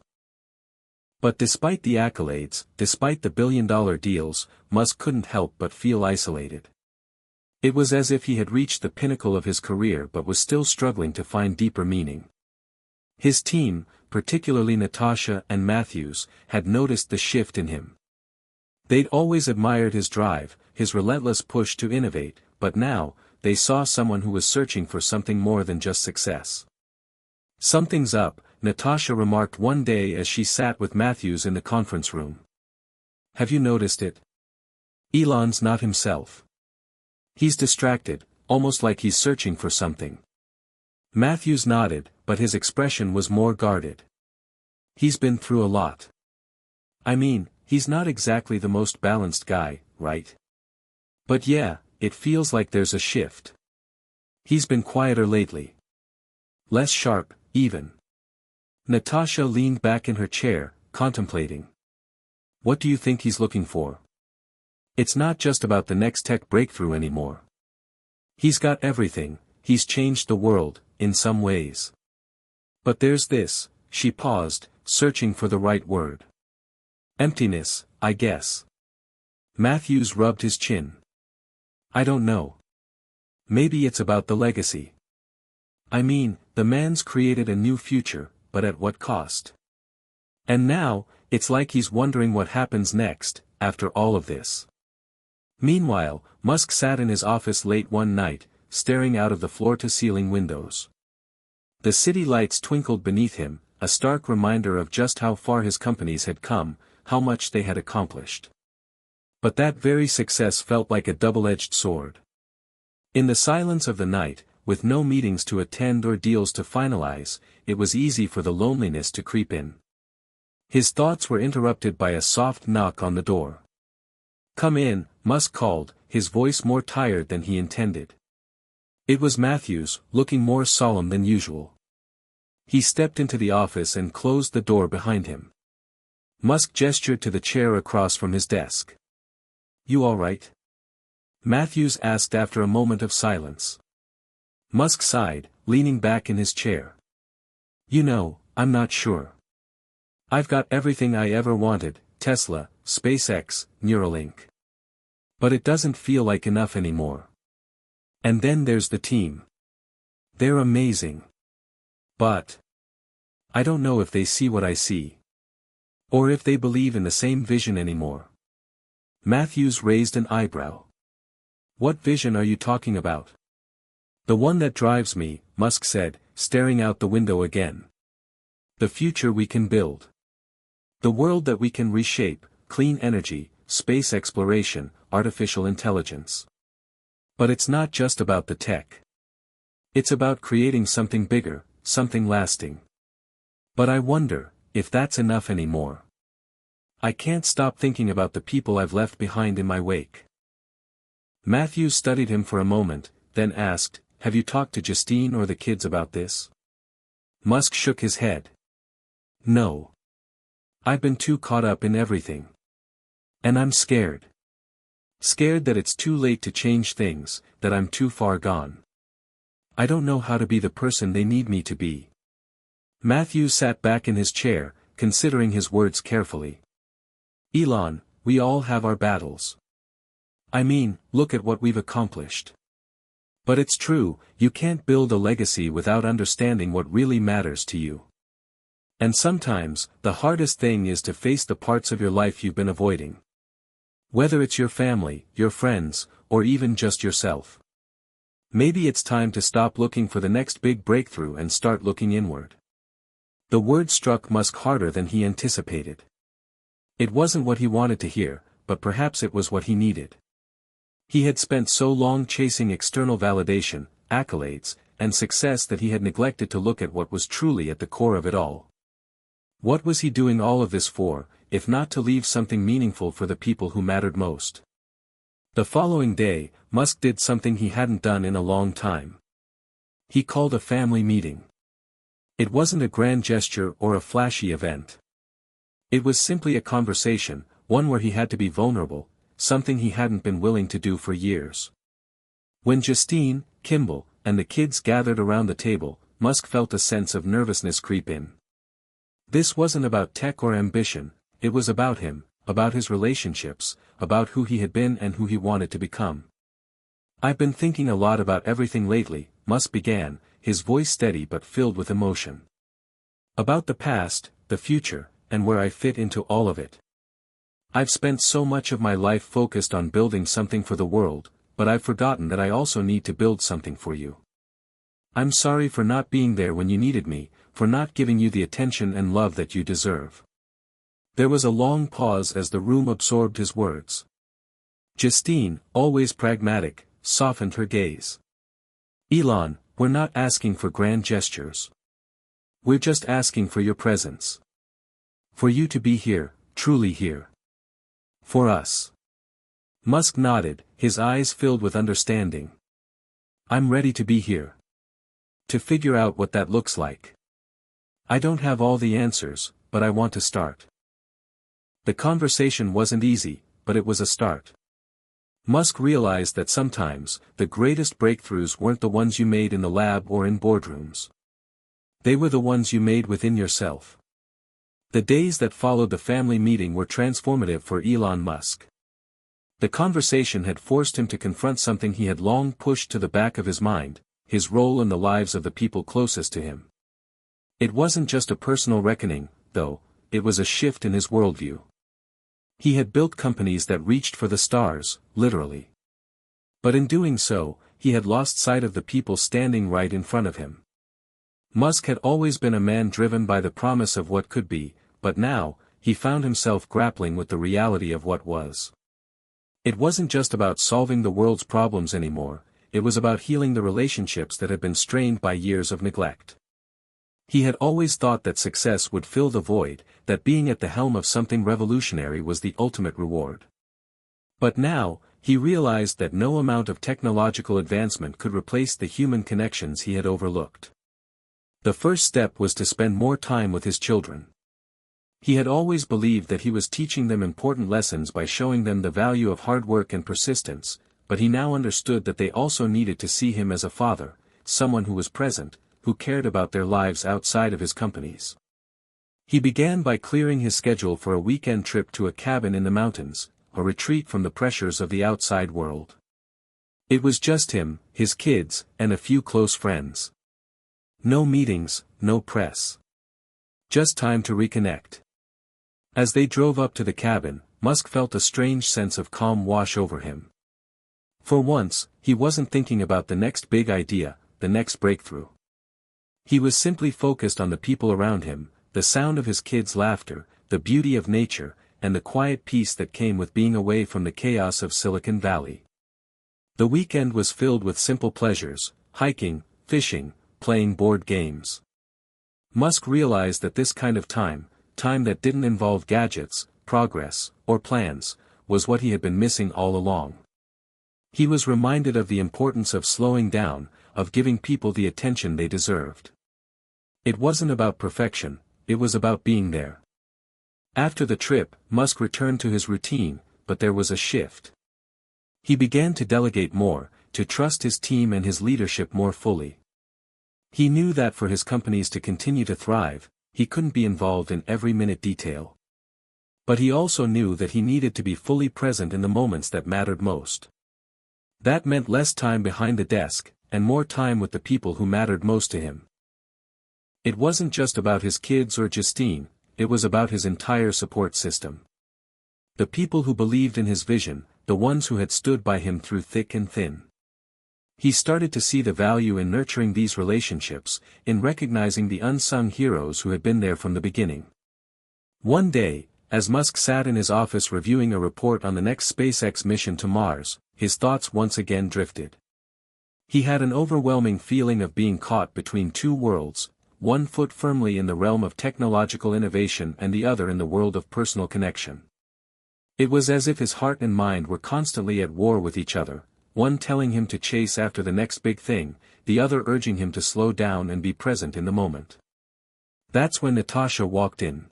But despite the accolades, despite the billion-dollar deals, Musk couldn't help but feel isolated. It was as if he had reached the pinnacle of his career but was still struggling to find deeper meaning. His team, particularly Natasha and Matthews, had noticed the shift in him. They'd always admired his drive, his relentless push to innovate, but now, they saw someone who was searching for something more than just success. "Something's up," Natasha remarked one day as she sat with Matthews in the conference room. "Have you noticed it? Elon's not himself. He's distracted, almost like he's searching for something." Matthews nodded, but his expression was more guarded. "He's been through a lot. I mean, he's not exactly the most balanced guy, right? But yeah, it feels like there's a shift. He's been quieter lately. Less sharp, even." Natasha leaned back in her chair, contemplating. "What do you think he's looking for? It's not just about the next tech breakthrough anymore. He's got everything, he's changed the world, in some ways. But there's this," she paused, searching for the right word. "Emptiness, I guess." Matthews rubbed his chin. "I don't know. Maybe it's about the legacy. I mean, the man's created a new future, but at what cost? And now, it's like he's wondering what happens next, after all of this." Meanwhile, Musk sat in his office late one night, staring out of the floor-to-ceiling windows. The city lights twinkled beneath him, a stark reminder of just how far his companies had come, how much they had accomplished. But that very success felt like a double-edged sword. In the silence of the night, with no meetings to attend or deals to finalize, it was easy for the loneliness to creep in. His thoughts were interrupted by a soft knock on the door. "Come in," Musk called, his voice more tired than he intended. It was Matthews, looking more solemn than usual. He stepped into the office and closed the door behind him. Musk gestured to the chair across from his desk. "You all right?" Matthews asked after a moment of silence. Musk sighed, leaning back in his chair. "You know, I'm not sure. I've got everything I ever wanted, Tesla, SpaceX, Neuralink. But it doesn't feel like enough anymore. And then there's the team. They're amazing. But I don't know if they see what I see. Or if they believe in the same vision anymore." Matthews raised an eyebrow. "What vision are you talking about?" "The one that drives me," Musk said, staring out the window again. "The future we can build. The world that we can reshape, clean energy, space exploration, artificial intelligence. But it's not just about the tech. It's about creating something bigger, something lasting. But I wonder, if that's enough anymore. I can't stop thinking about the people I've left behind in my wake." Matthews studied him for a moment, then asked, "Have you talked to Justine or the kids about this?" Musk shook his head. "No. I've been too caught up in everything. And I'm scared. Scared that it's too late to change things, that I'm too far gone. I don't know how to be the person they need me to be." Matthews sat back in his chair, considering his words carefully. "Elon, we all have our battles. I mean, look at what we've accomplished. But it's true, you can't build a legacy without understanding what really matters to you. And sometimes, the hardest thing is to face the parts of your life you've been avoiding. Whether it's your family, your friends, or even just yourself." Maybe it's time to stop looking for the next big breakthrough and start looking inward. The word struck Musk harder than he anticipated. It wasn't what he wanted to hear, but perhaps it was what he needed. He had spent so long chasing external validation, accolades, and success that he had neglected to look at what was truly at the core of it all. What was he doing all of this for, if not to leave something meaningful for the people who mattered most? The following day, Musk did something he hadn't done in a long time. He called a family meeting. It wasn't a grand gesture or a flashy event. It was simply a conversation, one where he had to be vulnerable, something he hadn't been willing to do for years. When Justine, Kimball, and the kids gathered around the table, Musk felt a sense of nervousness creep in. This wasn't about tech or ambition, it was about him, about his relationships, about who he had been and who he wanted to become. "I've been thinking a lot about everything lately," Musk began, his voice steady but filled with emotion. "About the past, the future, and where I fit into all of it. I've spent so much of my life focused on building something for the world, but I've forgotten that I also need to build something for you. I'm sorry for not being there when you needed me, for not giving you the attention and love that you deserve." There was a long pause as the room absorbed his words. Justine, always pragmatic, softened her gaze. "Elon, we're not asking for grand gestures. We're just asking for your presence. For you to be here, truly here. For us." Musk nodded, his eyes filled with understanding. "I'm ready to be here. To figure out what that looks like. I don't have all the answers, but I want to start." The conversation wasn't easy, but it was a start. Musk realized that sometimes, the greatest breakthroughs weren't the ones you made in the lab or in boardrooms. They were the ones you made within yourself. The days that followed the family meeting were transformative for Elon Musk. The conversation had forced him to confront something he had long pushed to the back of his mind, his role in the lives of the people closest to him. It wasn't just a personal reckoning, though, it was a shift in his worldview. He had built companies that reached for the stars, literally. But in doing so, he had lost sight of the people standing right in front of him. Musk had always been a man driven by the promise of what could be, but now, he found himself grappling with the reality of what was. It wasn't just about solving the world's problems anymore, it was about healing the relationships that had been strained by years of neglect. He had always thought that success would fill the void, that being at the helm of something revolutionary was the ultimate reward. But now, he realized that no amount of technological advancement could replace the human connections he had overlooked. The first step was to spend more time with his children. He had always believed that he was teaching them important lessons by showing them the value of hard work and persistence, but he now understood that they also needed to see him as a father, someone who was present, who cared about their lives outside of his companies. He began by clearing his schedule for a weekend trip to a cabin in the mountains, a retreat from the pressures of the outside world. It was just him, his kids, and a few close friends. No meetings, no press. Just time to reconnect. As they drove up to the cabin, Musk felt a strange sense of calm wash over him. For once, he wasn't thinking about the next big idea, the next breakthrough. He was simply focused on the people around him, the sound of his kids' laughter, the beauty of nature, and the quiet peace that came with being away from the chaos of Silicon Valley. The weekend was filled with simple pleasures, hiking, fishing, playing board games. Musk realized that this kind of time that didn't involve gadgets, progress, or plans, was what he had been missing all along. He was reminded of the importance of slowing down, of giving people the attention they deserved. It wasn't about perfection, it was about being there. After the trip, Musk returned to his routine, but there was a shift. He began to delegate more, to trust his team and his leadership more fully. He knew that for his companies to continue to thrive, he couldn't be involved in every minute detail. But he also knew that he needed to be fully present in the moments that mattered most. That meant less time behind the desk, and more time with the people who mattered most to him. It wasn't just about his kids or Justine, it was about his entire support system. The people who believed in his vision, the ones who had stood by him through thick and thin. He started to see the value in nurturing these relationships, in recognizing the unsung heroes who had been there from the beginning. One day, as Musk sat in his office reviewing a report on the next SpaceX mission to Mars, his thoughts once again drifted. He had an overwhelming feeling of being caught between two worlds, one foot firmly in the realm of technological innovation and the other in the world of personal connection. It was as if his heart and mind were constantly at war with each other, one telling him to chase after the next big thing, the other urging him to slow down and be present in the moment. That's when Natasha walked in.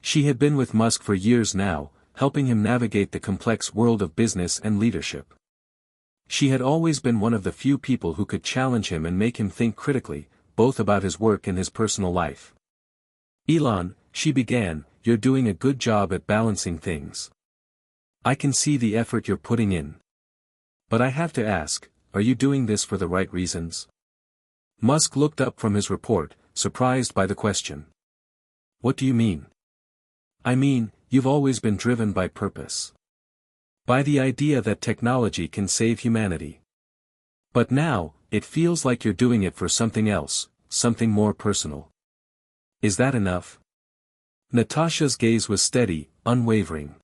She had been with Musk for years now, helping him navigate the complex world of business and leadership. She had always been one of the few people who could challenge him and make him think critically, both about his work and his personal life. "Elon," she began, "you're doing a good job at balancing things. I can see the effort you're putting in. But I have to ask, are you doing this for the right reasons?" Musk looked up from his report, surprised by the question. "What do you mean?" "I mean, you've always been driven by purpose. By the idea that technology can save humanity. But now, it feels like you're doing it for something else, something more personal. Is that enough?" Natasha's gaze was steady, unwavering.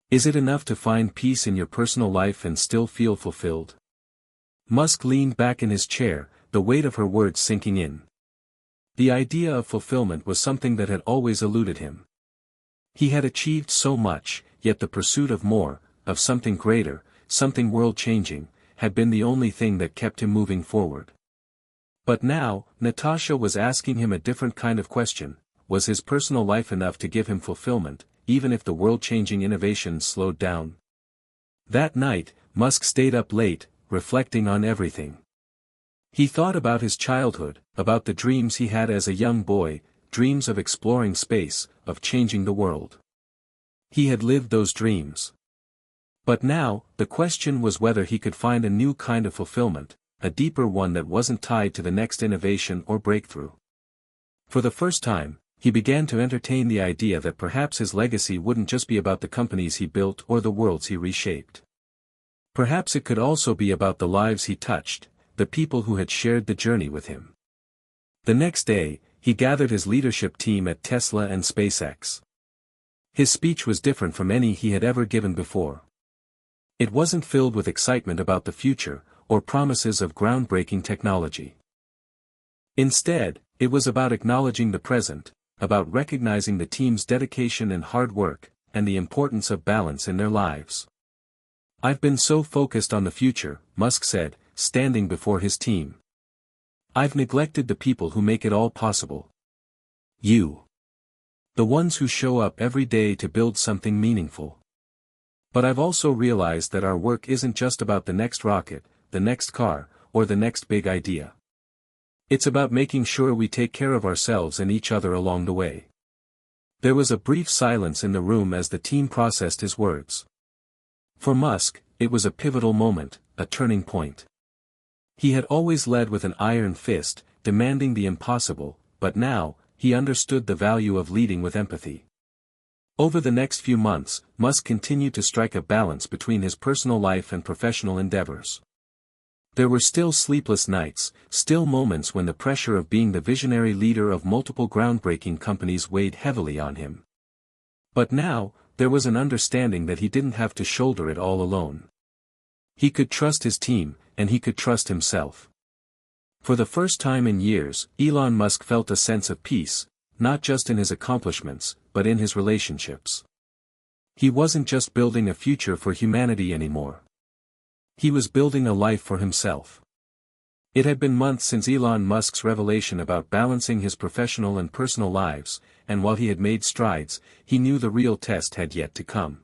"Is it enough to find peace in your personal life and still feel fulfilled?" Musk leaned back in his chair, the weight of her words sinking in. The idea of fulfillment was something that had always eluded him. He had achieved so much, yet the pursuit of more, of something greater, something world-changing, had been the only thing that kept him moving forward. But now, Natasha was asking him a different kind of question: was his personal life enough to give him fulfillment, even if the world-changing innovations slowed down? That night, Musk stayed up late, reflecting on everything. He thought about his childhood, about the dreams he had as a young boy, dreams of exploring space, of changing the world. He had lived those dreams. But now, the question was whether he could find a new kind of fulfillment, a deeper one that wasn't tied to the next innovation or breakthrough. For the first time, he began to entertain the idea that perhaps his legacy wouldn't just be about the companies he built or the worlds he reshaped. Perhaps it could also be about the lives he touched, the people who had shared the journey with him. The next day, he gathered his leadership team at Tesla and SpaceX. His speech was different from any he had ever given before. It wasn't filled with excitement about the future, or promises of groundbreaking technology. Instead, it was about acknowledging the present, about recognizing the team's dedication and hard work, and the importance of balance in their lives. "I've been so focused on the future," Musk said, standing before his team. "I've neglected the people who make it all possible. You. The ones who show up every day to build something meaningful. But I've also realized that our work isn't just about the next rocket, the next car, or the next big idea. It's about making sure we take care of ourselves and each other along the way." There was a brief silence in the room as the team processed his words. For Musk, it was a pivotal moment, a turning point. He had always led with an iron fist, demanding the impossible, but now, he understood the value of leading with empathy. Over the next few months, Musk continued to strike a balance between his personal life and professional endeavors. There were still sleepless nights, still moments when the pressure of being the visionary leader of multiple groundbreaking companies weighed heavily on him. But now, there was an understanding that he didn't have to shoulder it all alone. He could trust his team, and he could trust himself. For the first time in years, Elon Musk felt a sense of peace, not just in his accomplishments, but in his relationships. He wasn't just building a future for humanity anymore. He was building a life for himself. It had been months since Elon Musk's revelation about balancing his professional and personal lives, and while he had made strides, he knew the real test had yet to come.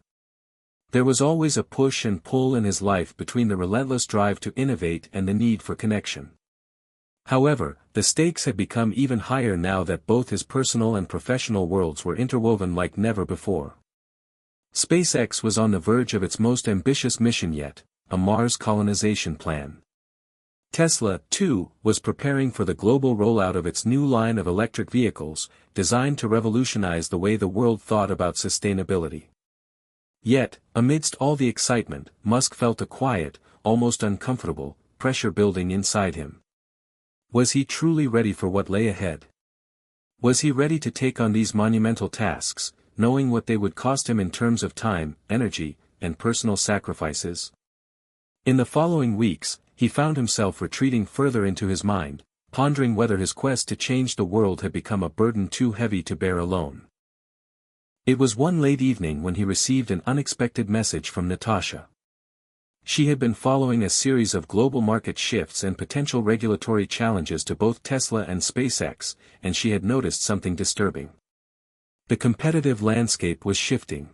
There was always a push and pull in his life between the relentless drive to innovate and the need for connection. However, the stakes had become even higher now that both his personal and professional worlds were interwoven like never before. SpaceX was on the verge of its most ambitious mission yet, a Mars colonization plan. Tesla, too, was preparing for the global rollout of its new line of electric vehicles, designed to revolutionize the way the world thought about sustainability. Yet, amidst all the excitement, Musk felt a quiet, almost uncomfortable, pressure building inside him. Was he truly ready for what lay ahead? Was he ready to take on these monumental tasks, knowing what they would cost him in terms of time, energy, and personal sacrifices? In the following weeks, he found himself retreating further into his mind, pondering whether his quest to change the world had become a burden too heavy to bear alone. It was one late evening when he received an unexpected message from Natasha. She had been following a series of global market shifts and potential regulatory challenges to both Tesla and SpaceX, and she had noticed something disturbing. The competitive landscape was shifting.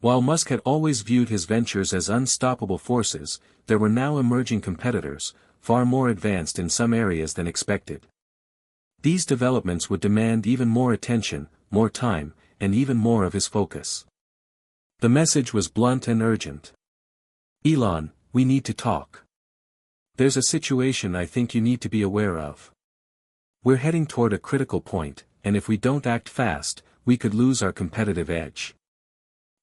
While Musk had always viewed his ventures as unstoppable forces, there were now emerging competitors, far more advanced in some areas than expected. These developments would demand even more attention, more time, and even more of his focus. The message was blunt and urgent. "Elon, we need to talk. There's a situation I think you need to be aware of. We're heading toward a critical point, and if we don't act fast, we could lose our competitive edge.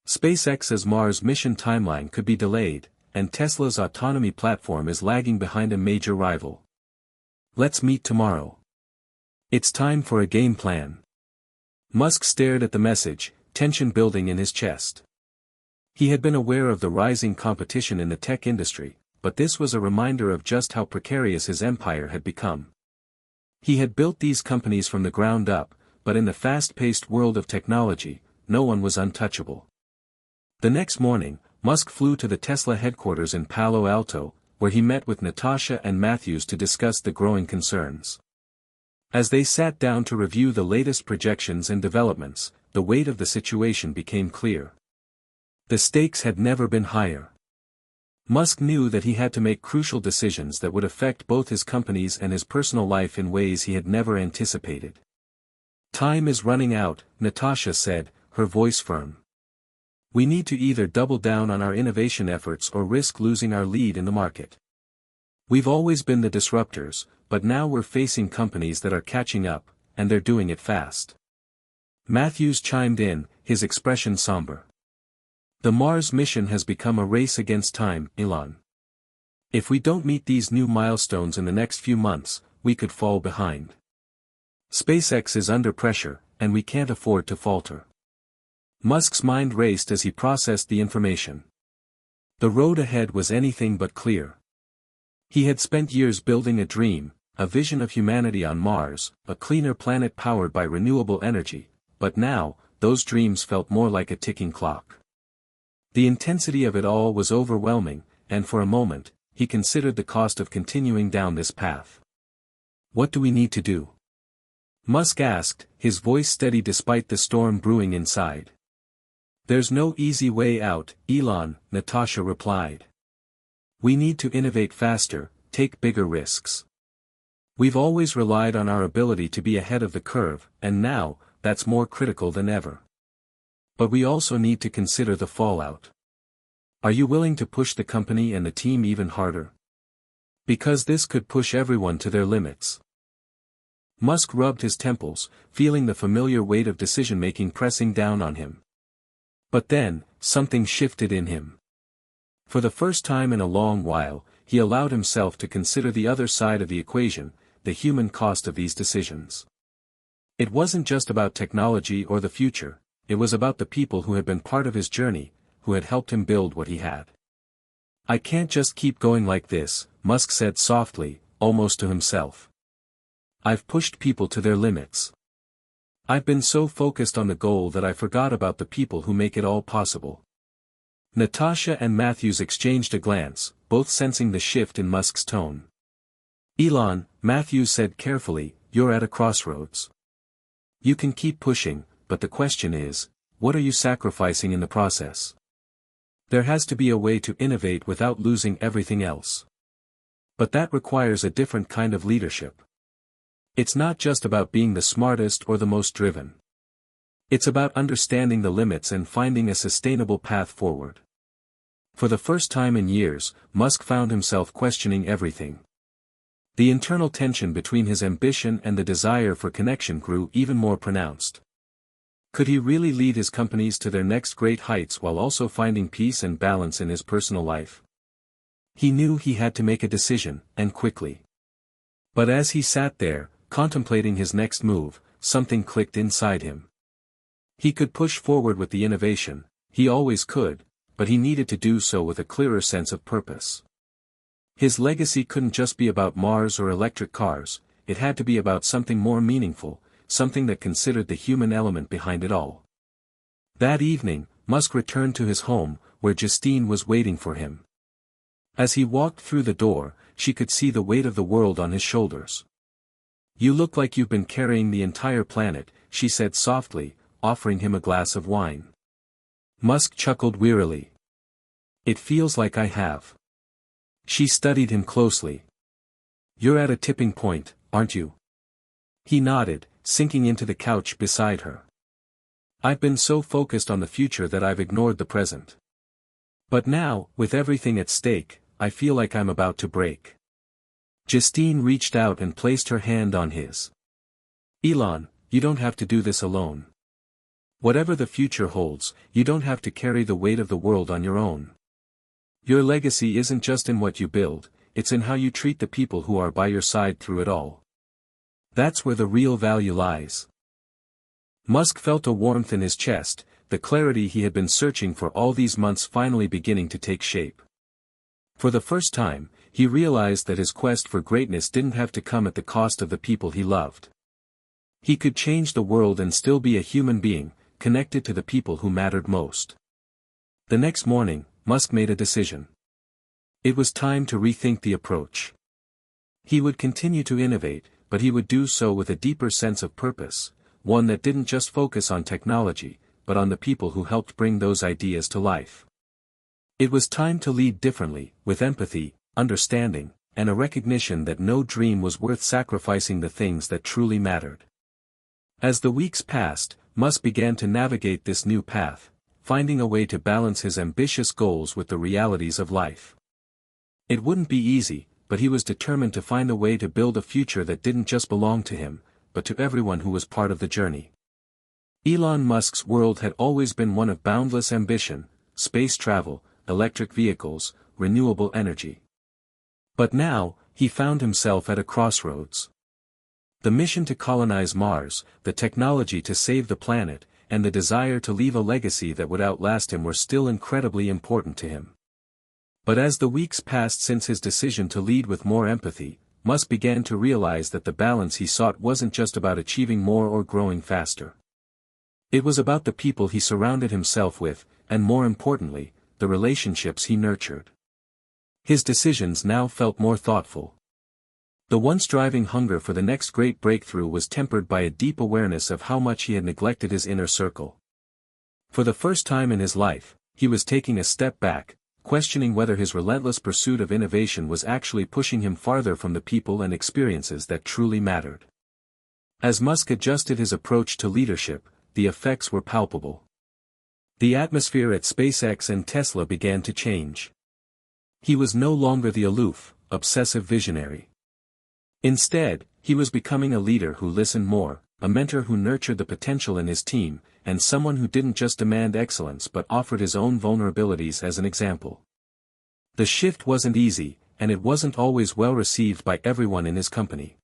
SpaceX's Mars mission timeline could be delayed, and Tesla's autonomy platform is lagging behind a major rival. Let's meet tomorrow. It's time for a game plan." Musk stared at the message, tension building in his chest. He had been aware of the rising competition in the tech industry, but this was a reminder of just how precarious his empire had become. He had built these companies from the ground up, but in the fast-paced world of technology, no one was untouchable. The next morning, Musk flew to the Tesla headquarters in Palo Alto, where he met with Natasha and Matthews to discuss the growing concerns. As they sat down to review the latest projections and developments, the weight of the situation became clear. The stakes had never been higher. Musk knew that he had to make crucial decisions that would affect both his companies and his personal life in ways he had never anticipated. "Time is running out," Natasha said, her voice firm. "We need to either double down on our innovation efforts or risk losing our lead in the market. We've always been the disruptors, but now we're facing companies that are catching up, and they're doing it fast." Matthews chimed in, his expression somber. "The Mars mission has become a race against time, Elon. If we don't meet these new milestones in the next few months, we could fall behind. SpaceX is under pressure, and we can't afford to falter." Musk's mind raced as he processed the information. The road ahead was anything but clear. He had spent years building a dream, a vision of humanity on Mars, a cleaner planet powered by renewable energy, but now, those dreams felt more like a ticking clock. The intensity of it all was overwhelming, and for a moment, he considered the cost of continuing down this path. "What do we need to do?" Musk asked, his voice steady despite the storm brewing inside. "There's no easy way out, Elon," Natasha replied. "We need to innovate faster, take bigger risks. We've always relied on our ability to be ahead of the curve, and now, that's more critical than ever. But we also need to consider the fallout. Are you willing to push the company and the team even harder? Because this could push everyone to their limits." Musk rubbed his temples, feeling the familiar weight of decision-making pressing down on him. But then, something shifted in him. For the first time in a long while, he allowed himself to consider the other side of the equation, the human cost of these decisions. It wasn't just about technology or the future, it was about the people who had been part of his journey, who had helped him build what he had. "I can't just keep going like this," Musk said softly, almost to himself. "I've pushed people to their limits. I've been so focused on the goal that I forgot about the people who make it all possible." Natasha and Matthews exchanged a glance, both sensing the shift in Musk's tone. "Elon," Matthews said carefully, "you're at a crossroads. You can keep pushing, but the question is, what are you sacrificing in the process? There has to be a way to innovate without losing everything else. But that requires a different kind of leadership. It's not just about being the smartest or the most driven. It's about understanding the limits and finding a sustainable path forward." For the first time in years, Musk found himself questioning everything. The internal tension between his ambition and the desire for connection grew even more pronounced. Could he really lead his companies to their next great heights while also finding peace and balance in his personal life? He knew he had to make a decision, and quickly. But as he sat there, contemplating his next move, something clicked inside him. He could push forward with the innovation, he always could, but he needed to do so with a clearer sense of purpose. His legacy couldn't just be about Mars or electric cars, it had to be about something more meaningful, something that considered the human element behind it all. That evening, Musk returned to his home, where Justine was waiting for him. As he walked through the door, she could see the weight of the world on his shoulders. "You look like you've been carrying the entire planet," she said softly, offering him a glass of wine. Musk chuckled wearily. "It feels like I have." She studied him closely. "You're at a tipping point, aren't you?" He nodded, sinking into the couch beside her. "I've been so focused on the future that I've ignored the present. But now, with everything at stake, I feel like I'm about to break." Justine reached out and placed her hand on his. "Elon, you don't have to do this alone. Whatever the future holds, you don't have to carry the weight of the world on your own. Your legacy isn't just in what you build, it's in how you treat the people who are by your side through it all. That's where the real value lies." Musk felt a warmth in his chest, the clarity he had been searching for all these months finally beginning to take shape. For the first time, he realized that his quest for greatness didn't have to come at the cost of the people he loved. He could change the world and still be a human being, connected to the people who mattered most. The next morning, Musk made a decision. It was time to rethink the approach. He would continue to innovate, but he would do so with a deeper sense of purpose, one that didn't just focus on technology, but on the people who helped bring those ideas to life. It was time to lead differently, with empathy, understanding, and a recognition that no dream was worth sacrificing the things that truly mattered. As the weeks passed, Musk began to navigate this new path, finding a way to balance his ambitious goals with the realities of life. It wouldn't be easy, but he was determined to find a way to build a future that didn't just belong to him, but to everyone who was part of the journey. Elon Musk's world had always been one of boundless ambition, space travel, electric vehicles, renewable energy. But now, he found himself at a crossroads. The mission to colonize Mars, the technology to save the planet, and the desire to leave a legacy that would outlast him were still incredibly important to him. But as the weeks passed since his decision to lead with more empathy, Musk began to realize that the balance he sought wasn't just about achieving more or growing faster. It was about the people he surrounded himself with, and more importantly, the relationships he nurtured. His decisions now felt more thoughtful. The once driving hunger for the next great breakthrough was tempered by a deep awareness of how much he had neglected his inner circle. For the first time in his life, he was taking a step back, questioning whether his relentless pursuit of innovation was actually pushing him farther from the people and experiences that truly mattered. As Musk adjusted his approach to leadership, the effects were palpable. The atmosphere at SpaceX and Tesla began to change. He was no longer the aloof, obsessive visionary. Instead, he was becoming a leader who listened more, a mentor who nurtured the potential in his team, and someone who didn't just demand excellence but offered his own vulnerabilities as an example. The shift wasn't easy, and it wasn't always well received by everyone in his company.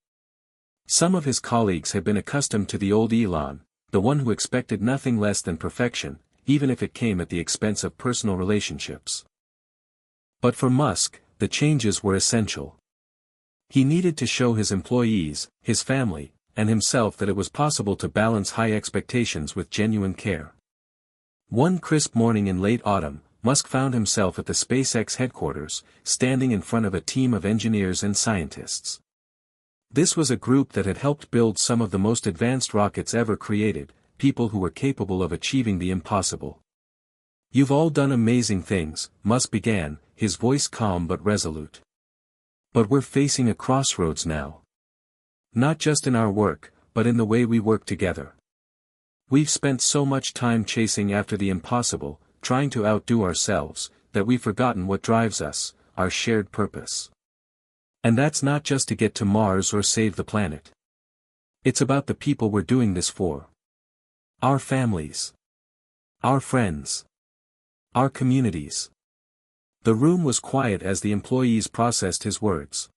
Some of his colleagues had been accustomed to the old Elon, the one who expected nothing less than perfection, even if it came at the expense of personal relationships. But for Musk, the changes were essential. He needed to show his employees, his family, and himself that it was possible to balance high expectations with genuine care. One crisp morning in late autumn, Musk found himself at the SpaceX headquarters, standing in front of a team of engineers and scientists. This was a group that had helped build some of the most advanced rockets ever created, people who were capable of achieving the impossible. "You've all done amazing things," Musk began, his voice calm but resolute. "But we're facing a crossroads now. Not just in our work, but in the way we work together. We've spent so much time chasing after the impossible, trying to outdo ourselves, that we've forgotten what drives us, our shared purpose. And that's not just to get to Mars or save the planet. It's about the people we're doing this for. Our families. Our friends. Our communities. The room was quiet as the employees processed his words.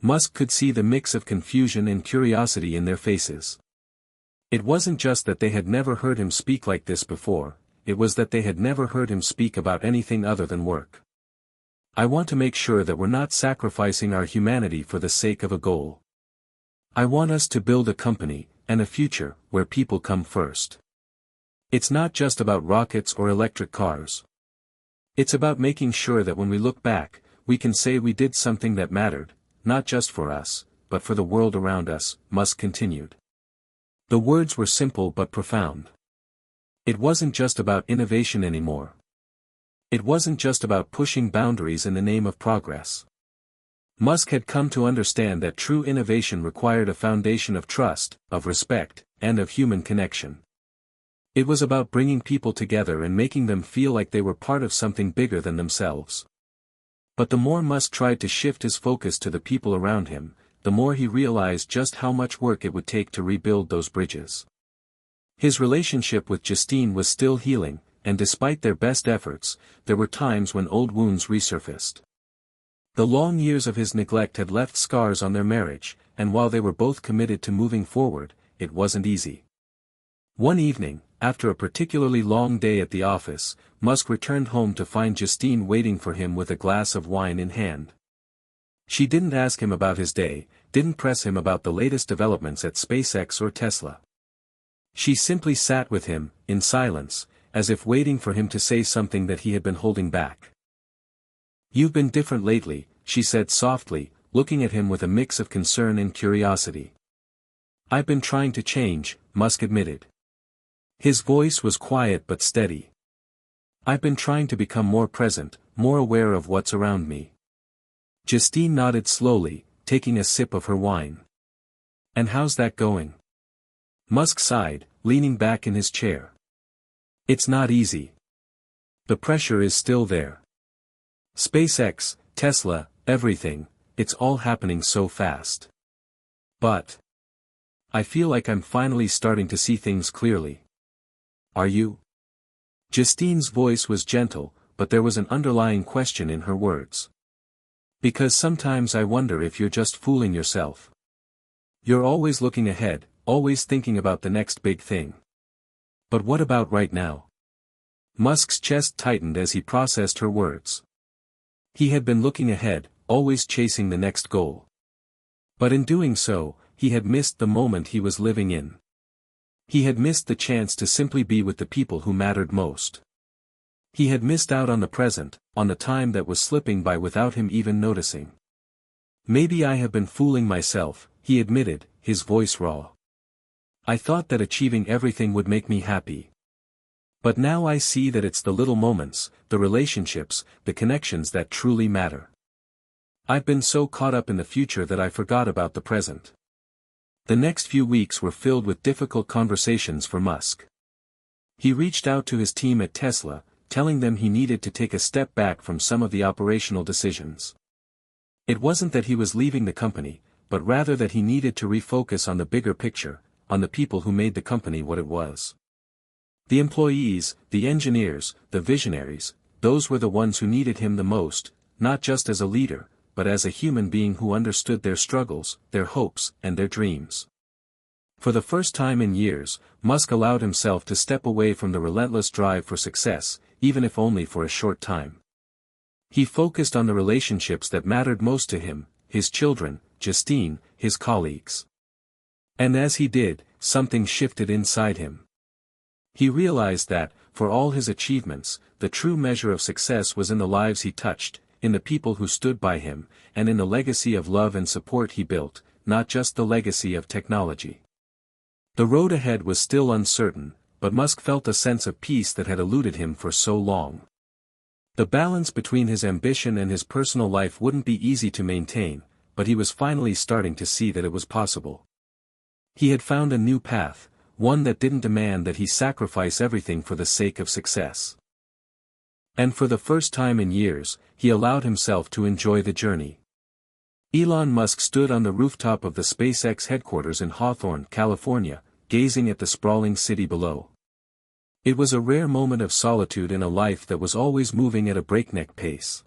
Musk could see the mix of confusion and curiosity in their faces. It wasn't just that they had never heard him speak like this before, it was that they had never heard him speak about anything other than work. I want to make sure that we're not sacrificing our humanity for the sake of a goal. I want us to build a company, and a future, where people come first. It's not just about rockets or electric cars. It's about making sure that when we look back, we can say we did something that mattered, not just for us, but for the world around us, Musk continued. The words were simple but profound. It wasn't just about innovation anymore. It wasn't just about pushing boundaries in the name of progress. Musk had come to understand that true innovation required a foundation of trust, of respect, and of human connection. It was about bringing people together and making them feel like they were part of something bigger than themselves. But the more Musk tried to shift his focus to the people around him, the more he realized just how much work it would take to rebuild those bridges. His relationship with Justine was still healing, and despite their best efforts, there were times when old wounds resurfaced. The long years of his neglect had left scars on their marriage, and while they were both committed to moving forward, it wasn't easy. One evening, after a particularly long day at the office, Musk returned home to find Justine waiting for him with a glass of wine in hand. She didn't ask him about his day, didn't press him about the latest developments at SpaceX or Tesla. She simply sat with him, in silence, as if waiting for him to say something that he had been holding back. "You've been different lately," she said softly, looking at him with a mix of concern and curiosity. "I've been trying to change," Musk admitted. His voice was quiet but steady. "I've been trying to become more present, more aware of what's around me." Justine nodded slowly, taking a sip of her wine. "And how's that going?" Musk sighed, leaning back in his chair. "It's not easy. The pressure is still there. SpaceX, Tesla, everything, it's all happening so fast. But I feel like I'm finally starting to see things clearly. Are you?" Justine's voice was gentle, but there was an underlying question in her words. "Because sometimes I wonder if you're just fooling yourself. You're always looking ahead, always thinking about the next big thing. But what about right now?" Musk's chest tightened as he processed her words. He had been looking ahead, always chasing the next goal. But in doing so, he had missed the moment he was living in. He had missed the chance to simply be with the people who mattered most. He had missed out on the present, on the time that was slipping by without him even noticing. "Maybe I have been fooling myself," he admitted, his voice raw. "I thought that achieving everything would make me happy. But now I see that it's the little moments, the relationships, the connections that truly matter. I've been so caught up in the future that I forgot about the present." The next few weeks were filled with difficult conversations for Musk. He reached out to his team at Tesla, telling them he needed to take a step back from some of the operational decisions. It wasn't that he was leaving the company, but rather that he needed to refocus on the bigger picture, on the people who made the company what it was. The employees, the engineers, the visionaries, those were the ones who needed him the most, not just as a leader, but as a human being who understood their struggles, their hopes, and their dreams. For the first time in years, Musk allowed himself to step away from the relentless drive for success, even if only for a short time. He focused on the relationships that mattered most to him, his children, Justine, his colleagues. And as he did, something shifted inside him. He realized that, for all his achievements, the true measure of success was in the lives he touched, in the people who stood by him, and in the legacy of love and support he built, not just the legacy of technology. The road ahead was still uncertain, but Musk felt a sense of peace that had eluded him for so long. The balance between his ambition and his personal life wouldn't be easy to maintain, but he was finally starting to see that it was possible. He had found a new path, one that didn't demand that he sacrifice everything for the sake of success. And for the first time in years, he allowed himself to enjoy the journey. Elon Musk stood on the rooftop of the SpaceX headquarters in Hawthorne, California, gazing at the sprawling city below. It was a rare moment of solitude in a life that was always moving at a breakneck pace.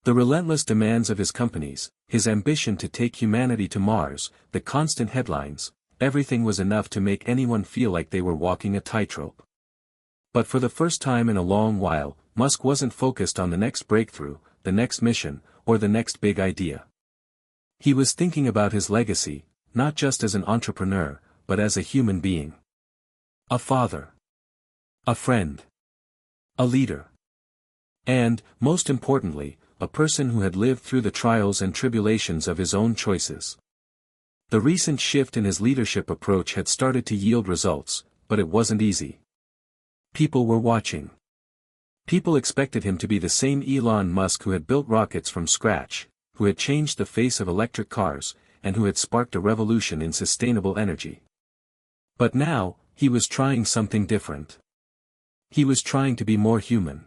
The relentless demands of his companies, his ambition to take humanity to Mars, the constant headlines, everything was enough to make anyone feel like they were walking a tightrope. But for the first time in a long while, Musk wasn't focused on the next breakthrough, the next mission, or the next big idea. He was thinking about his legacy, not just as an entrepreneur, but as a human being. A father. A friend. A leader. And, most importantly, a person who had lived through the trials and tribulations of his own choices. The recent shift in his leadership approach had started to yield results, but it wasn't easy. People were watching. People expected him to be the same Elon Musk who had built rockets from scratch, who had changed the face of electric cars, and who had sparked a revolution in sustainable energy. But now, he was trying something different. He was trying to be more human.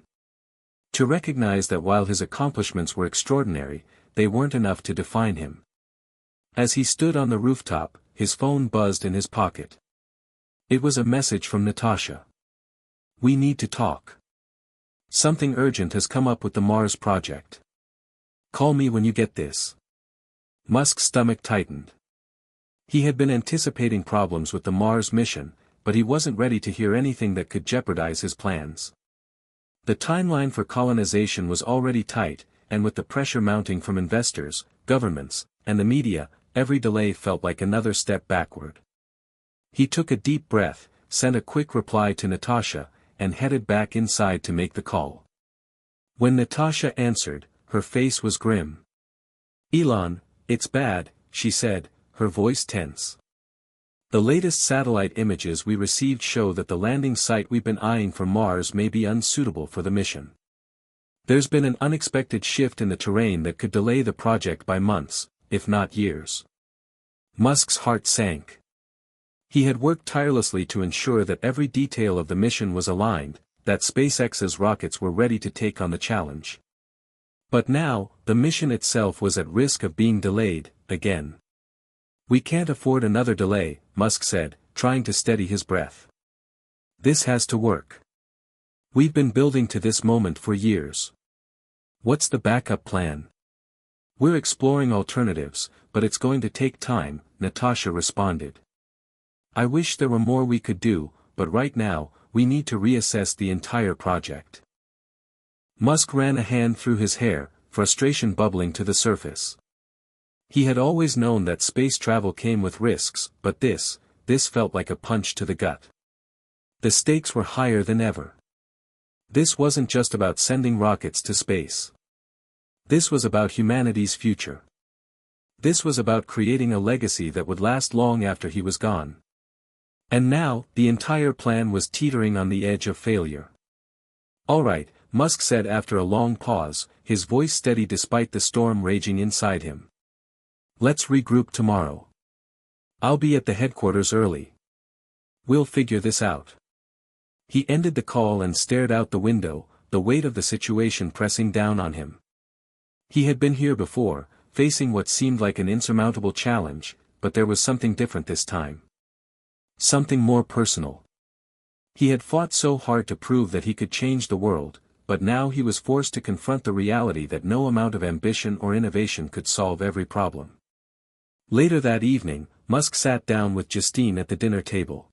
To recognize that while his accomplishments were extraordinary, they weren't enough to define him. As he stood on the rooftop, his phone buzzed in his pocket. It was a message from Natasha. "We need to talk. Something urgent has come up with the Mars project. Call me when you get this." Musk's stomach tightened. He had been anticipating problems with the Mars mission, but he wasn't ready to hear anything that could jeopardize his plans. The timeline for colonization was already tight, and with the pressure mounting from investors, governments, and the media, every delay felt like another step backward. He took a deep breath, sent a quick reply to Natasha, and headed back inside to make the call. When Natasha answered, her face was grim. "Elon, it's bad," she said, her voice tense. "The latest satellite images we received show that the landing site we've been eyeing for Mars may be unsuitable for the mission. There's been an unexpected shift in the terrain that could delay the project by months, if not years." Musk's heart sank. He had worked tirelessly to ensure that every detail of the mission was aligned, that SpaceX's rockets were ready to take on the challenge. But now, the mission itself was at risk of being delayed, again. "We can't afford another delay," Musk said, trying to steady his breath. "This has to work. We've been building to this moment for years. What's the backup plan?" "We're exploring alternatives, but it's going to take time," Natasha responded. "I wish there were more we could do, but right now, we need to reassess the entire project." Musk ran a hand through his hair, frustration bubbling to the surface. He had always known that space travel came with risks, but this felt like a punch to the gut. The stakes were higher than ever. This wasn't just about sending rockets to space. This was about humanity's future. This was about creating a legacy that would last long after he was gone. And now, the entire plan was teetering on the edge of failure. "All right," Musk said after a long pause, his voice steady despite the storm raging inside him. "Let's regroup tomorrow. I'll be at the headquarters early. We'll figure this out." He ended the call and stared out the window, the weight of the situation pressing down on him. He had been here before, facing what seemed like an insurmountable challenge, but there was something different this time. Something more personal. He had fought so hard to prove that he could change the world, but now he was forced to confront the reality that no amount of ambition or innovation could solve every problem. Later that evening, Musk sat down with Justine at the dinner table.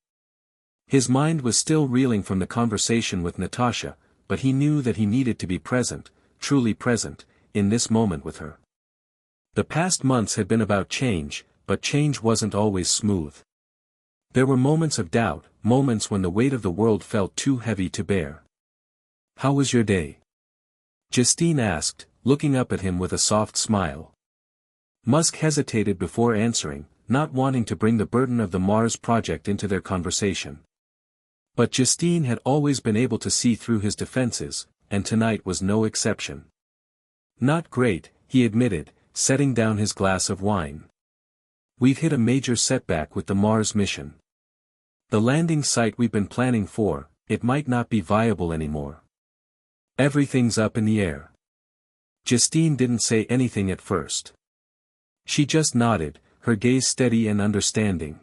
His mind was still reeling from the conversation with Natasha, but he knew that he needed to be present, truly present, in this moment with her. The past months had been about change, but change wasn't always smooth. There were moments of doubt, moments when the weight of the world felt too heavy to bear. "How was your day?" Justine asked, looking up at him with a soft smile. Musk hesitated before answering, not wanting to bring the burden of the Mars project into their conversation. But Justine had always been able to see through his defenses, and tonight was no exception. "Not great," he admitted, setting down his glass of wine. "We've hit a major setback with the Mars mission. The landing site we've been planning for, it might not be viable anymore. Everything's up in the air." Justine didn't say anything at first. She just nodded, her gaze steady and understanding.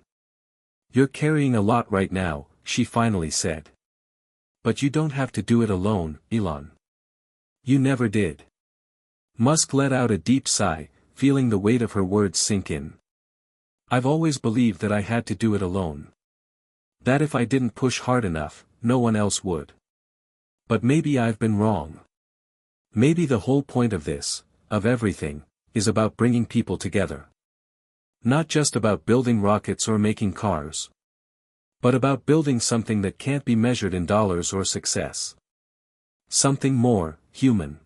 "You're carrying a lot right now," she finally said. But you don't have to do it alone, Elon. You never did. Musk let out a deep sigh, feeling the weight of her words sink in. I've always believed that I had to do it alone. That if I didn't push hard enough, no one else would. But maybe I've been wrong. Maybe the whole point of this, of everything, is about bringing people together. Not just about building rockets or making cars. But about building something that can't be measured in dollars or success. Something more, human.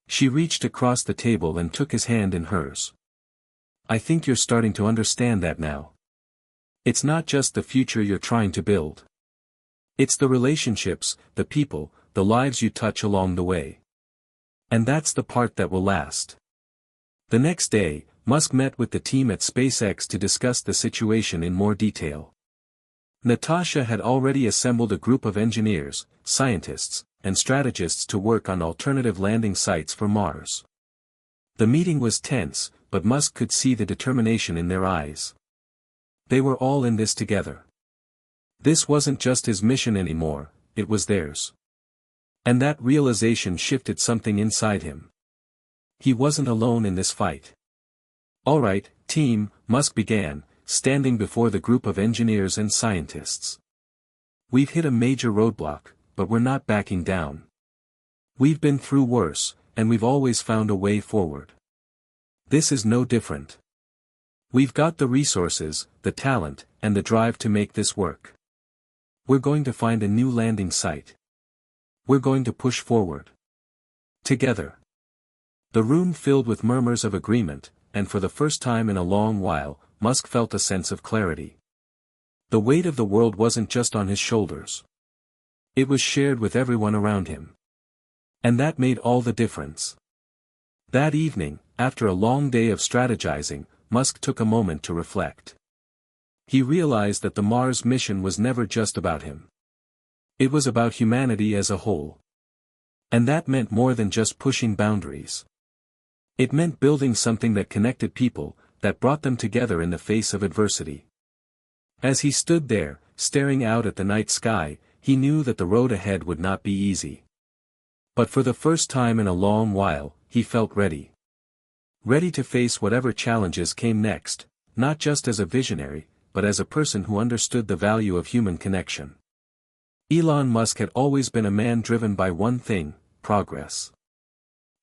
She reached across the table and took his hand in hers. I think you're starting to understand that now. It's not just the future you're trying to build. It's the relationships, the people, the lives you touch along the way. And that's the part that will last. The next day, Musk met with the team at SpaceX to discuss the situation in more detail. Natasha had already assembled a group of engineers, scientists, and strategists to work on alternative landing sites for Mars. The meeting was tense, but Musk could see the determination in their eyes. They were all in this together. This wasn't just his mission anymore, it was theirs. And that realization shifted something inside him. He wasn't alone in this fight. All right, team, Musk began, standing before the group of engineers and scientists. We've hit a major roadblock, but we're not backing down. We've been through worse, and we've always found a way forward. This is no different. We've got the resources, the talent, and the drive to make this work. We're going to find a new landing site. We're going to push forward. Together. The room filled with murmurs of agreement, and for the first time in a long while, Musk felt a sense of clarity. The weight of the world wasn't just on his shoulders. It was shared with everyone around him. And that made all the difference. That evening, after a long day of strategizing, Musk took a moment to reflect. He realized that the Mars mission was never just about him. It was about humanity as a whole. And that meant more than just pushing boundaries. It meant building something that connected people, that brought them together in the face of adversity. As he stood there, staring out at the night sky, he knew that the road ahead would not be easy. But for the first time in a long while, he felt ready. Ready to face whatever challenges came next, not just as a visionary, but as a person who understood the value of human connection. Elon Musk had always been a man driven by one thing, progress.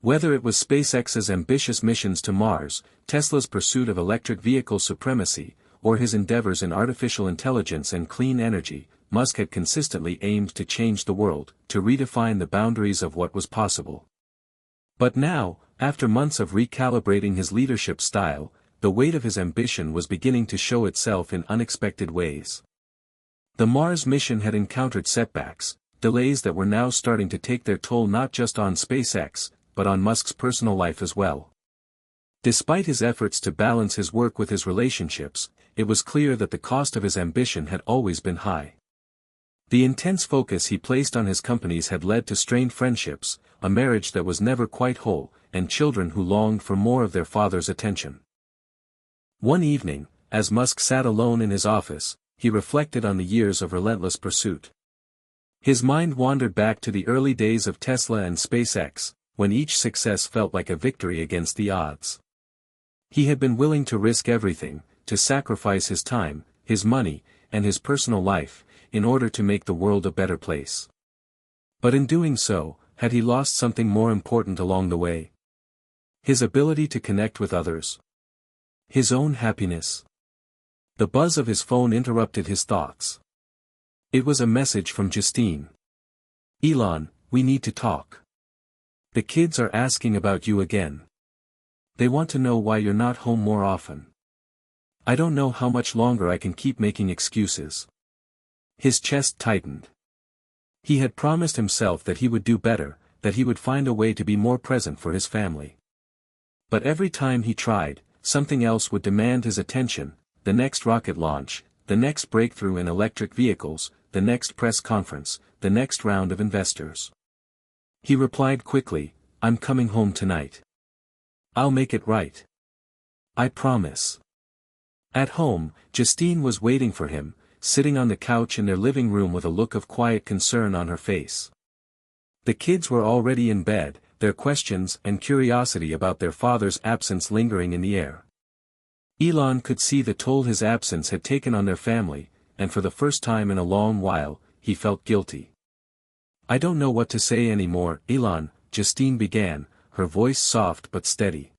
Whether it was SpaceX's ambitious missions to Mars, Tesla's pursuit of electric vehicle supremacy, or his endeavors in artificial intelligence and clean energy, Musk had consistently aimed to change the world, to redefine the boundaries of what was possible. But now, after months of recalibrating his leadership style, the weight of his ambition was beginning to show itself in unexpected ways. The Mars mission had encountered setbacks, delays that were now starting to take their toll not just on SpaceX, but on Musk's personal life as well. Despite his efforts to balance his work with his relationships, it was clear that the cost of his ambition had always been high. The intense focus he placed on his companies had led to strained friendships, a marriage that was never quite whole, and children who longed for more of their father's attention. One evening, as Musk sat alone in his office, he reflected on the years of relentless pursuit. His mind wandered back to the early days of Tesla and SpaceX, when each success felt like a victory against the odds. He had been willing to risk everything, to sacrifice his time, his money, and his personal life, in order to make the world a better place. But in doing so, had he lost something more important along the way? His ability to connect with others. His own happiness. The buzz of his phone interrupted his thoughts. It was a message from Justine. Elon, we need to talk. The kids are asking about you again. They want to know why you're not home more often. I don't know how much longer I can keep making excuses. His chest tightened. He had promised himself that he would do better, that he would find a way to be more present for his family. But every time he tried, something else would demand his attention, the next rocket launch, the next breakthrough in electric vehicles, the next press conference, the next round of investors. He replied quickly, I'm coming home tonight. I'll make it right. I promise. At home, Justine was waiting for him, sitting on the couch in their living room with a look of quiet concern on her face. The kids were already in bed, their questions and curiosity about their father's absence lingering in the air. Elon could see the toll his absence had taken on their family, and for the first time in a long while, he felt guilty. "I don't know what to say anymore, Elon," Justine began, her voice soft but steady.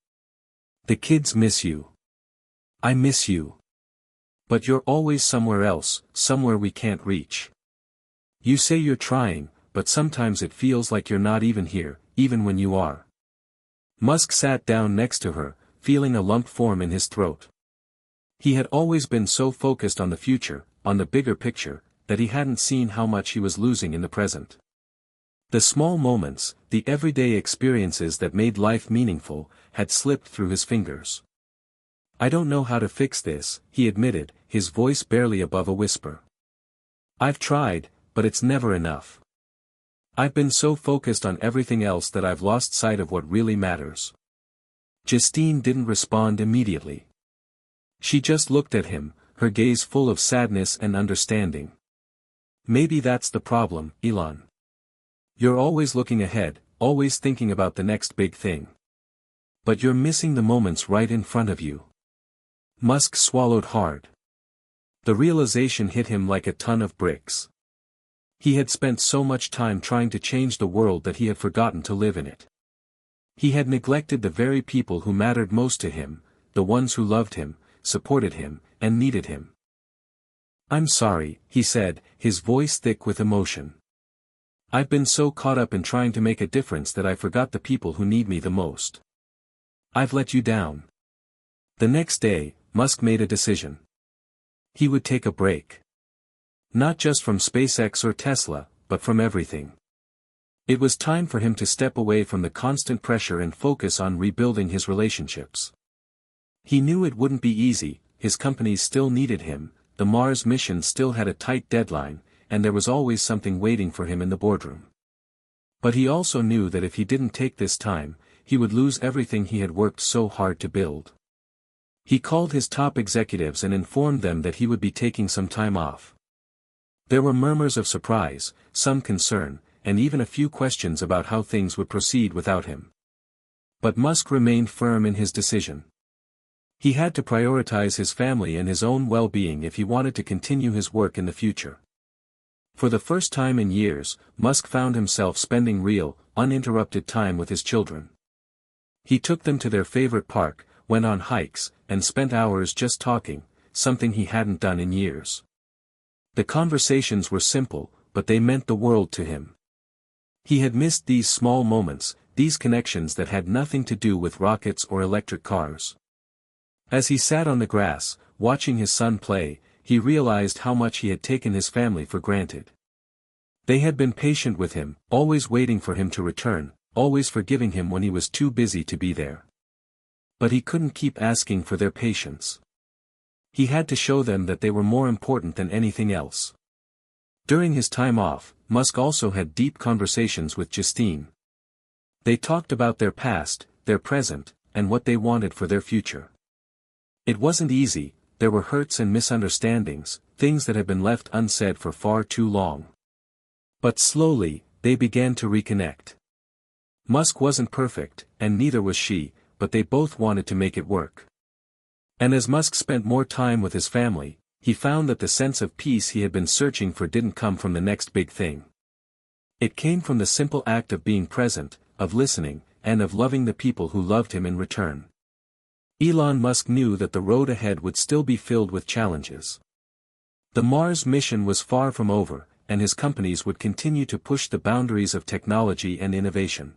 "The kids miss you. I miss you. But you're always somewhere else, somewhere we can't reach. You say you're trying, but sometimes it feels like you're not even here, even when you are." Musk sat down next to her, feeling a lump form in his throat. He had always been so focused on the future, on the bigger picture, that he hadn't seen how much he was losing in the present. The small moments, the everyday experiences that made life meaningful, had slipped through his fingers. "I don't know how to fix this," he admitted, his voice barely above a whisper. "I've tried, but it's never enough. I've been so focused on everything else that I've lost sight of what really matters." Justine didn't respond immediately. She just looked at him, her gaze full of sadness and understanding. "Maybe that's the problem, Elon. You're always looking ahead, always thinking about the next big thing. But you're missing the moments right in front of you." Musk swallowed hard. The realization hit him like a ton of bricks. He had spent so much time trying to change the world that he had forgotten to live in it. He had neglected the very people who mattered most to him, the ones who loved him, supported him, and needed him. "I'm sorry," he said, his voice thick with emotion. "I've been so caught up in trying to make a difference that I forgot the people who need me the most. I've let you down." The next day, Musk made a decision. He would take a break. Not just from SpaceX or Tesla, but from everything. It was time for him to step away from the constant pressure and focus on rebuilding his relationships. He knew it wouldn't be easy, his companies still needed him, the Mars mission still had a tight deadline, and there was always something waiting for him in the boardroom. But he also knew that if he didn't take this time, he would lose everything he had worked so hard to build. He called his top executives and informed them that he would be taking some time off. There were murmurs of surprise, some concern, and even a few questions about how things would proceed without him. But Musk remained firm in his decision. He had to prioritize his family and his own well-being if he wanted to continue his work in the future. For the first time in years, Musk found himself spending real, uninterrupted time with his children. He took them to their favorite park, went on hikes, and spent hours just talking, something he hadn't done in years. The conversations were simple, but they meant the world to him. He had missed these small moments, these connections that had nothing to do with rockets or electric cars. As he sat on the grass, watching his son play, he realized how much he had taken his family for granted. They had been patient with him, always waiting for him to return, always forgiving him when he was too busy to be there. But he couldn't keep asking for their patience. He had to show them that they were more important than anything else. During his time off, Musk also had deep conversations with Justine. They talked about their past, their present, and what they wanted for their future. It wasn't easy, there were hurts and misunderstandings, things that had been left unsaid for far too long. But slowly, they began to reconnect. Musk wasn't perfect, and neither was she, but they both wanted to make it work. And as Musk spent more time with his family, he found that the sense of peace he had been searching for didn't come from the next big thing. It came from the simple act of being present, of listening, and of loving the people who loved him in return. Elon Musk knew that the road ahead would still be filled with challenges. The Mars mission was far from over, and his companies would continue to push the boundaries of technology and innovation.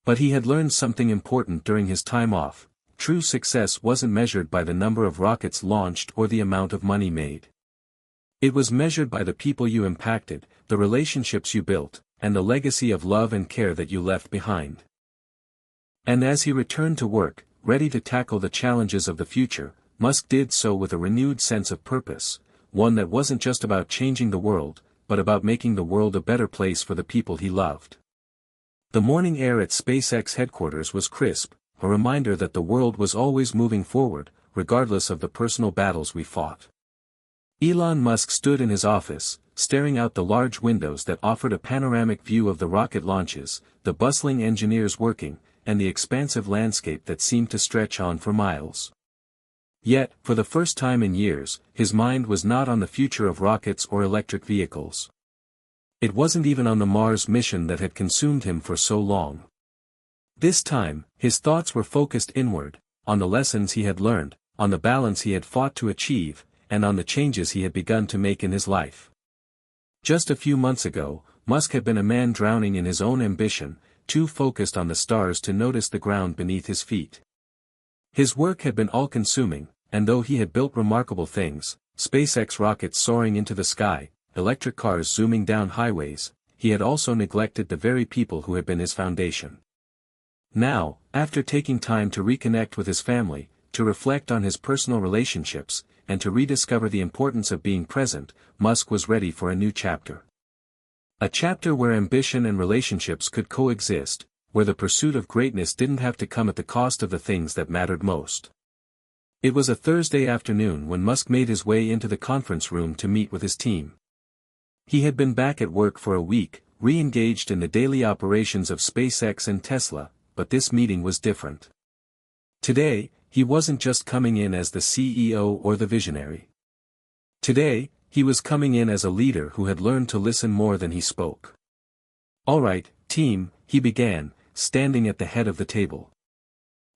But he had learned something important during his time off. True success wasn't measured by the number of rockets launched or the amount of money made. It was measured by the people you impacted, the relationships you built, and the legacy of love and care that you left behind. And as he returned to work, ready to tackle the challenges of the future, Musk did so with a renewed sense of purpose, one that wasn't just about changing the world, but about making the world a better place for the people he loved. The morning air at SpaceX headquarters was crisp, a reminder that the world was always moving forward, regardless of the personal battles we fought. Elon Musk stood in his office, staring out the large windows that offered a panoramic view of the rocket launches, the bustling engineers working, and the expansive landscape that seemed to stretch on for miles. Yet, for the first time in years, his mind was not on the future of rockets or electric vehicles. It wasn't even on the Mars mission that had consumed him for so long. This time, his thoughts were focused inward, on the lessons he had learned, on the balance he had fought to achieve, and on the changes he had begun to make in his life. Just a few months ago, Musk had been a man drowning in his own ambition, too focused on the stars to notice the ground beneath his feet. His work had been all-consuming, and though he had built remarkable things, SpaceX rockets soaring into the sky, electric cars zooming down highways, he had also neglected the very people who had been his foundation. Now, after taking time to reconnect with his family, to reflect on his personal relationships, and to rediscover the importance of being present, Musk was ready for a new chapter. A chapter where ambition and relationships could coexist, where the pursuit of greatness didn't have to come at the cost of the things that mattered most. It was a Thursday afternoon when Musk made his way into the conference room to meet with his team. He had been back at work for a week, re-engaged in the daily operations of SpaceX and Tesla, but this meeting was different. Today, he wasn't just coming in as the CEO or the visionary. Today, he was coming in as a leader who had learned to listen more than he spoke. "All right, team," he began, standing at the head of the table.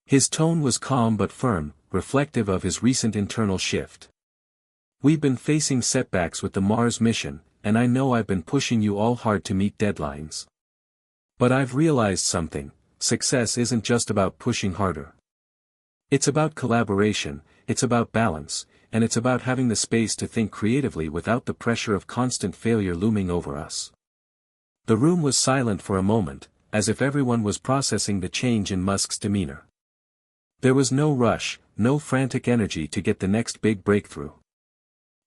His tone was calm but firm, reflective of his recent internal shift. "We've been facing setbacks with the Mars mission, and I know I've been pushing you all hard to meet deadlines. But I've realized something: success isn't just about pushing harder. It's about collaboration, it's about balance, and it's about having the space to think creatively without the pressure of constant failure looming over us." The room was silent for a moment, as if everyone was processing the change in Musk's demeanor. There was no rush, no frantic energy to get the next big breakthrough.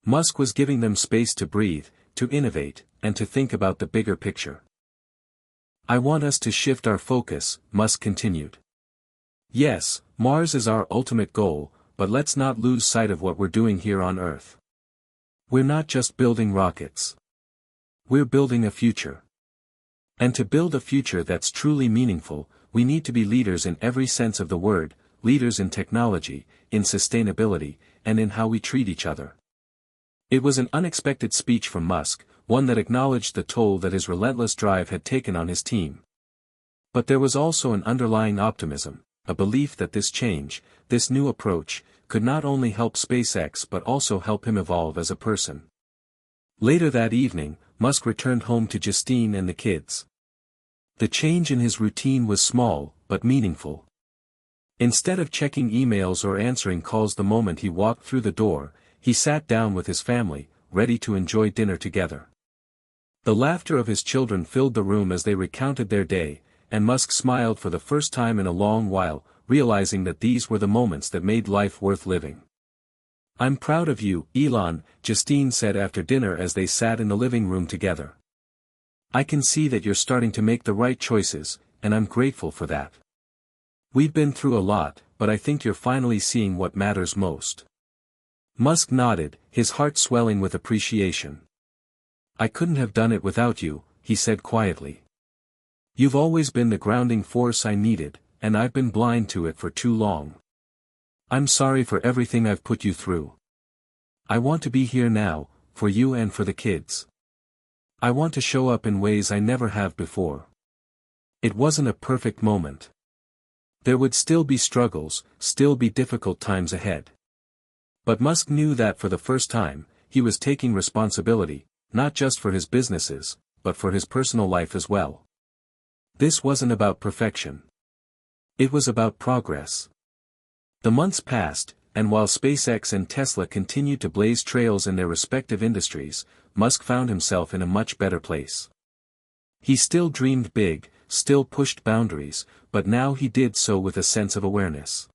Musk was giving them space to breathe, to innovate, and to think about the bigger picture. "I want us to shift our focus," Musk continued. "Yes, Mars is our ultimate goal, but let's not lose sight of what we're doing here on Earth. We're not just building rockets. We're building a future. And to build a future that's truly meaningful, we need to be leaders in every sense of the word, leaders in technology, in sustainability, and in how we treat each other." It was an unexpected speech from Musk, one that acknowledged the toll that his relentless drive had taken on his team. But there was also an underlying optimism, a belief that this change, this new approach, could not only help SpaceX but also help him evolve as a person. Later that evening, Musk returned home to Justine and the kids. The change in his routine was small, but meaningful. Instead of checking emails or answering calls the moment he walked through the door, he sat down with his family, ready to enjoy dinner together. The laughter of his children filled the room as they recounted their day, and Musk smiled for the first time in a long while, realizing that these were the moments that made life worth living. "I'm proud of you, Elon," Justine said after dinner as they sat in the living room together. "I can see that you're starting to make the right choices, and I'm grateful for that. We've been through a lot, but I think you're finally seeing what matters most." Musk nodded, his heart swelling with appreciation. "I couldn't have done it without you," he said quietly. "You've always been the grounding force I needed, and I've been blind to it for too long. I'm sorry for everything I've put you through. I want to be here now, for you and for the kids. I want to show up in ways I never have before." It wasn't a perfect moment. There would still be struggles, still be difficult times ahead. But Musk knew that for the first time, he was taking responsibility, not just for his businesses, but for his personal life as well. This wasn't about perfection. It was about progress. The months passed, and while SpaceX and Tesla continued to blaze trails in their respective industries, Musk found himself in a much better place. He still dreamed big, still pushed boundaries, but now he did so with a sense of awareness.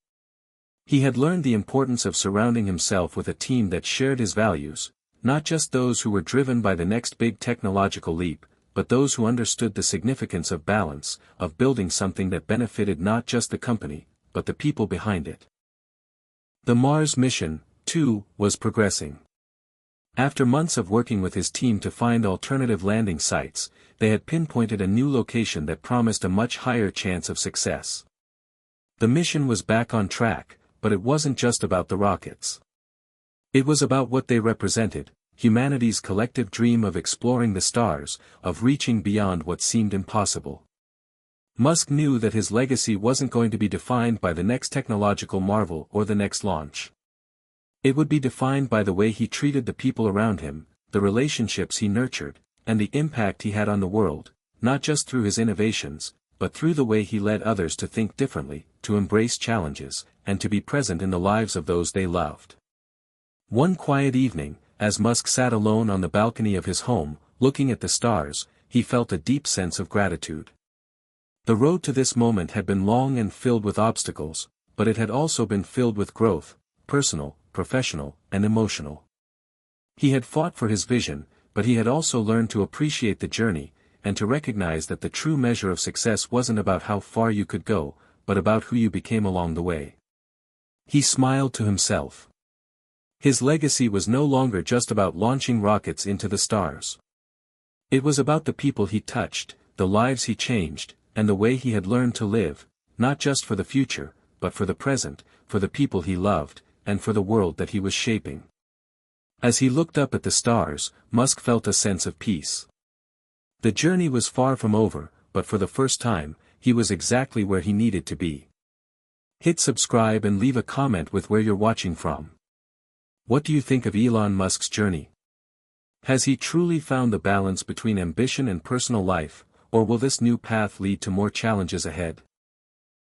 He had learned the importance of surrounding himself with a team that shared his values, not just those who were driven by the next big technological leap, but those who understood the significance of balance, of building something that benefited not just the company, but the people behind it. The Mars mission, too, was progressing. After months of working with his team to find alternative landing sites, they had pinpointed a new location that promised a much higher chance of success. The mission was back on track, but it wasn't just about the rockets. It was about what they represented, humanity's collective dream of exploring the stars, of reaching beyond what seemed impossible. Musk knew that his legacy wasn't going to be defined by the next technological marvel or the next launch. It would be defined by the way he treated the people around him, the relationships he nurtured, and the impact he had on the world, not just through his innovations, but through the way he led others to think differently, to embrace challenges, and to be present in the lives of those they loved. One quiet evening, as Musk sat alone on the balcony of his home, looking at the stars, he felt a deep sense of gratitude. The road to this moment had been long and filled with obstacles, but it had also been filled with growth, personal, professional, and emotional. He had fought for his vision, but he had also learned to appreciate the journey, and to recognize that the true measure of success wasn't about how far you could go, but about who you became along the way. He smiled to himself. His legacy was no longer just about launching rockets into the stars. It was about the people he touched, the lives he changed, and the way he had learned to live, not just for the future, but for the present, for the people he loved, and for the world that he was shaping. As he looked up at the stars, Musk felt a sense of peace. The journey was far from over, but for the first time, he was exactly where he needed to be. Hit subscribe and leave a comment with where you're watching from. What do you think of Elon Musk's journey? Has he truly found the balance between ambition and personal life, or will this new path lead to more challenges ahead?